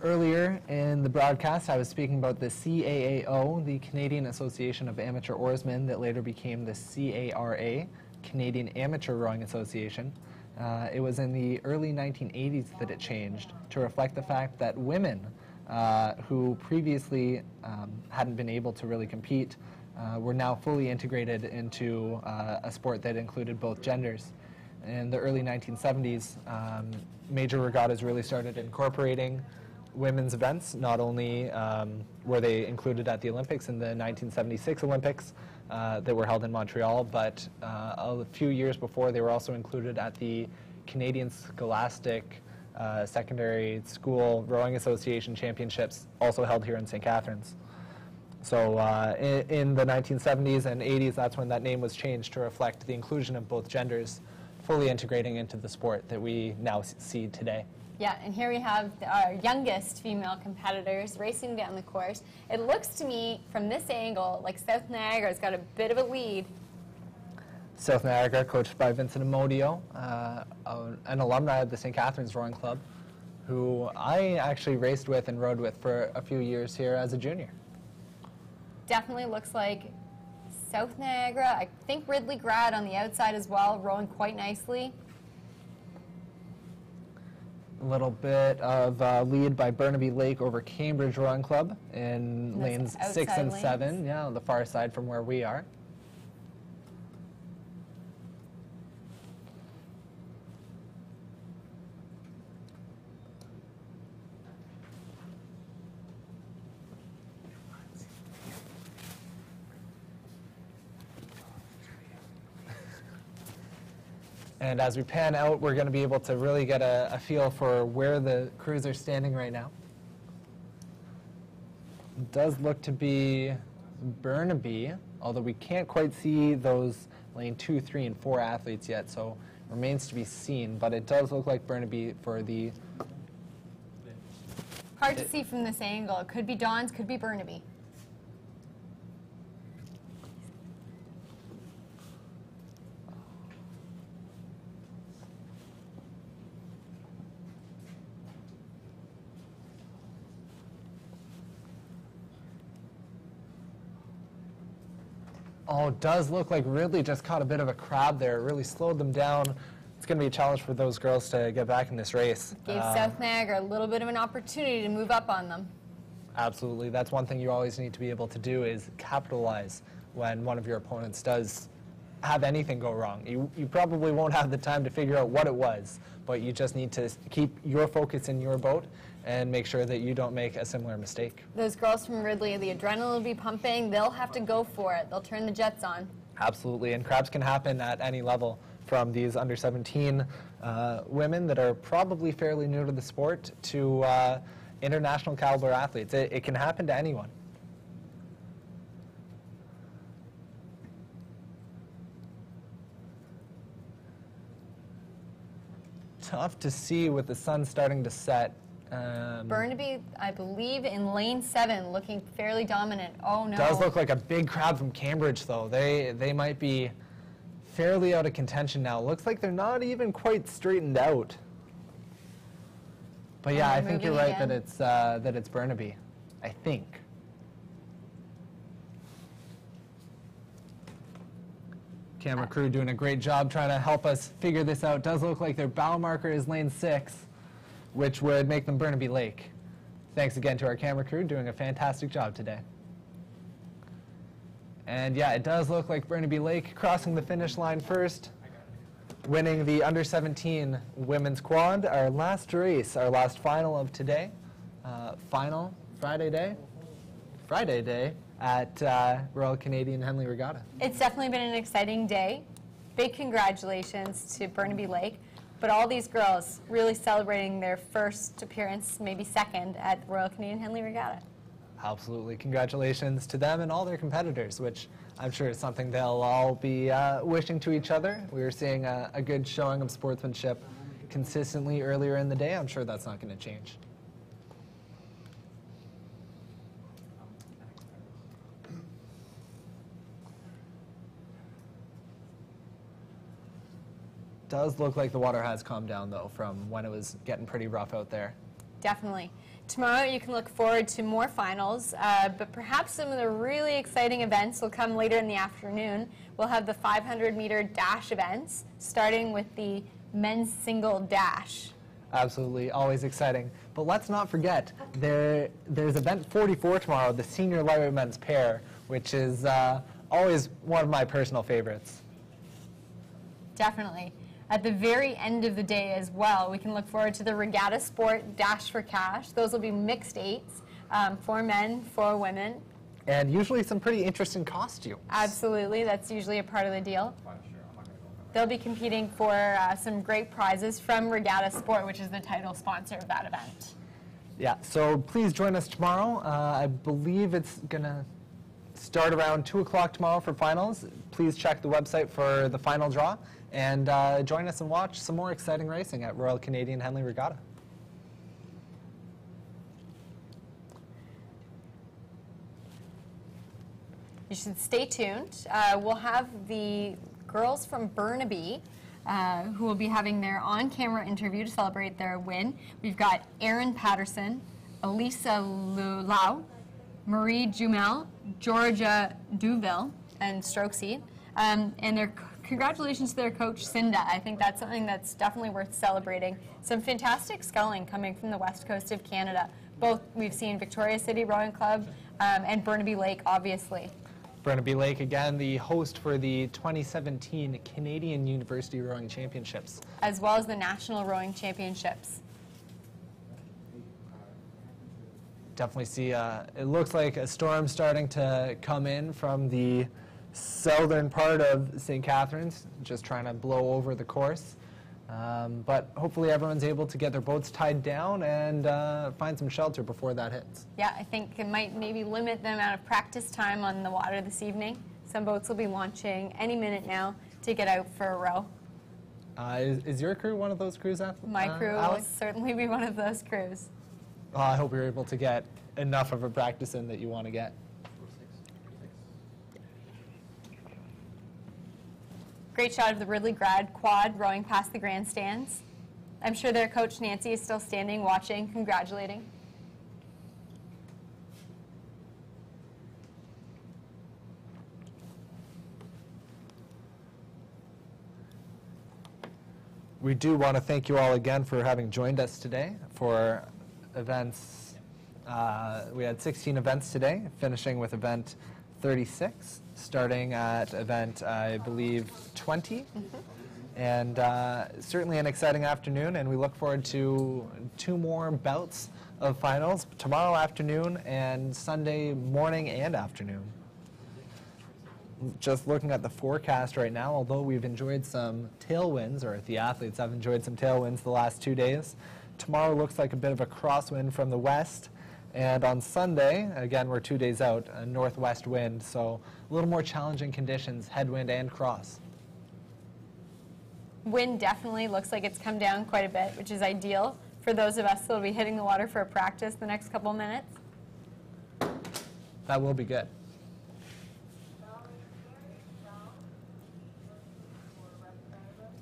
Earlier in the broadcast, I was speaking about the CAAO, the Canadian Association of Amateur Oarsmen, that later became the CARA, Canadian Amateur Rowing Association. It was in the early 1980s that it changed to reflect the fact that women who previously hadn't been able to really compete were now fully integrated into a sport that included both genders. In the early 1970s, major regattas really started incorporating women's events. Not only were they included at the Olympics in the 1976 Olympics that were held in Montreal, but a few years before they were also included at the Canadian Scholastic Secondary School Rowing Association Championships, also held here in St. Catharines. So in the 1970s and 80s, that's when that name was changed to reflect the inclusion of both genders, fully integrating into the sport that we now see today. Yeah, and here we have our youngest female competitors racing down the course. It looks to me, from this angle, like South Niagara's got a bit of a lead. South Niagara, coached by Vincent Amodio, an alumni of the St. Catharines Rowing Club, who I actually raced with and rowed with for a few years here as a junior. Definitely looks like South Niagara. I think Ridley Grad on the outside as well, rowing quite nicely. A little bit of lead by Burnaby Lake over Cambridge Rowing Club in lanes 6 and 7, yeah, on the far side from where we are. And as we pan out, we're going to be able to really get a feel for where the crews are standing right now. It does look to be Burnaby, although we can't quite see those lane 2, 3, and 4 athletes yet, so remains to be seen. But it does look like Burnaby for the... Hard to see from this angle. It could be Don's, could be Burnaby. Oh, it does look like Ridley just caught a bit of a crab there. It really slowed them down. It's going to be a challenge for those girls to get back in this race. Gave South Niagara a little bit of an opportunity to move up on them. Absolutely. That's one thing you always need to be able to do, is capitalize when one of your opponents does have anything go wrong. You probably won't have the time to figure out what it was, but you just need to keep your focus in your boat and make sure that you don't make a similar mistake. Those girls from Ridley, the adrenaline will be pumping. They'll have to go for it. They'll turn the jets on. Absolutely, and crabs can happen at any level, from these under 17 women that are probably fairly new to the sport to international caliber athletes. It can happen to anyone. Tough to see with the sun starting to set. Burnaby, I believe, in lane 7, looking fairly dominant. Oh, no. Does look like a big crowd from Cambridge, though. They might be fairly out of contention now. Looks like they're not even quite straightened out. But yeah, I think you're right that it's Burnaby. I think. Camera crew doing a great job trying to help us figure this out. Does look like their bow marker is lane 6, which would make them Burnaby Lake. Thanks again to our camera crew doing a fantastic job today. And yeah, it does look like Burnaby Lake crossing the finish line first, winning the under 17 women's quad, our last race, our last final of today. Final Friday day at Royal Canadian Henley Regatta. It's definitely been an exciting day. Big congratulations to Burnaby Lake. But all these girls really celebrating their first appearance, maybe second, at the Royal Canadian Henley Regatta. Absolutely. Congratulations to them and all their competitors, which I'm sure is something they'll all be wishing to each other. We were seeing a good showing of sportsmanship consistently earlier in the day, I'm sure that's not going to change. Does look like the water has calmed down, though, from when it was getting pretty rough out there. Definitely. Tomorrow you can look forward to more finals, but perhaps some of the really exciting events will come later in the afternoon. We'll have the 500-meter dash events, starting with the men's single dash. Absolutely, always exciting. But let's not forget, there's event 44 tomorrow, the senior lightweight men's pair, which is always one of my personal favorites. Definitely. At the very end of the day as well, we can look forward to the regatta sport dash for cash. Those will be mixed eights, 4 men, 4 women. And usually some pretty interesting costumes. Absolutely, that's usually a part of the deal. They'll be competing for some great prizes from Regatta Sport, which is the title sponsor of that event. Yeah, so please join us tomorrow. I believe it's going to start around 2 o'clock tomorrow for finals. Please check the website for the final draw and join us and watch some more exciting racing at Royal Canadian Henley Regatta. You should stay tuned. We'll have the girls from Burnaby who will be having their on-camera interview to celebrate their win. We've got Erin Patterson, Elisa Lau, Marie Jumel, Georgia Duville, and Strokesy. And their congratulations to their coach, Cinda. I think that's something that's definitely worth celebrating. Some fantastic sculling coming from the west coast of Canada. Both we've seen Victoria City Rowing Club and Burnaby Lake, obviously. Burnaby Lake, again, the host for the 2017 Canadian University Rowing Championships. As well as the National Rowing Championships. Definitely see, it looks like a storm starting to come in from the southern part of St. Catharines, just trying to blow over the course. But hopefully everyone's able to get their boats tied down and find some shelter before that hits. Yeah, I think it might maybe limit the amount of practice time on the water this evening. Some boats will be launching any minute now to get out for a row. Is your crew one of those crews, My crew will certainly be one of those crews. I hope you're able to get enough of a practice in that you want to get. Great shot of the Ridley Grad quad rowing past the grandstands. I'm sure their coach Nancy is still standing, watching, congratulating. We do want to thank you all again for having joined us today for events. We had 16 events today, finishing with event 36, starting at event, I believe, 20. And certainly an exciting afternoon, and we look forward to 2 more bouts of finals tomorrow afternoon and Sunday morning and afternoon. Just looking at the forecast right now, although we've enjoyed some tailwinds, or the athletes have enjoyed some tailwinds the last 2 days, tomorrow looks like a bit of a crosswind from the west. And on Sunday, again, we're 2 days out, a northwest wind, so a little more challenging conditions, headwind and cross. Wind definitely looks like it's come down quite a bit, which is ideal for those of us that will be hitting the water for a practice the next couple minutes. That will be good.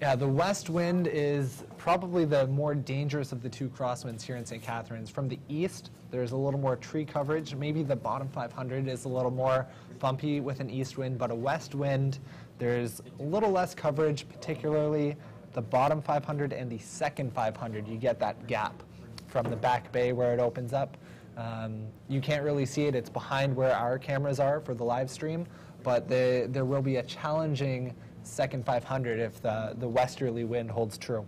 Yeah, the west wind is probably the more dangerous of the 2 crosswinds here in St. Catharines. From the east, there's a little more tree coverage. Maybe the bottom 500 is a little more bumpy with an east wind, but a west wind, there's a little less coverage, particularly the bottom 500 and the second 500. You get that gap from the back bay where it opens up. You can't really see it. It's behind where our cameras are for the live stream, but there will be a challenging second 500 if the westerly wind holds true.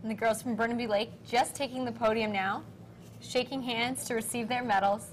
And the girls from Burnaby Lake just taking the podium now, shaking hands to receive their medals.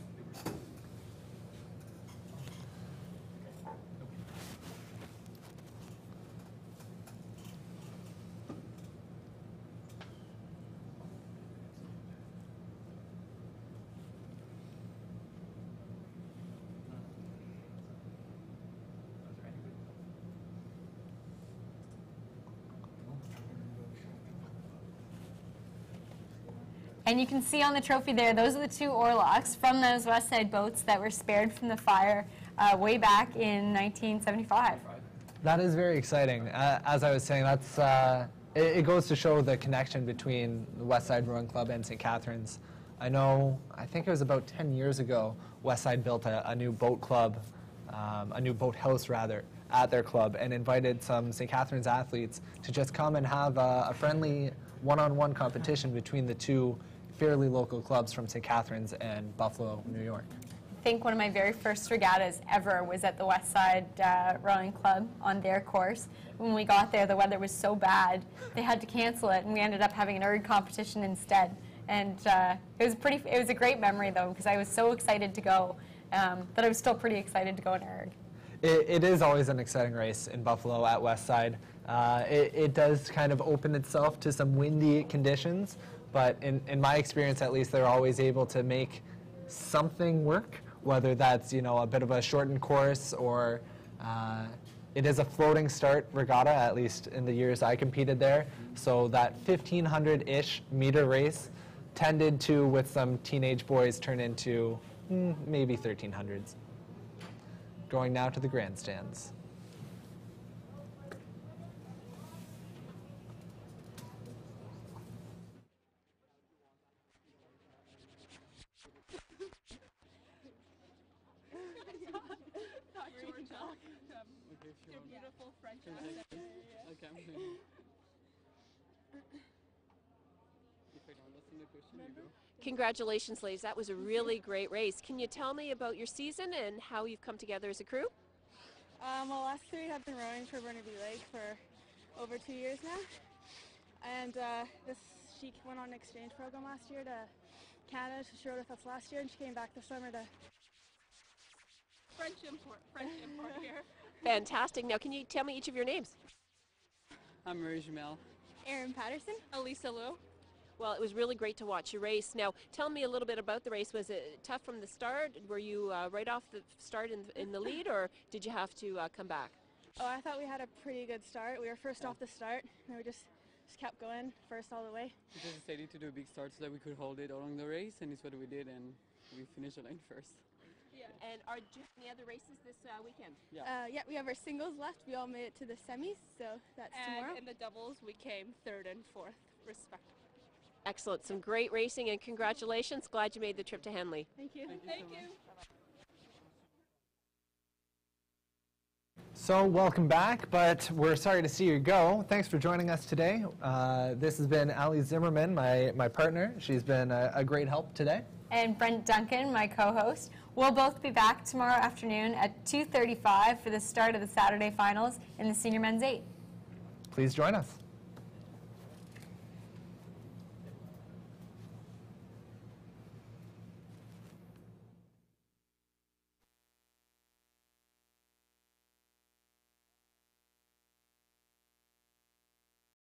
And you can see on the trophy there, those are the two oarlocks from those West Side boats that were spared from the fire way back in 1975. That is very exciting. As I was saying, that's it goes to show the connection between the West Side Rowing Club and St. Catharines. I think it was about 10 years ago, West Side built a new boat club, a new boathouse rather, at their club, and invited some St. Catharines athletes to just come and have a friendly one-on-one competition between the two fairly local clubs from St. Catharines and Buffalo, New York. I think one of my very first regattas ever was at the West Side Rowing Club on their course. When we got there, the weather was so bad, they had to cancel it, and we ended up having an erg competition instead. And it was a great memory, though, because I was so excited to go that I was still pretty excited to go in erg. It is always an exciting race in Buffalo at West Side. It does kind of open itself to some windy conditions, but in my experience at least, they're always able to make something work, whether that's a bit of a shortened course or it is a floating start regatta, at least in the years I competed there. So that 1,500-ish meter race tended to, with some teenage boys, turn into maybe 1,300s. Going now to the grandstands. Beautiful French Congratulations, ladies. That was a really great race. Can you tell me about your season and how you've come together as a crew? Well, us three have been rowing for Burnaby Lake for over 2 years now. And she went on an exchange program last year to Canada. She rowed with us last year, and she came back this summer to... French import here. Fantastic. Now, can you tell me each of your names? I'm Marie Jamel. Erin Patterson. Elisa Liu. Well, it was really great to watch your race. Now, tell me a little bit about the race. Was it tough from the start? Were you right off the start in the lead, or did you have to come back? Oh, I thought we had a pretty good start. We were first off the start, and we just kept going first all the way. We just decided to do a big start so that we could hold it along the race, and it's what we did, and we finished the line first. Yeah. And do you have any other races this weekend? Yeah, we have our singles left. We all made it to the semis, so that's tomorrow. And in the doubles, we came 3rd and 4th, respectively. Excellent. Some great racing, and congratulations. Glad you made the trip to Henley. Thank you. Thank you. So welcome back, but we're sorry to see you go. Thanks for joining us today. This has been Ali Zimmerman, my partner. She's been a great help today. And Brent Duncan, my co-host. We'll both be back tomorrow afternoon at 2:35 for the start of the Saturday finals in the Senior Men's 8. Please join us.